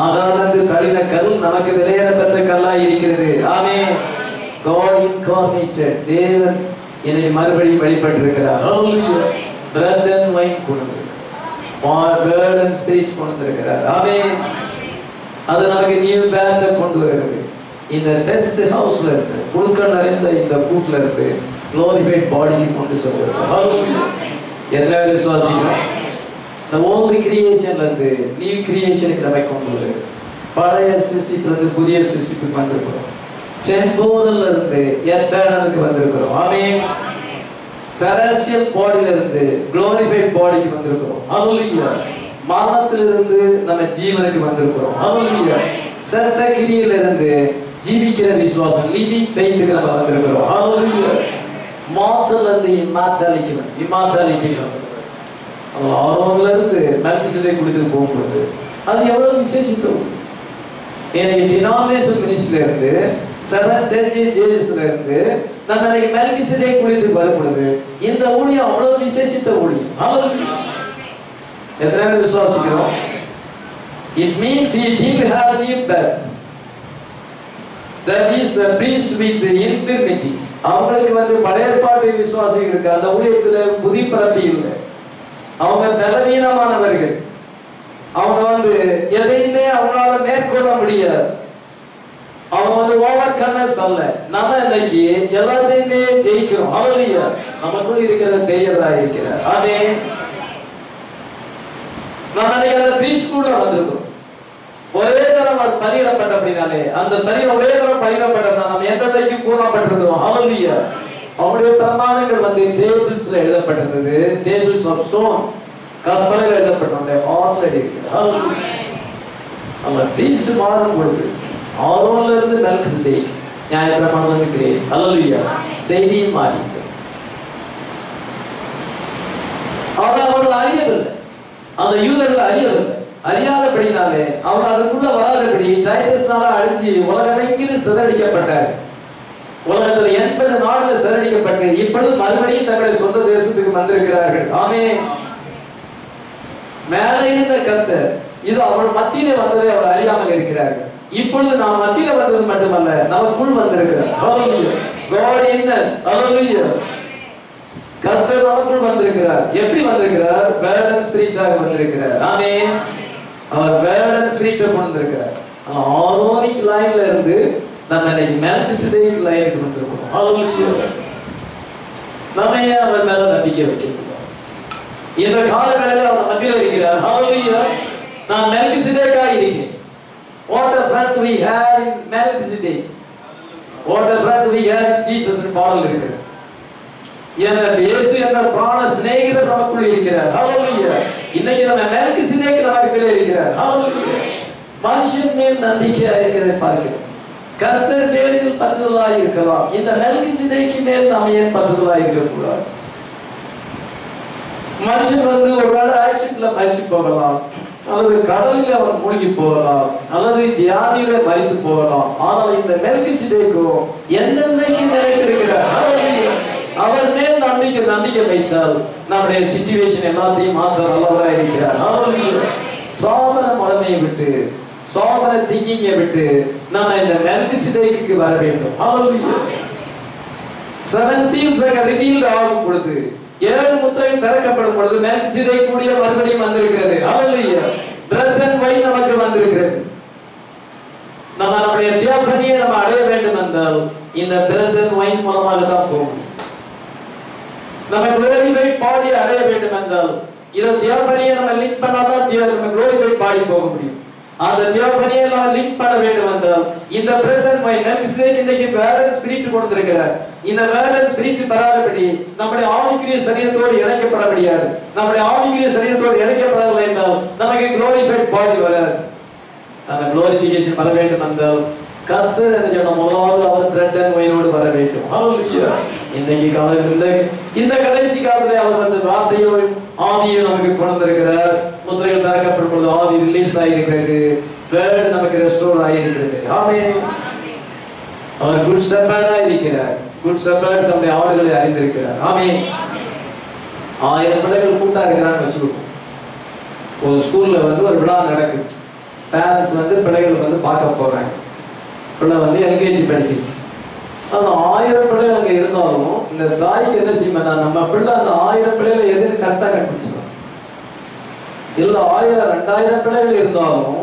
ஆகாதென்று தள்ளின கல் நமக்கு விலையேறப்பட்ட கல்லா இருக்கிறது. ஆமென். God incarnated, தேவன் என்னை மறுபடியும் வெளிப்பட்டிருக்கிறார். ஹல்லேலூயா. பிரெட் அண்ட் ஒயின் கொடுங்க. வேர்ட் அண்ட் ஸ்பிரிட் கொண்டு வந்திருக்கிறார். ஆமென். அது நமக்கு நியூ பேர்த்தை கொண்டு வருகிறது. இந்த டெஸ்ட் ஹவுஸ்ல இருந்து புழுக்கள் நிறைந்த இந்த கூட்டுல இருந்து glorified பாடிக்கு கொண்டு சொல்றது. ஹalleluya. எத்தனை விசுவாசிக்கிறோம்? இந்த ஓல்ட் கிரியேஷன்ல இருந்து நியூ கிரியேஷனுக்கு நம்ம கொண்டு வருகிறது. பழைய சிருஷ்டிப்புல இருந்து புதிய சிருஷ்டிப்புக்கு வந்திருக்கிறோம். டெம்போரல்ல இருந்து எட்டர்னலுக்கு வந்திருக்கிறோம். ஆமென். டெரஸ்ட்ரியல் பாடியில இருந்து glorified பாடிக்கு வந்திருக்கிறோம். ஹalleluya. மரணத்திலிருந்து நம்ம ஜீவனுக்கு வந்திருக்கிறோம். ஹalleluya. செத்த கிரியில இருந்து ஜீவிக்கிற விசுவாசம் லிவிங் ஃபெய்த்துக்கு நம்ம வந்திருக்கிறோம். ஹalleluya. மார்டல்ல இருந்து இம்மார்டாலிட்டிக்கு வந்திருக்கிறோம். ஆரோன்ல இருந்து மெல்கிசேதேக் குடித்து போகும்போது அது எவ்வளவு விசேஷித்தது. எனக்கு டினாமினேஷன் மினிஸ்ட்ரியில இருந்து 7 சர்ச்சஸ்ல இருந்து நம்ம மெல்கிசேதேக் குடித்து வரும்பொழுது இந்த ஊழியம் அவ்வளவு விசேஷித்த ஊழியம். ஹalleluya. எத்தனை பேர் விசுவாசிக்கிறோம்? It means he didn't have new birth. That is the priest with the infirmities. அவங்களுக்கு பழைய ஏற்பாட்டு விசுவாசிகளுக்கு அந்த ஊழியத்துல புதி பிறப்பு இல்லை. அவங்க பலவீனமானவர்கள். அவங்க எதையுமே அவங்களால மேற்கொள்ள முடியாது. அவங்க ஓவர் கன்னஸ் அல்ல. நம்ம இன்னைக்கு எல்லாத்தையுமே ஜெயிக்கிறோம். ஹalleluya. நமக்குள்ள இருக்கிற பெரியவராக இருக்கிறார். ஆமென். நம்ம அந்த பிரீஸ்கூல்ல வந்திருக்கிறோம். ஒரே தரம் அது பரியிடப்பட்ட அப்படின்னாலே அந்த சரீரம் ஒரே தரம் பரியிடப்பட்டா நம்ம எந்ததைக்கு பூர்ணப்பட்டிருக்கிறோம். ஹalleluya. அவருடைய பிரமாணங்கள் டேபிள்ஸ்ல எழுதப்பட்டிருந்தது. டேபிள்ஸ் ஆஃப் ஸ்டோன் கற்பனையில் எழுதப்பட்ட ஹார்ட்ல இருக்குது. ஹalleluya. நம்ம பிரீஸ்ட் மாறும் பொழுது ஆரோன்ல இருந்து மெல்கிசேதேக், நியாயப்பிரமாணத்துல இருந்து கிரேஸ். ஹalleluya. செய்தியும் மாறிட்டு அவர்கள் அறியவில்லை. அந்த யூதர்கள் அறியவில்லை. அறியாதபடினாலே அவர் அதுக்குள்ள வராதபடி டைட்டஸ்னால அழிஞ்சு உலகமெங்கிலும் சிதறடிக்கப்பட்டார். உலகத்துல 80 நாடுல சிதறடிக்கப்பட்டு இப்பொழுது மறுபடியும் தங்களுடைய சொந்த தேசத்துக்கு வந்திருக்கிறார்கள். ஆமென். மேலே இருந்த கர்த்தர் இது அவள் மத்தியிலே வந்ததை அவர் அறியாமல் இருக்கிறார்கள். இப்பொழுது நாம் மத்தியில வந்தது மட்டுமல்ல, நமக்குள் வந்திருக்கிறார். ஹalleluya. God in us. ஹalleluya. கர்த்தர் நமக்குள் வந்திருக்கிறார். எப்படி வந்திருக்கிறார்? வேர்ட் அண்ட் ஸ்பிரிட்டாக வந்திருக்கிறார். ஆமென். அவர் வேர்ட் அண்ட் ஸ்பிரிட்டை கொண்டு வந்திருக்கிறார். ஆரோனிக் லைன்ல இருந்து நம்ம இன்னைக்கு மெல்கிசேதேக் லைனுக்கு வந்திருக்கிறோம். ஹalleluya. நம்ம ஏன் அவர் மேல நம்பிக்கை வைக்கக்கூடாது? இந்த காலங்களில் அவர் மத்தியில் இருக்கிறார். ஹalleluya. நான் மெல்கிசேதேக்காக இருக்கிறேன். What a friend we have in Melchizedek. What a friend we have in Jesus ன்னு பாடல் இருக்கு. இயேசு என்ற பிராண சிநேகிதர் நமக்குள் இருக்கிறார். ஹalleluya. இன்னைக்கு நம்ம மெல்கிசேதேக் நமக்குள்ளே இருக்கிறார். ஹalleluya. மனுஷன் மேல் நம்பிக்கையா இருக்கிறதை பார்க்கிறோம். கர்த்தர் மேலில் பற்றுதலாய் இருக்கலாம். இந்த மெல்கிசேதேக் மேல் நாம் ஏன் பற்றுதலாய் இருக்கக்கூடாது? மனுஷன் ஒருவேளை ஆக்சிடென்ட்ல மரிச்சு போகலாம், அல்லது கடலில் அவன் மூழ்கி போகலாம், அல்லது வியாதியில மரித்து போகலாம். ஆனால் இந்த மெல்கிசேதேக்கோ என்னென்னைக்கு நிலைத்திருக்கிறார். அவர் மேல் நம்பிக்கை வைத்தால் நம்முடைய சிச்சுவேஷன் எல்லாத்தையும் மாற்ற நல்லவராக இருக்கிறார். சாபன மனமையை விட்டு, சாபன திங்கிங்கை விட்டு நம்ம இந்த மெல்கிசேதேக்குக்கு வர வேண்டும். செவன் சீல்ஸ் ரிவீல் ஆகும் பொழுது, 7 முத்திரைகள் திறக்கப்படும் பொழுது மெல்கிசேதேக் கூடிய மறுபடியும் வந்திருக்கிறது. ஹalleluya. பிரெட் அண்ட் வைன் நமக்கு வந்திருக்கிறது. நம்முடைய தியோபனியை நம்ம அடைய வேண்டும் என்றால் இந்த பிரெட் அண்ட் வைன் மூலமாக தான் போகும். நம்ம glorified பாடி அடைய வேண்டும் என்றால் இந்த தியோபனியை நம்ம லிங்க் பண்ணாதான் நம்ம glorified பாடி போக முடியும். அந்த தியோபனியை எல்லாம் லிங்க் பண்ண வேண்டும் என்றால் இந்த பிரெட் அண்ட் வைன் மெல்கிசேதேக் இன்னைக்கு வேர்ட் அண்ட் ஸ்பிரிட் கொடுத்திருக்கிறார். இந்த வேர்ட் அண்ட் ஸ்பிரிட் பெறாதபடி நம்முடைய ஆவிக்குரிய சரீரத்தோடு இணைக்கப்பட முடியாது. நம்முடைய ஆவிக்குரிய சரீரத்தோடு இணைக்கப்படவில்லை என்றால் நமக்கு glorified பாடி வராது. அந்த glorification வர வேண்டும் என்றால் கர்த்தர் என்ன செய்யணும்? முதலாவது அவர் பிரெட் அண்ட் வைனோடு வர வேண்டும். ஹalleluya. இன்னைக்கு காலையில் இந்த கடைசி காலத்தில் அவர் வார்த்தையோடு ஆவியை நமக்கு கொண்டு வந்திருக்கிறார். முத்திரைகள் திறக்கப்படும் பொழுது ஆவி ரிலீஸ் ஆகியிருக்கிறது. வேர்டு நமக்கு ரெஸ்டோர் ஆகியிருக்கிறது. ஆமென். அவர் குட் ஷெப்பர்டா இருக்கிறார். குட் ஷெப்பர்ட் தம்முடைய ஆடுகளை அறிந்திருக்கிறார். ஆமென். 1000 பிள்ளைகள் கூட்டா இருக்கிறான்னு வச்சுக்கோங்க. ஒரு ஸ்கூல்ல ஒரு விழா நடக்குது. பேரண்ட்ஸ் பிள்ளைகள் பார்க்க போறாங்க. பிள்ளை எல்கேஜி படிக்குது. அந்த 1000 பிள்ளைகள் அங்கே இருந்தாலும் இந்த தாய்க்கு என்ன செய்யணும்? நம்ம பிள்ளை அந்த 1000 பிள்ளைகளை எதுன்னு கரெக்டாக கண்டுபிடிச்சிடும். இல்ல 1000 2000 பிள்ளைகள் இருந்தாலும்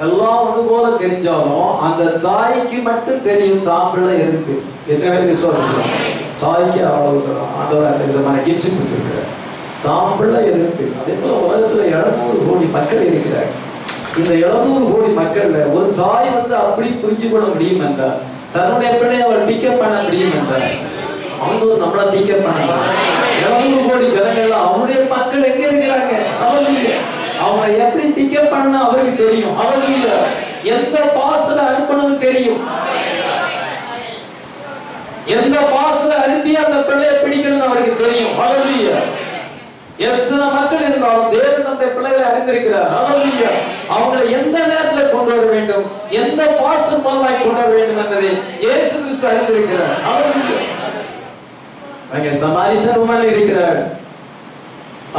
எல்லாம் ஒண்ணு போல தெரிஞ்சாலும் அந்த தாய்க்கு மட்டும் தெரியும் தான் பிள்ளை எதுக்கு. எத்தனை பேர் விசுவாசம்? தாய்க்கு அவ்வளவு ஆண்டவர் அந்த விதமான கிஃப்ட் கொடுத்திருக்கிறார். தான் பிள்ளை எதிர்த்து. அதே போல உலகத்துல 700 கோடி மக்கள் இருக்கிறார். இந்த 700 கோடி மக்கள்ல ஒரு தாய் வந்து அப்படி புரிஞ்சு கொள்ள முடியும் என்றால், தன்னுடைய பிள்ளையை அவர் பிக்கப் பண்ண முடியும் என்றால், அவங்க நம்மளை பிக்கப் பண்ணலாம். 700 கோடி ஜனங்கள்ல அவருடைய மக்கள் எங்க இருக்கிறாங்க? அவங்களை எப்படி பிக்கப் பண்ண அவருக்கு தெரியும். அவருக்கு எந்த பாஸ்ல அனுப்பணும்னு தெரியும். எந்த பாஸ்ல அனுப்பி அந்த பிள்ளையை பிடிக்கணும்னு அவருக்கு தெரியும். எத்தனை மக்கள் இருந்தாலும் தேவன் நம்முடைய பிள்ளைகளை அறிந்திருக்கிறார். அவங்களை எந்த நேரத்துல கொண்டு வர வேண்டும், எந்த பாசம் மூலமாய் கொண்டு வர வேண்டும் என்பதை இயேசு கிறிஸ்து அறிந்திருக்கிறார். அங்கே சமாரியன் உமன் இருக்கிறார்.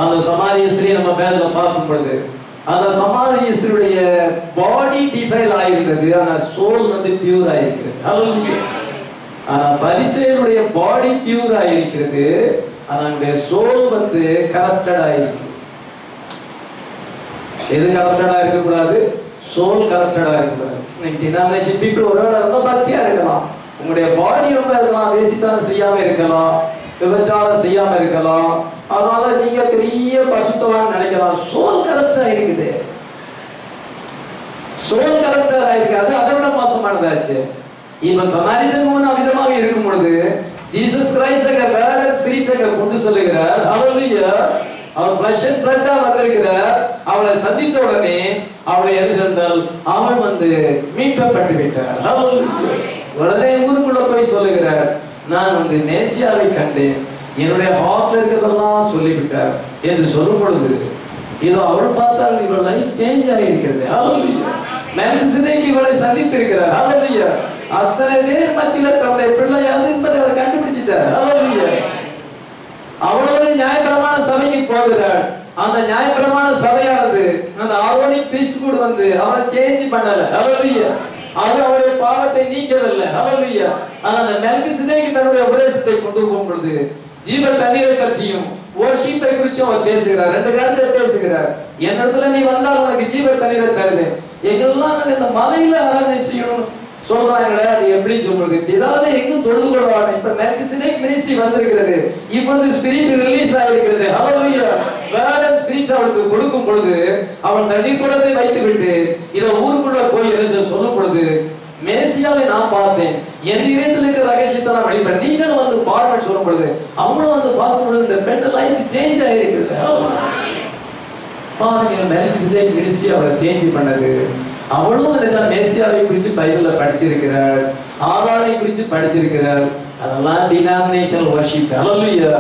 அந்த சமாரிய ஸ்திரீ நம்ம பேர்ல பார்க்கும் பொழுது அந்த சமாரிய ஸ்திரீயுடைய பாடி டிஃபைல் ஆயிருந்தது, ஆனா சோல் வந்து பியூர் ஆயிருக்கிறது. ஆனா பரிசேயருடைய பாடி பியூர் ஆயிருக்கிறது, ஆனா சோல் வந்து கரப்டட் ஆயிருக்கு. எது கரப்டடா இருக்க கூடாது? சோல் கரப்டடா இருக்க கூடாது. டினாமினேஷன் பீப்புள் ஒருவேளை ரொம்ப பக்தியா இருக்கலாம், உங்களுடைய பாடி ரொம்ப இருக்கலாம், வேசித்தனம் செய்யாம இருக்கலாம், விபச்சாரம் செய்யாம இருக்கலாம், அதனால நீங்க பெரிய பசுத்தவான்னு நினைக்கலாம். சோல் கரப்டா இருக்குது. சோல் கரப்டா இருக்காது, அதை விட மோசமானதாச்சு. இப்ப சமாரியன் உமன் அவ்விதமாக இருக்கும் பொழுது ஜீசஸ் கிரைஸ்ட் அங்க வேர்ட் அண்ட் ஸ்பிரிட் அங்க கொண்டு சொல்லுகிறார். ஹல்லேலூயா. அவர் ஃப்ளஷ் அண்ட் பிளட்டா வந்திருக்கிறார். அவளை சந்தித்த உடனே அவளை எதிர்ந்தால் அவள் வந்து மீட்கப்பட்டு விட்டாள். ஹல்லேலூயா. உடனே ஊருக்குள்ள போய் சொல்லுகிறார், நான் வந்து மேசியாவை கண்டேன், என்னுடைய ஹார்ட்ல இருக்கிறதெல்லாம் சொல்லிவிட்டார் என்று சொல்லும் பொழுது இதோ அவள் பார்த்தால் இவள் லைஃப் சேஞ்ச் ஆகியிருக்கிறது. ஹல்லேலூயா. மெல்கிசேதேக்கு இவளை சந்தித்திருக்கிறார். ஹல்லேலூயா. அத்தனை பேர் மத்தியில தன்னுடைய பிள்ளையாது என்பதை அவர் கண்டுபிடிச்சிட்டார். ஹல்லேலூயா. அவ்வளவு நியாயப்பிரமாண சபைக்கு போகிறார். அந்த நியாயப்பிரமாண சபையானது அந்த ஆரோனிக் பிரிஸ்ட்ஹுட் வந்து அவரை சேஞ்ச் பண்ணல. ஹல்லேலூயா. அது அவருடைய பாவத்தை நீக்கவில்லை. ஹல்லேலூயா. ஆனா அந்த மெல்கிசேதேக்கு தன்னுடைய உபதேசத்தை கொண்டு போகும் பொழுது ஜீவ தண்ணீரை பற்றியும் வர்ஷிப்பை குறிச்சும் அவர் பேசுகிறார். 2 காரியத்தை பேசுகிறார். என்னிடத்துல நீ வந்தால் உனக்கு ஜீவ தண்ணீரை தருவேன். எங்கெல்லாம் இந்த மலையில ஆராதனை செய்யணும் சொல்றாங்களே, அது எப்படி சொல்றது? ஏதாவது எங்கும் தொழுது கொள்வாங்க. இப்ப மெல்கிசேதேக் மினிஸ்ட்ரி வந்திருக்கிறது, இப்பொழுது ஸ்பிரிட் ரிலீஸ் ஆகிருக்கிறது. ஹல்லேலூயா. வேர்ட் அண்ட் ஸ்பிரிட் அவளுக்கு கொடுக்கும் பொழுது அவள் தண்ணீர் குடத்தை வைத்து விட்டு இத ஊருக்குள்ள போய் என்ன சொல்லும் பொழுது, மேசியாவை நான் பார்த்தேன், என் இதயத்தில் இருக்கிற ரகசியத்தை நான் வெளிப்பட நீங்களும் வந்து பார்வைன்னு சொல்லும் பொழுது அவங்களும் வந்து பார்க்கும் பொழுது இந்த பெண் லைஃப் சேஞ்ச் ஆகிருக்கிறது. பாருங்க, மெல்கிசேதேக் மினிஸ்ட்ரி அவளை சேஞ்ச் பண்ணது. அவளும் அதெல்லாம் மேசியாவை குறித்து பைபிள்ல படிச்சிருக்கிறாள், ஆதாரை குறித்து படிச்சிருக்கிறாள். அதெல்லாம் டினாமினேஷனல் வர்ஷிப். ஹல்லேலூயா.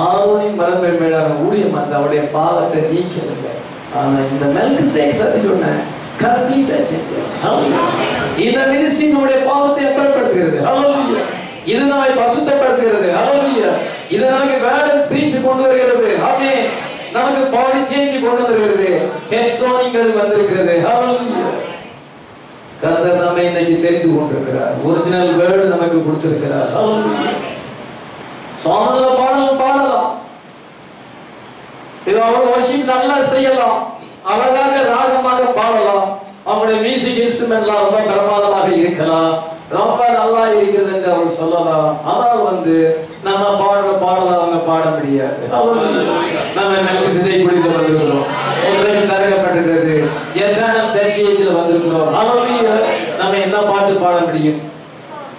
ஆரோனின் மரபெருமையான ஊழியம் அந்த அவருடைய பாவத்தை நீக்கவில்லை. ஆனா இந்த மெல்கிசேதேக் சபை சொன்ன கம்ப்ளீட்டா சேஞ்ச். ஹல்லேலூயா. இந்த மினிஸ்ட்ரி நம்முடைய பாவத்தை அப்புறப்படுத்துகிறது. ஹல்லேலூயா. இது நம்மை பசுத்தப்படுத்துகிறது. ஹல்லேலூயா. இது நமக்கு வேர்ட் அண்ட் ஸ்பிரிட் கொண்டு வருகிறது. ஆமென். நமக்கு பாடி சேஞ்ச் கொண்டு வருகிறது. ஹெட்சோனிங்கள் வந்திருக்கிறது. ஹல்லேலூயா. கர்த்தர் நம்மை இன்னைக்கு தெரிந்து கொண்டிருக்கிறார். ஒரிஜினல் வேர்ட் நமக்கு கொடுத்திருக்கிறார். ஹல்லேலூயா. சாமத்துல பாடல் பாடலாம், இது அவர் வர்ஷிப் நல்லா செய்யலாம், அழகாக ராகமாக பாடலாம், அவங்களுடைய மியூசிக் இன்ஸ்ட்ருமெண்ட்லாம் ரொம்ப பிரமாதமாக இருக்கலாம், ரொம்ப நல்லா இருக்கிறது என்று அவர் சொல்லலாம். ஆனால் வந்து நம்ம பாடுற பாடல அவங்க பாட முடியாது. நம்ம மெல்கிசேதேக் குறித்து வந்திருக்கிறோம், தரப்பட்டிருக்கிறது, எட்டர்னல் சர்ச்சேஜ்ல வந்திருக்கிறோம். நம்ம என்ன பாட்டு பாட முடியும்?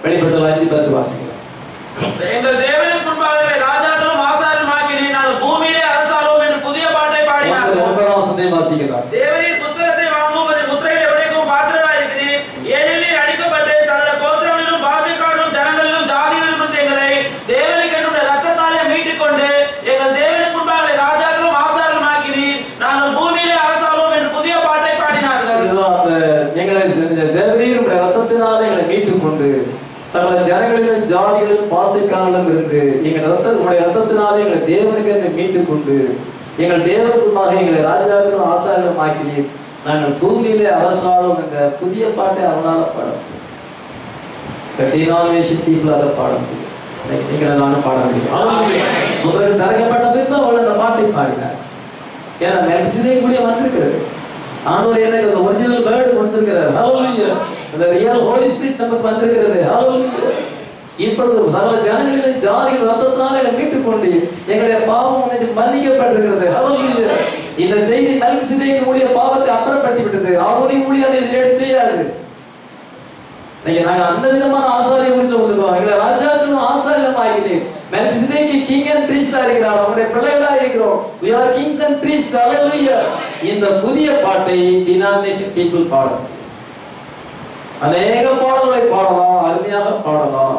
வெளிப்படுத்தல் 5:10 வாசிக்கிறோம். எங்கள் தேவனுக்கு முன்பாக ராஜாக்களும் ஆசாரியரும் ஆக்கினீ, நாங்கள் பூமியிலே அரசாளுவோம் என்று புதிய பாட்டை பாடினார்கள். 9 வசனத்தை வாசிக்கலாம். தேவனின் புஸ்தகத்தை வாங்கும் முத்திரைகளை உடைக்கும் பாத்திரமாய் இருக்கிறீர். ஏனெனில் அடிக்கப்பட்டு சகல கோத்திரங்களிலும் பாஷைக்காரரும் ஜனங்களிலும் ஜாதிகளிலும் எங்களை தேவனுக்கு என்னுடைய ரத்தத்தாலே மீட்டுக் கொண்டு எங்கள் தேவனுக்கு முன்பாக ராஜாக்களும் ஆசாரியரும் ஆக்கினீர், நாங்கள் பூமியிலே அரசாளுவோம் என்று புதிய பாட்டை பாடினார்கள். எங்களை தேவனுடைய ரத்தத்தினாலே எங்களை மீட்டுக் கொண்டு சகல ஜனங்களிலும் ஜாதிகளிலும் பாசைக்காரர்களும் இருந்து எங்கள் ரத்தத்தினாலே எங்களை தேவனுக்கு என்று மீட்டுக் கொண்டு எங்கள் தேவனுக்குமாக எங்களை ராஜாக்களும் ஆசாரியர்களும் ஆக்கினீர், நாங்கள் பூமியிலே அரசாளும் என்ற புதிய பாட்டை அவனால பாட முடியும். டினாமினேஷன் பீப்புள் அதை பாட முடியும். நீங்களை நானும் பாட முடியும். முதலில் தரக்கப்பட்ட பிறகு அவள் அந்த பாட்டை பாடினார். ஏன்னா மெல்கிசேதேக் கூட வந்திருக்கிறது. ஆண்டவர் எனக்கு அந்த ஒரிஜினல் வேர்டு கொடுத்திருக்கிறார். ஹல்லேலூயா. அந்த ரியல் ஹோலி ஸ்பிரிட் நமக்கு வந்திருக்கிறது. ஹல்லேலூயா. இப்பொழுது சகல ஜனங்களின் ஜாதிகள் ரத்தத்தினால என்னை மீட்டுக் கொண்டு எங்களுடைய பாவம் மன்னிக்கப்பட்டிருக்கிறது. ஹல்லேலூயா. இந்த செய்தி மெல்கிசேதேக் உடைய பாவத்தை அப்புறப்படுத்தி விட்டது. அவருடைய ஊழியம் அதை செய்யாது. நாங்க அந்த விதமான ஆசாரிய ஊழியத்தில் வந்துருக்கோம். எங்களை ராஜாக்களும் ஆசாரியம் ஆகிது. மெல்கிசேதேக் கிங் அண்ட் பிரீஸ்டா இருக்கிறார். அவருடைய பிள்ளைகளா இருக்கிறோம். we are kings and priests. ஹல்லேலூயா. இந்த புதிய பாட்டை டினாமினேஷன் பீப்புள் பாடலாம். அநேக பாடல்களை பாடலாம், அருமையாக பாடலாம்.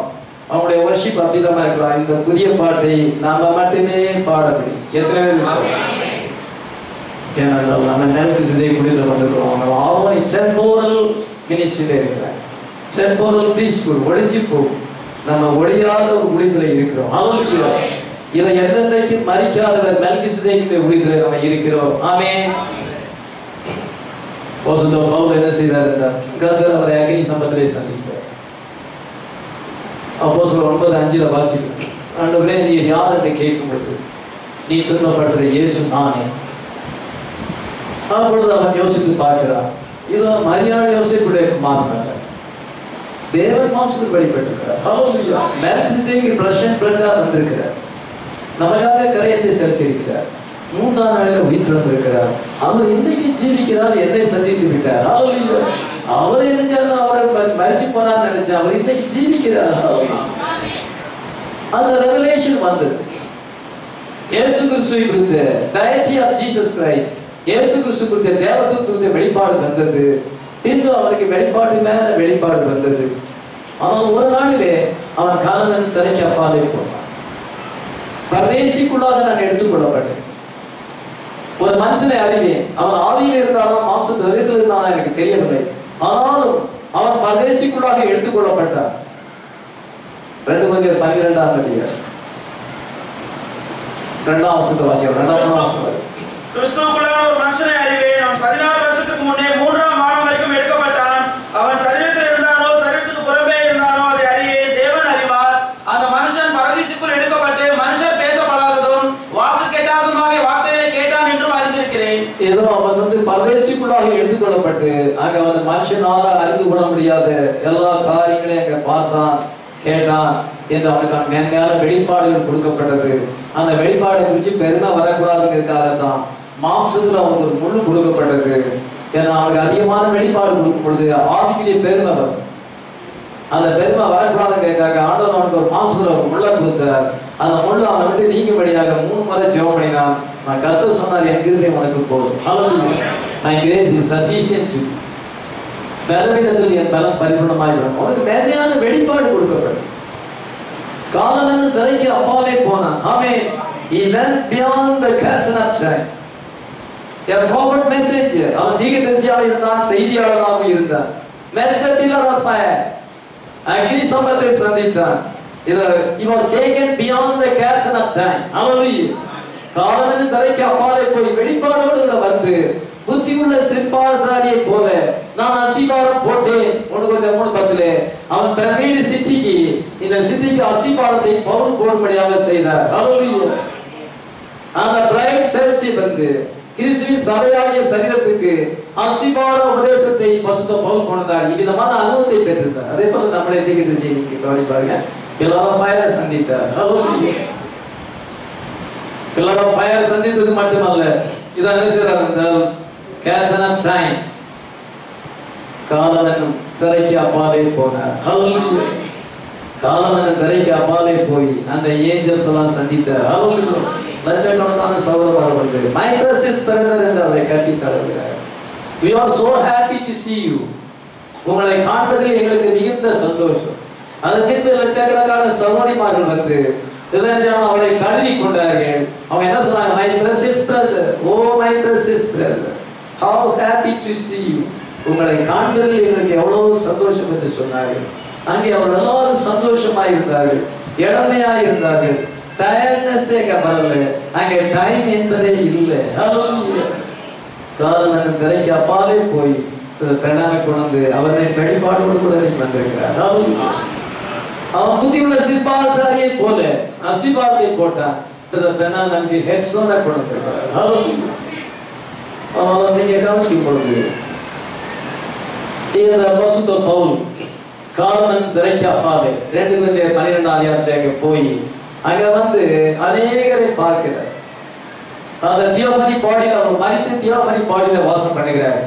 அவங்களுடைய வர்ஷிப் அப்படிதான் இருக்கலாம். இந்த புதிய பாட்டை நாம மட்டுமே பாட முடியும். எத்தனை பேர் விஷயம்? ஏனென்றால் நம்ம மெல்கிசேதேக் ஊழியத்தில் வந்திருக்கிறோம். அவனை டெம்போரல் மினிஸ்ட்ரியில இருக்கிறாங்க. டெம்போரல் பீஸ்ஃபுல் ஒளிஞ்சு போகும். நம்ம ஒளியாத ஒரு ஊழியத்தில் இருக்கிறோம். ஹல்லேலூயா. இதை எந்தெந்தைக்கு மறிக்காதவர் மெல்கிசேதேக் ஊழியத்தில் நம்ம இருக்கிறோம். ஆமென். பவுல் என்ன செய்தார் என்றால் கர்த்தர் அவரை அக்னி சம்பத்திலே சந்தித்தார். அப்போஸ்தலர் 9:5 வாசிக்கிறோம். ஆண்டவரே நீர் யார் என்று கேட்கும்போது நீ துன்பப்படுத்துகிற இயேசு நானே. அப்பொழுது அவன் யோசித்து பார்க்கிறான். இதோ மரியாள் யோசேப்புடைய குமாரன் தேவன் மாம்சத்தில் வெளிப்பட்டிருக்கிறார். ஹல்லேலூயா. மெல்கிசேதேக் ஃப்ளஷ் அண்ட் பிளட்டா வந்திருக்கிறார். நமக்காக கரையத்தை செலுத்தியிருக்கிறார். 3ஆம் நாளில் உயிர்த்தெழுந்திருக்கிறார். அவர் இன்னைக்கு ஜீவிக்கிறார். என்னை சந்தித்து விட்டார். ஹல்லேலூயா. அவரை நினைச்சாலும் அவரை மரிச்சு போனான்னு நினைச்சா அவர் இன்னைக்கு ஜீவிக்கிறார். அந்த ரெவலேஷன் வந்தது. இயேசு கிறிஸ்துவை குறித்த டயட்டி ஆஃப் ஜீசஸ் கிரைஸ்ட், இயேசு கிறிஸ்து குறித்த தேவத்துவத்துவ வெளிப்பாடு வந்தது. பின்பு அவருக்கு வெளிப்பாடு மேல வெளிப்பாடு வந்தது. ஆனால் ஒரு நாளிலே அவன் காலம் தலைக்கு அப்பாலே போனான். பரதேசிக்குள்ளாக நான் எடுத்துக்கொள்ளப்பட்டேன். ஒரு மனுஷனை அறிவேன். அவன் ஆவியில் இருந்தாலும் மாம்சத்து வரித்தில் இருந்தாலும் எனக்கு தெரியவில்லை. ஆனாலும் அவன் பரதேசிக்குள்ளாக எடுத்துக்கொள்ளப்பட்டான். 2 Corinthians 12ஆம் அதிகாரம் 2ஆம் வசனத்தை வாசிக்கிறோம். 2ஆம் வசனம். கிறிஸ்துவுக்குள்ளான ஒரு மனுஷனை அறிவேன். அவன் 16 வருஷத்துக்கு முன்னே 3ஆம் மாதம் வரைக்கும் எடுக்கப்பட்டான். அவன் சரீரத்தில் இருந்தானோ சரீரத்துக்கு புறமே இருந்தானோ அதை அறியேன். தேவன் அறிவார். அந்த மனுஷன் பரதீசுக்குள் எடுக்கப்பட்டு மனுஷர் பேசப்படாததும் வாக்கு கேட்டாததுமாக வார்த்தையை கேட்டான் என்றும் அறிந்திருக்கிறேன். ஏதோ அவன் பரதேசிக்குள்ளாக எடுத்துக்கொள்ளப்பட்டு அங்க அவன் மனுஷனால அறிந்து கொள்ள முடியாத எல்லா காரியங்களையும் அங்க பார்த்தான், கேட்டான் என்று அவனுக்கு மேன்மையான வெளிப்பாடுகள் கொடுக்கப்பட்டது. அந்த வெளிப்பாடை குறித்து பெருமை வரக்கூடாதுங்கிறதுக்காகத்தான் மாம்சத்துல அவனுக்கு ஒரு முள்ளு கொடுக்கப்பட்டது. ஏன்னா அவனுக்கு அதிகமான வெளிப்பாடு கொடுக்கும் பொழுது ஆவிக்குரிய பெருமை வரும். அந்த பெருமை வரக்கூடாதுங்கிறதுக்காக ஆண்டவர் அவனுக்கு ஒரு மாம்சத்துல ஒரு முள்ளை கொடுத்தார். அந்த முள்ளை அவனை விட்டு நீங்கும்படியாக 3 முறை ஜெபம் பண்ணினான். நான் கர்த்தர் சொன்னார் என் கிருபை உனக்கு போதும். ஹல்லேலூயா. My grace is sufficient to you. பலவீனத்தில் என் பலம் பரிபூர்ணமாகிவிடும். அவனுக்கு மேன்மையான வெளிப்பாடு கொடுக்கப்படும். காலம் என்று தரைக்கு அப்பாலே போனான். ஆமென். He went beyond the curtain of time. A prophet messenger. அவன் தீர்க்கதரிசியாக இருந்தான், செய்தியாளராக இருந்தான். Met the pillar of fire. Agni சம்பத்தை சந்தித்தான். He was taken beyond the curtain of time. Hallelujah. காலம் என்று தரைக்கு அப்பாலே போய் வெளிப்பாடோடு வந்து புத்தியுள்ள சிற்பாசாரியை போல நான் அஸ்திபாரம் போட்டேன். 1:3 அவன் பிரமீடு சிட்டிக்கு இந்த சிட்டிக்கு அஸ்திபாரத்தை பவுல் போடும்படியாக செய்தார். ஹல்லேலூயா. அந்த பிரைட் சர்ச்சி வந்து கிறிஸ்துவின் சபையாகிய சரீரத்துக்கு அஸ்திபார உபதேசத்தை பசுத்த பவுல் கொண்டார். இவ்விதமான அனுபவத்தை பெற்றிருந்தார். அதே போல நம்முடைய தீர்க்கதரிசியை நீங்க கவனிப்பாருங்க. பில்லர் ஆஃப் ஃபயர் சந்தித்தார். ஹல்லேலூயா. பில்லர் ஆஃப் ஃபயர் சந்தித்தது மட்டுமல்ல, இதான் என்ன செய்றார் என்றால் curtain of time. காலம் என்னும் திரைக்கு அப்பாலே போனார். ஹல்லேலூயா. காலம் என்னும் திரைக்கு அப்பாலே போய் அந்த ஏஞ்சல்ஸ் எல்லாம் சந்தித்தார். ஹல்லேலூயா. லட்சக்கணக்கான சகோதரர்கள் வந்து my precious brother என்று அவரை கட்டி தழுவுகிறார். We are so happy to see you. உங்களை காண்பதில் எங்களுக்கு மிகுந்த சந்தோஷம். அதற்கு லட்சக்கணக்கான சகோதரிமார்கள் வந்து அவரை தழுவி கொண்டார்கள். அவங்க என்ன சொன்னாங்க? My precious brother, oh my precious brother, how happy to see you. உங்களை காண்பதில் எங்களுக்கு எவ்வளவு சந்தோஷம் என்று சொன்னார்கள். அங்கே அவர்கள் எல்லாரும் சந்தோஷமா இருந்தார்கள், இளமையா இருந்தார்கள். டயர்ட்னஸே வரல. அங்கே டைம் என்பதே இல்லை. காலம் அந்த திரைக்கு அப்பாலே போய் பெண்ணாமை கொண்டு அவரை வெளிப்பாடோடு கூட வந்திருக்கிறார். அவன் புத்தியுள்ள சிற்பாசாரியை போல அஸ்திபாரத்தை போட்டான். பெண்ணா நமக்கு ஹெட்ஸோனை கொண்டிருக்கிறார். நீங்க கவனிக்கும் பொழுது இந்த பசுத்த பவுல் காரணம் திரைக்கு அப்பாவே 2 Corinthiயர் 12ஆம் அதிகாரத்துல போய் அங்க வந்து அநேகரை பார்க்கிறார். அந்த தியோபனி பாடியில அவர் மரித்து தியோபனி பாடியில வாசம் பண்ணுகிறார்.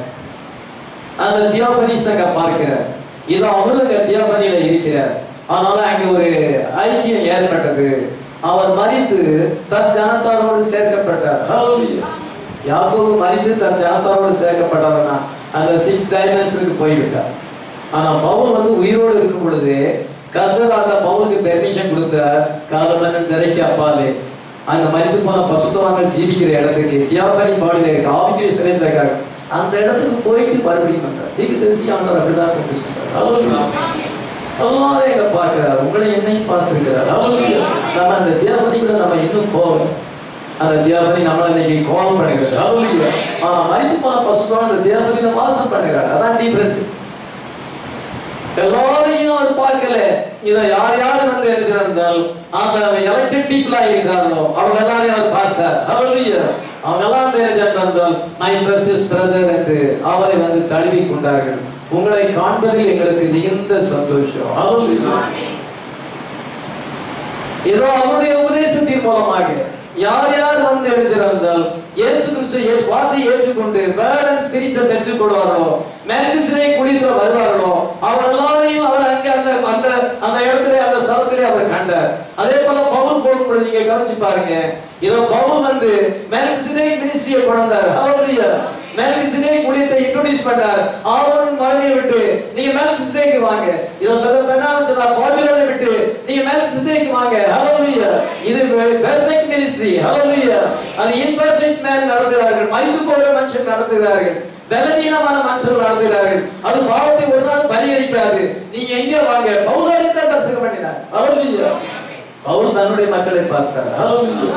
அந்த தியோபனிஸ் அங்க பார்க்கிறார். இதோ அவரு அந்த தியோபனியில இருக்கிறார். அதனால அங்க ஒரு ஐக்கியம் ஏற்பட்டது. அவர் மரித்து தன் ஜனத்தாரோடு சேர்க்கப்பட்டார். ஹல்லேலூயா. யாக்கோபு மரித்து தன் ஜனத்தாரோடு சேர்க்கப்பட்டார்னா அந்த 6 டைமென்ஷனுக்கு போய்விட்டார். ஆனா பவுல் வந்து உயிரோடு இருக்கும் பொழுது கர்த்தர் அந்த பவுலுக்கு பெர்மிஷன் கொடுத்தார். காலமன் திரைக்கு அப்பாலே அந்த மரித்து போன பசுத்தவான்கள் ஜீவிக்கிற இடத்துக்கு தியோபனி பாடியில இருக்கு ஆவிக்குரிய சிறையில் இருக்காங்க. அந்த இடத்துக்கு போயிட்டு மறுபடியும் வந்தார். தீர்க்கதரிசி ஆண்டவர் அப்படிதான் கொண்டு சொன்னார். ஹல்லேலூயா. எல்லாரும் எங்க பார்க்கிறார். உங்களை என்னையும் பார்த்திருக்கிறார். ஹல்லேலூயா. நம்ம அந்த தியோபனிக்குள்ள நம்ம இன்னும் போகல. அந்த தியோபனி நம்மளை இன்னைக்கு கால் பண்ணுகிறது. ஹல்லேலூயா. மரித்து போன பசுத்தவான் அந்த தியோபனியில வாசம் பண்ணுகிறார். அதான் டிஃபரெண்ட். எல்லாரையும் அவர் பார்க்கல. இதை யார் வந்து இருக்கிறார்கள் அந்த எலெக்டட் பீப்புளா இருக்கிறார்களோ அவங்க எல்லாரையும் அவர் பார்த்தார். ஹல்லேலூயா. அவங்க எல்லாம் தெரிஞ்சால் மை பிரசியஸ் பிரதர் என்று அவரை வந்து தழுவி கொண்டார்கள். உங்களை காண்பதில் எங்களுக்கு மிகுந்த சந்தோஷம். ஹல்லேலூயா. ஏதோ அவருடைய உபதேசத்தின் மூலமாக யார் வந்து இருக்கிறார்கள் இயேசு கிறிஸ்து வார்த்தை ஏற்றுக்கொண்டு வேர்ட் அண்ட் ஸ்பிரிச்சுவல் பெற்றுக்கொள்வார்களோ மெல்கிசேதேக் குடியில வருவார்களோ அவர் எல்லாரையும் அவர் அங்கே அந்த இடத்துல அந்த ஸ்தலத்திலே அவர் கண்டார். அதே போல பவுல் போகும்போது நீங்க கவனிச்சு பாருங்க. இதோ பவுல் வந்து மெல்கிசேதேக் மினிஸ்ட்ரியை கொண்டார். ஹல்லேலூயா. மெல்கிசேதேக் குடியை இன்ட்ரோடியூஸ் பண்ணார். ஆரோனின் மனைவியை விட்டு நீங்க மெல்கிசேதேக்கு வாங்க. இதோ பெண்ணாம் சொன்னா பாபிலோனை விட்டு நீங்க மெல்கிசேதேக்கு வாங்க. ஹல்லேலூயா. இது பெர்ஃபெக்ட் மினிஸ்ட்ரி. ஹல்லேலூயா. அது இம்பெர்ஃபெக்ட் மேன் நடத்துகிறார்கள். மரித்து போகிற மனுஷன் நடத்துகிறார்கள். பலவீனமான மனுஷர்கள் நடத்துகிறார்கள். அது பாவத்தை ஒரு நாள் பரிகரிக்காது. நீங்க எங்க வாங்க. பவுலோரை தான் பிரசங்கம் பண்ணினார். ஹல்லேலூயா. பவுல் தன்னுடைய மக்களை பார்த்தார். ஹல்லேலூயா.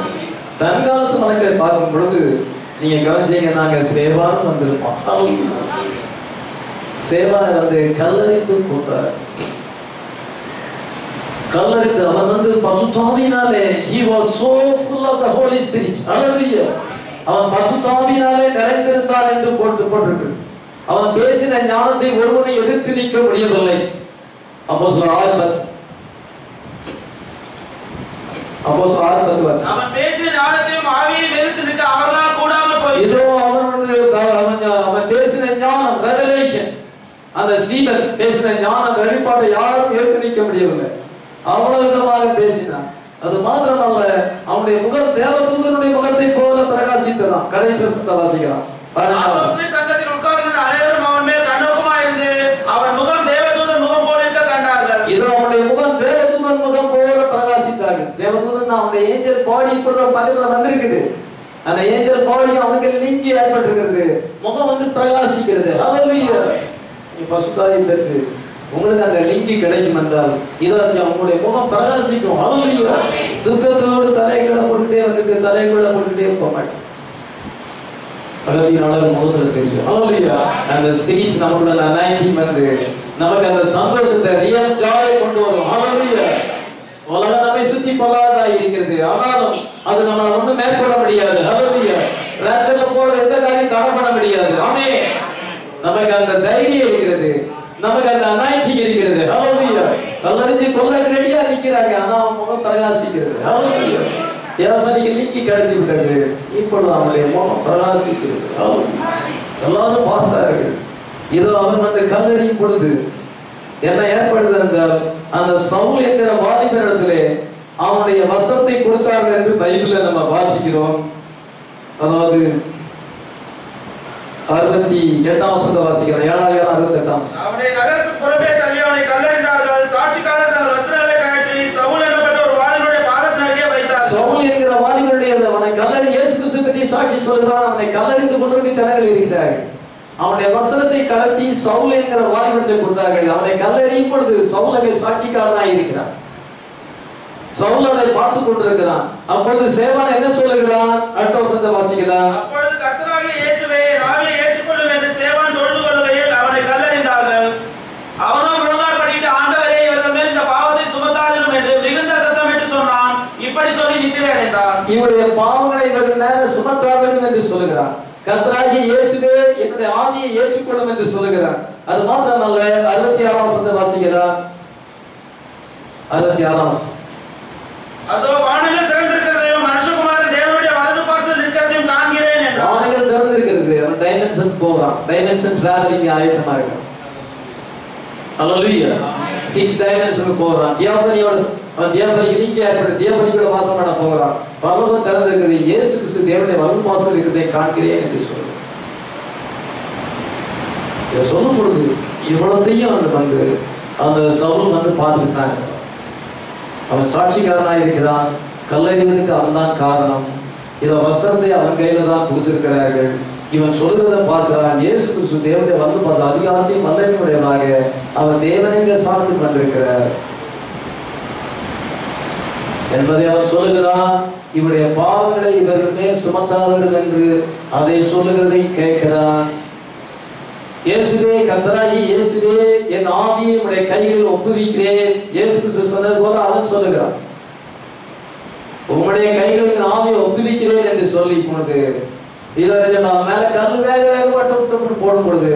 தன் காலத்து மக்களை பார்க்கும் பொழுது நீங்க கவனிச்சீங்க நாங்க சேவானும் வந்திருப்போம். ஹல்லேலூயா. சேவானை வந்து கல்லறிந்து கொன்றார். கல்லறிந்து அவன் வந்து பசுத்தாவியினாலே he was so full of the Holy Spirit. ஹல்லேலூயா. அவன் பசுத்தாவியினாலே நிறைந்திருந்தான் என்று போட்டிருக்கு. அவன் பேசின ஞானத்தை ஒருவனை எதிர்த்து நிற்க முடியவில்லை. அப்போஸ்தலர் 6:10 அவன் பேசின ஞானத்தையும் ஆவியையும் எதிர்த்து நிற்க அவர்களால் கூடாமல் போய் இதோ அவன் பேசின ஞானம் ரெவலேஷன் அந்த ஸ்ரீமன் பேசின ஞானம் வெளிப்பாட்டை யாரும் எதிர்த்து நிற்க முடியவில்லை. அவ்வளவு விதமாக பேசினான். அது மாத்திரமல்ல அவனுடைய முகம் தேவதூதனுடைய முகத்தை போல பிரகாசித்ததாம். கடைசி வசனத்தை வாசிக்கலாம். சங்கத்தில் உட்கார்ந்து அனைவரும் அவன் மேல் கண்ணோக்கமாய் இருந்து அவன் முகம் தேவதூதன் முகம் போல இருக்க கண்டார்கள். இதோ அவனுடைய முகம் தேவதூதன் முகம் போல பிரகாசித்தார்கள். தேவதூதன் அவனுடைய ஏஞ்சல் பாடி இப்பொழுது பக்கத்துல வந்திருக்குது. அந்த ஏஞ்சல் பாடி அவனுக்கு லிங்க் ஏற்பட்டிருக்கிறது. முகம் வந்து பிரகாசிக்கிறது. ஹல்லேலூயா. பசுத்தாவியை பெற்று உங்களுக்கு அந்த லிங்க் கிடைக்கும் என்றால் இதோ உங்களுடைய முகம் பிரகாசிக்கும். ஹல்லேலூயா. துக்கத்தோடு தலைகளை போட்டுட்டே வந்துட்டு தலைகளை போட்டுட்டே போக மாட்டேன். அகத்தினால முதல்ல தெரியும். ஹல்லேலூயா. அந்த ஸ்பிரிட் நமக்குள்ள அந்த அனாயிட்டிங் வந்து நமக்கு அந்த சந்தோஷத்தை ரியல் ஜாய் கொண்டு வரும். ஹல்லேலூயா. உலகம் நம்மை சுத்தி பொல்லாததா இருக்கிறது. ஆனாலும் அது நம்மளை ஒன்றும் மேற்கொள்ள முடியாது. ஹல்லேலூயா. ராத்திரில போற எந்த காரியம் தடை பண்ண முடியாது. ஆமென். நமக்கு அந்த தைரியம் இருக்கிறது. நமக்கு அந்த அனாயிட்டிங் இருக்கிறது. ஹல்லேலூயா. கல்லறிஞ்சு கொல்லக்கு ரெடியா நிக்கிறாங்க. ஆனா அவன் முகம் பிரகாசிக்கிறது. ஹல்லேலூயா. தேவனுக்கு லிங்கி கிடைச்சு விட்டது. இப்பொழுது அவனுடைய முகம் பிரகாசிக்கிறது. எல்லாரும் பார்த்தார்கள். இதோ அவன் வந்து கல்லறியும் பொழுது என்ன ஏற்படுது என்றால் அந்த சவுல் என்கிற வாலிபனிடத்திலே அவனுடைய வஸ்திரத்தை கொடுத்தார்கள் என்று பைபிள்ல நம்ம வாசிக்கிறோம். அதாவது 68ஆம் வசனத்தை வாசிக்கிறோம். 7:68. அவனை நகருக்கு புறம்பே தள்ளி அவனை கல்லெறிந்தார்கள். சாட்சிக்காரர் தங்கள் வஸ்திரங்களை கழற்றி சவுல் என்னப்பட்ட ஒரு வாலிபனுடைய பாதத்தின் அருகே வைத்தார்கள். சவுல் என்கிற வாலிபனுடைய அவனை கல்லறி இயேசு கிறிஸ்து பற்றி சாட்சி சொல்கிறான். அவனை கல்லறிந்து கொண்டிருக்க ஜனங்கள் இருக்கிறார்கள். அவனுடைய வஸ்திரத்தை கலத்தி சவுல் என்கிற வாலிபத்தை கொடுத்தார்கள். அவனை கல்லறியும் பொழுது சவுல் சாட்சிக்காரனாய் இருக்கிறான். சவுல் அதை பார்த்து கொண்டிருக்கிறான். அப்பொழுது சேவான் என்ன சொல்லுகிறான்? அடுத்த வசனத்தை வாசிக்கலாம். அப்பொழுது கர்த்தராகிய இயேசுவே ஆவியை ஏற்றுக்கொள்ளும் என்று சேவான் தொழுது கொள்ளுகையில் அவனை கல்லறிந்தார்கள். அவனோ முழங்கால் படிட்டு ஆண்டவரே இவர்கள் மேல் இந்த பாவத்தை சுமத்தாதிரும் என்று மிகுந்த சத்தமிட்டு சொன்னான். இப்படி சொல்லி நித்திரை அடைந்தான். இவருடைய பாவங்களை இவர்கள் மேல சுமத்தாதிரும் என்று சொல்லுகிறான். கர்த்தராகிய இயேசுவே என்னுடைய ஆவியை ஏற்றுக்கொள்ளும் என்று சொல்லுகிறார். அது மாத்திரமல்ல, 66ஆம் வசனத்தை வாசிக்கலாம். 66ஆம் வசனம். அதோ வானங்கள் திறந்திருக்கிறதையும் மனுஷகுமாரன் தேவனுடைய வலது பார்சல் நிற்கிறதையும் காண்கிறேன் என்றார். வானங்கள் திறந்திருக்கிறது. அவன் டைமென்ஷன் போறான். டைமென்ஷன் டிராவலிங் ஆயத்தமா இருக்கான். ஹalleluya. 6 டைமென்ஷனுக்கு போறான். அவன் தியாபரிக்கு நீங்க ஏற்பட்ட தியாபரியோட வாசம் பண்ண போகிறான். பரலோகம் திறந்திருக்கிறது. இயேசு கிறிஸ்து தேவனுடைய வலது பார்சல் இருக்கிறதை காண்கிறேன் என்று சொல்றான். இதை சொல்லும் பொழுது இவ்வளத்தையும் அந்த சவுல் பார்த்துக்கிட்டாங்க. அவன் சாட்சிக்காரனாக இருக்கிறான். கல்லறிவதற்கு அவன் தான் காரணம். இவன் வஸ்திரத்தை அவன் கையில தான் கொடுத்திருக்கிறார்கள். இவன் சொல்லுகிறத பார்க்கிறான். இயேசு கிறிஸ்து தேவனுடைய வந்து பார்த்து அதிகாரத்தையும் வல்லமையுடையவராக அவர் தேவனுடைய சார்ந்துக்கு வந்திருக்கிறார் என்பதை அவன் சொல்லுகிறான். இவருடைய பாவங்களை இவர்கள் மேல் சுமத்தார்கள் என்று அதை சொல்லுகிறதை கேட்கிறான். இயேசுவே, கர்த்தராகிய இயேசுவே, என் ஆவியை உடைய கைகளில் ஒப்புவிக்கிறேன். இயேசு கிறிஸ்து சொன்னது போல அவன் சொல்லுகிறான். உம்முடைய கைகளில் ஆவியை ஒப்புவிக்கிறேன் என்று சொல்லி பொழுது மேல கல்லு வேக வேக போடும் பொழுது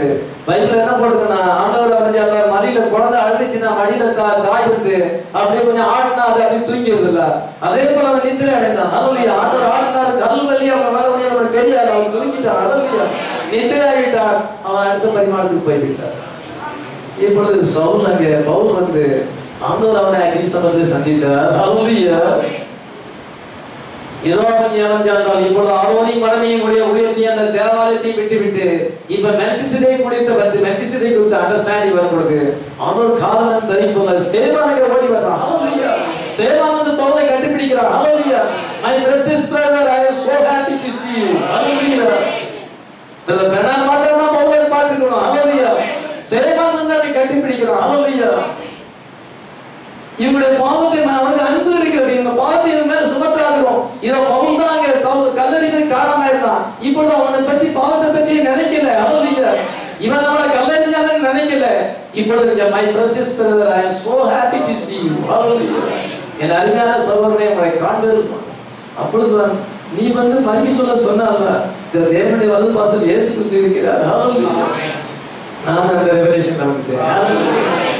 பைபிள் என்ன போட்டுக்கன்னா, ஆண்டவர் வரைஞ்சாண்டார் மடியில குழந்தை அழுதுச்சுன்னா மடியில காய் வந்து அப்படியே கொஞ்சம் ஆட்டினா அது அப்படியே தூங்கிடுது இல்ல, அதே போல அவன் நித்திரை அடைந்தான். அருளியா ஆண்டவர் ஆட்டினார், கல் வலி அவன் மேல ஒண்ணு அவனுக்கு தெரியாது, அவன் தூங்கிட்டான். அருளியா நித்திரை ஆகிட்டான். அவன் அடுத்த பரிமாணத்துக்கு போய்விட்டார். இப்பொழுது சவுல் அங்கே பவுல் வந்து ஆண்டவர் அவனை அக்னி சம்பத்தில் சந்தித்தார். அருளியா இப்பொழுது ஆரோனின் மனைவியும் ஊழியத்தையும் அந்த தேவாலயத்தையும் விட்டு இப்ப மெல்கிசேதேக்கு குறித்த அண்டர்ஸ்டாண்டிங் வரும்பொழுது அவனோட காரணம் தெரிவிப்பாங்க. ஸ்தேவானுக்கு ஓடி வர்றான். ஹalleluya. ஸ்தேவான் வந்து பவுலை கட்டிப்பிடிக்கிறான். ஹalleluya. My precious brother, I am so happy to see you. ஹalleluya. இந்த பெண்ணான் மாத்திரமா பவுலை பார்த்துக்கணும். ஹalleluya. ஸ்தேவான் வந்து அவனை கட்டிப்பிடிக்கிறான். ஹalleluya. இவருடைய பாவத்தை அவனுக்கு அன்பு இருக்கிறது. இந்த பாவத்தை இவன் மேல சுமத்தாகிறோம். இதை பவுல் தான் அங்க கல்லறிவு காரணமா இருந்தான். இப்பொழுது அவனை பற்றி பாவத்தை பற்றி நினைக்கல. ஹalleluya. இவன் நம்மளை கல்லறிஞ்சான்னு நினைக்கல. இப்பொழுது my precious brother, I am so happy to see you. ஹalleluya. என் அருமையான சகோதரனை உங்களை காண்பது. அப்பொழுது நீ வந்து மறுபடி சொன்னால இந்த தேவனுடைய வலது பார்சல் இயேசு கிறிஸ்து இருக்கிறார். ஹalleluya. நான் அந்த ரெவலேஷன் நமக்கு தெரியும்.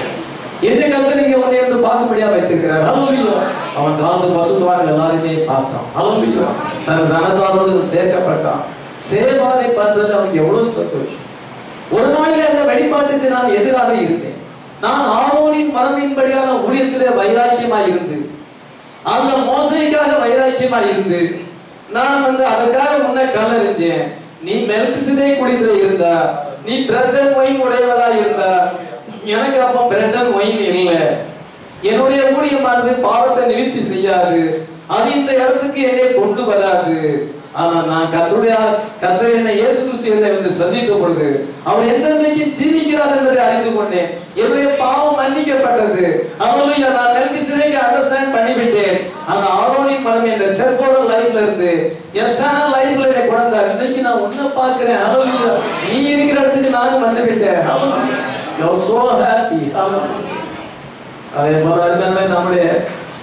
எந்த கருத்தை நீங்க உன்னை வந்து பார்க்கும்படியா வச்சிருக்கிறார். ஹalleluya. அவன் தாழ்ந்து பசுவார்கள் எல்லாருமே பார்த்தான். ஹalleluya. தன் தனத்தாரோடு சேர்க்கப்பட்டான். சேவானை பார்த்ததுல அவனுக்கு எவ்வளவு சந்தோஷம். ஒரு நாளில் அந்த வெளிப்பாட்டுக்கு நான் எதிராக இருந்தேன். நான் ஆரோனின் மரபின்படியான ஊழியத்திலே வைராக்கியமாய் இருந்து, அந்த மோசைக்காக வைராக்கியமாய் இருந்து, நான் வந்து அதற்காக முன்னே கல்லறிஞ்சேன். நீ மெல்கிசேதேக்கு குடித்துல இருந்தா, நீ பிரெட் அண்ட் ஒயின் உடையவளா இருந்தா, எனக்கு அப்ப பிரெட் அண்ட் ஒயின் இல்லை. என்னுடைய ஊழியமானது பாவத்தை நிவர்த்தி செய்யாது, அது இந்த இடத்துக்கு என்னை கொண்டு வராது. ஆனா நான் கர்த்தர் என்னை இயேசு கிறிஸ்து என்னை வந்து சந்தித்த பொழுது அவர் என்னைக்கு ஜீவிக்கிறார் என்பதை அறிந்து கொண்டேன். என்னுடைய பாவம் மன்னிக்கப்பட்டது. ஹalleluya. நான் மெல்கிசேதேக்கை அண்டர்ஸ்டாண்ட் பண்ணிவிட்டேன். அந்த ஆரோனின் மரமே இந்த டெம்போரல் லைஃப்ல இருந்து எட்டர்னல் லைஃப்ல என்னை கொண்டார். இன்னைக்கு நான் உன்னை பார்க்கிறேன். ஹalleluya. நீ இருக்கிற இடத்துக்கு நானும் வந்து விட்டேன். ஹalleluya. You are so happy. Hallelujah. அதே போல நம்முடைய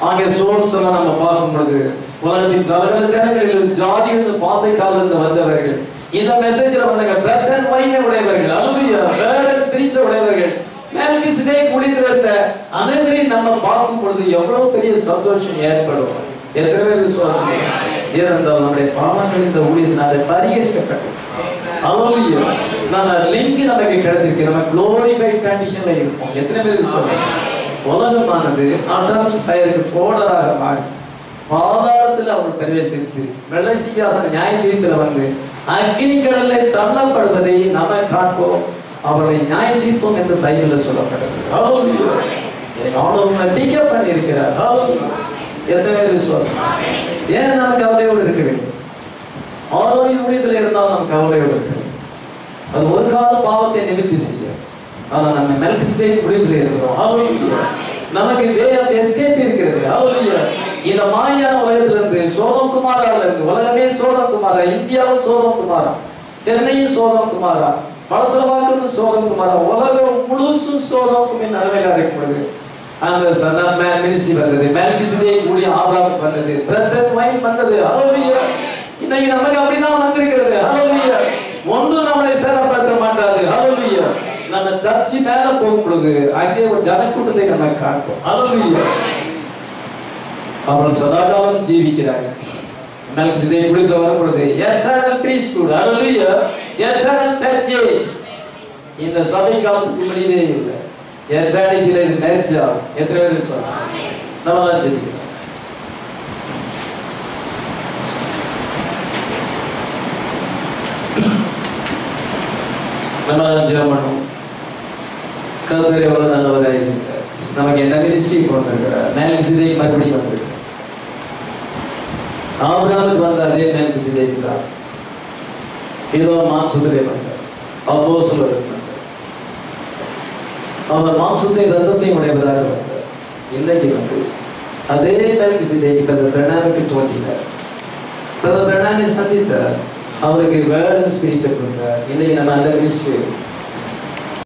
ஆகிய சோல்ஸ் எல்லாம் நம்ம பார்க்கும் பொழுது உலகத்தின் சகல ஜனங்களில் ஜாதிகளிலிருந்து பாசைக்காலிலிருந்து வந்தவர்கள் இந்த மெசேஜ்ல வந்தாங்க. பிரெட் அண்ட் ஒயின் உடையவர்கள். ஹalleluya. பிரெட் அண்ட் ஸ்பிரிட் உடையவர்கள். மெல்கிசேதேக்கு குடித்திருந்த அனைவரையும் நம்ம பார்க்கும் பொழுது எவ்வளவு பெரிய சந்தோஷம் ஏற்படும். எத்தனை பேர் விசுவாசம் ஏனென்றால் நம்முடைய பாவங்கள் இந்த ஊழியத்தினால பரிகரிக்கப்பட்டது. ஹalleluya. நான் லிங்க் நமக்கு கிடைச்சிருக்கு. நம்ம குளோரிஃபைட் கண்டிஷன்ல இருப்போம். எத்தனை பேர் விசுவாசம்? உலகமானது அட்டாமிக் ஃபயருக்கு ஃபோடராக மாறி பாதாளத்தில் அவள் பிரவேசித்து வெள்ளை சிங்காசன நியாய தீர்ப்பில் வந்து அக்னி கடலை தள்ளப்படுவதை நம்ம காண்போம். அவளை நியாய தீர்ப்போம் என்று பைபிளில் சொல்லப்பட்டது. ஹalleluya. ஆண்டவர் டிக்கப் பண்ணி இருக்கிறார். ஹalleluya. எத்தனை விசுவாசம்? ஏன் நமக்கு கவலையோடு இருக்க வேண்டும்? ஆரோனின் ஊழியத்தில் இருந்தால் நம்ம கவலையோடு இருக்க வேண்டும். அது ஒரு கால பாவத்தை நிவர்த்தி செய்ய. ஆனா நம்ம மெல்கிசேதேக்கு ஊழியத்தில் இருக்கிறோம். ஹalleluya. நமக்கு வே ஆஃப் எஸ்கேப் இருக்கிறது. ஹalleluya. இந்த மாயான உலகத்திலிருந்து சோதம் குமாரால இருந்து உலகமே சோதம் குமாரா, இந்தியாவும் சோதம் குமாரா, சென்னையும் சோதம் குமாரா, பலசலவாக்கு சோதம் குமாரா, உலகம் முழுசும் சோதம் நிலைமையில இருக்கப்படுது. அந்த சன் மினிஸ்ட்ரி வந்தது, மெல்கிசேதேக்கு ஊழியம் ஆபிரகாமுக்கு வந்தது, பிரெட் அண்ட் ஒயின் வந்தது. ஹalleluya. இன்னைக்கு நமக்கு அப்படிதான் வந்திருக்கிறது. ஹalleluya. ஒன்றும் நம்மளை சேதப்படுத்த மாட்டாது. ஹalleluya. நம்ம தப்பிச்சு மேல போகும் பொழுது அங்கே ஒரு ஜனக்கூட்டத்தை நம்ம காண்போம். ஹalleluya. அவர்கள் சதாகாலம் ஜீவிக்கிறார்கள். மெல்கிசேதேக் குறித்து வரும் பொழுது eternal priesthood. ஹalleluya. eternal churches. இந்த சபை காலத்துக்கு முடிவே இல்லை. எட்டர்னிட்டியில இது மேட்சா எத்தனை பேர் சொல்றாங்க? நம்ம ஜெபிக்கிறோம். நம்ம ஜெபம் பண்ணுவோம். கர்த்தர் எவ்வளவு நல்லவராக இருக்கிறார். நமக்கு என்ன மினிஸ்ட்ரி கொடுத்திருக்கிறார். மெல்கிசேதேக் மறுபடியும் வந்திருக்கிறார். ஆபிரகாமுக்கு வந்த அதே மெல்கிசேதேக் தான் ஏதோ மாம்சத்திலே வந்தார். அப்போஸ்தலர் வந்தார். அவர் மாம்சத்தையும் ரத்தத்தையும் உடையவராக வந்தார். இன்னைக்கு வந்து அதே மெல்கிசேதேக் பிரதர் பிரணாமுக்கு தோன்றினார். பிரதர் பிரணாமை சந்தித்தார். அவருக்கு வேர்ட் ஸ்பிரிட்டை கொடுத்தார். இன்னைக்கு நம்ம அந்த மினிஸ்ட்ரி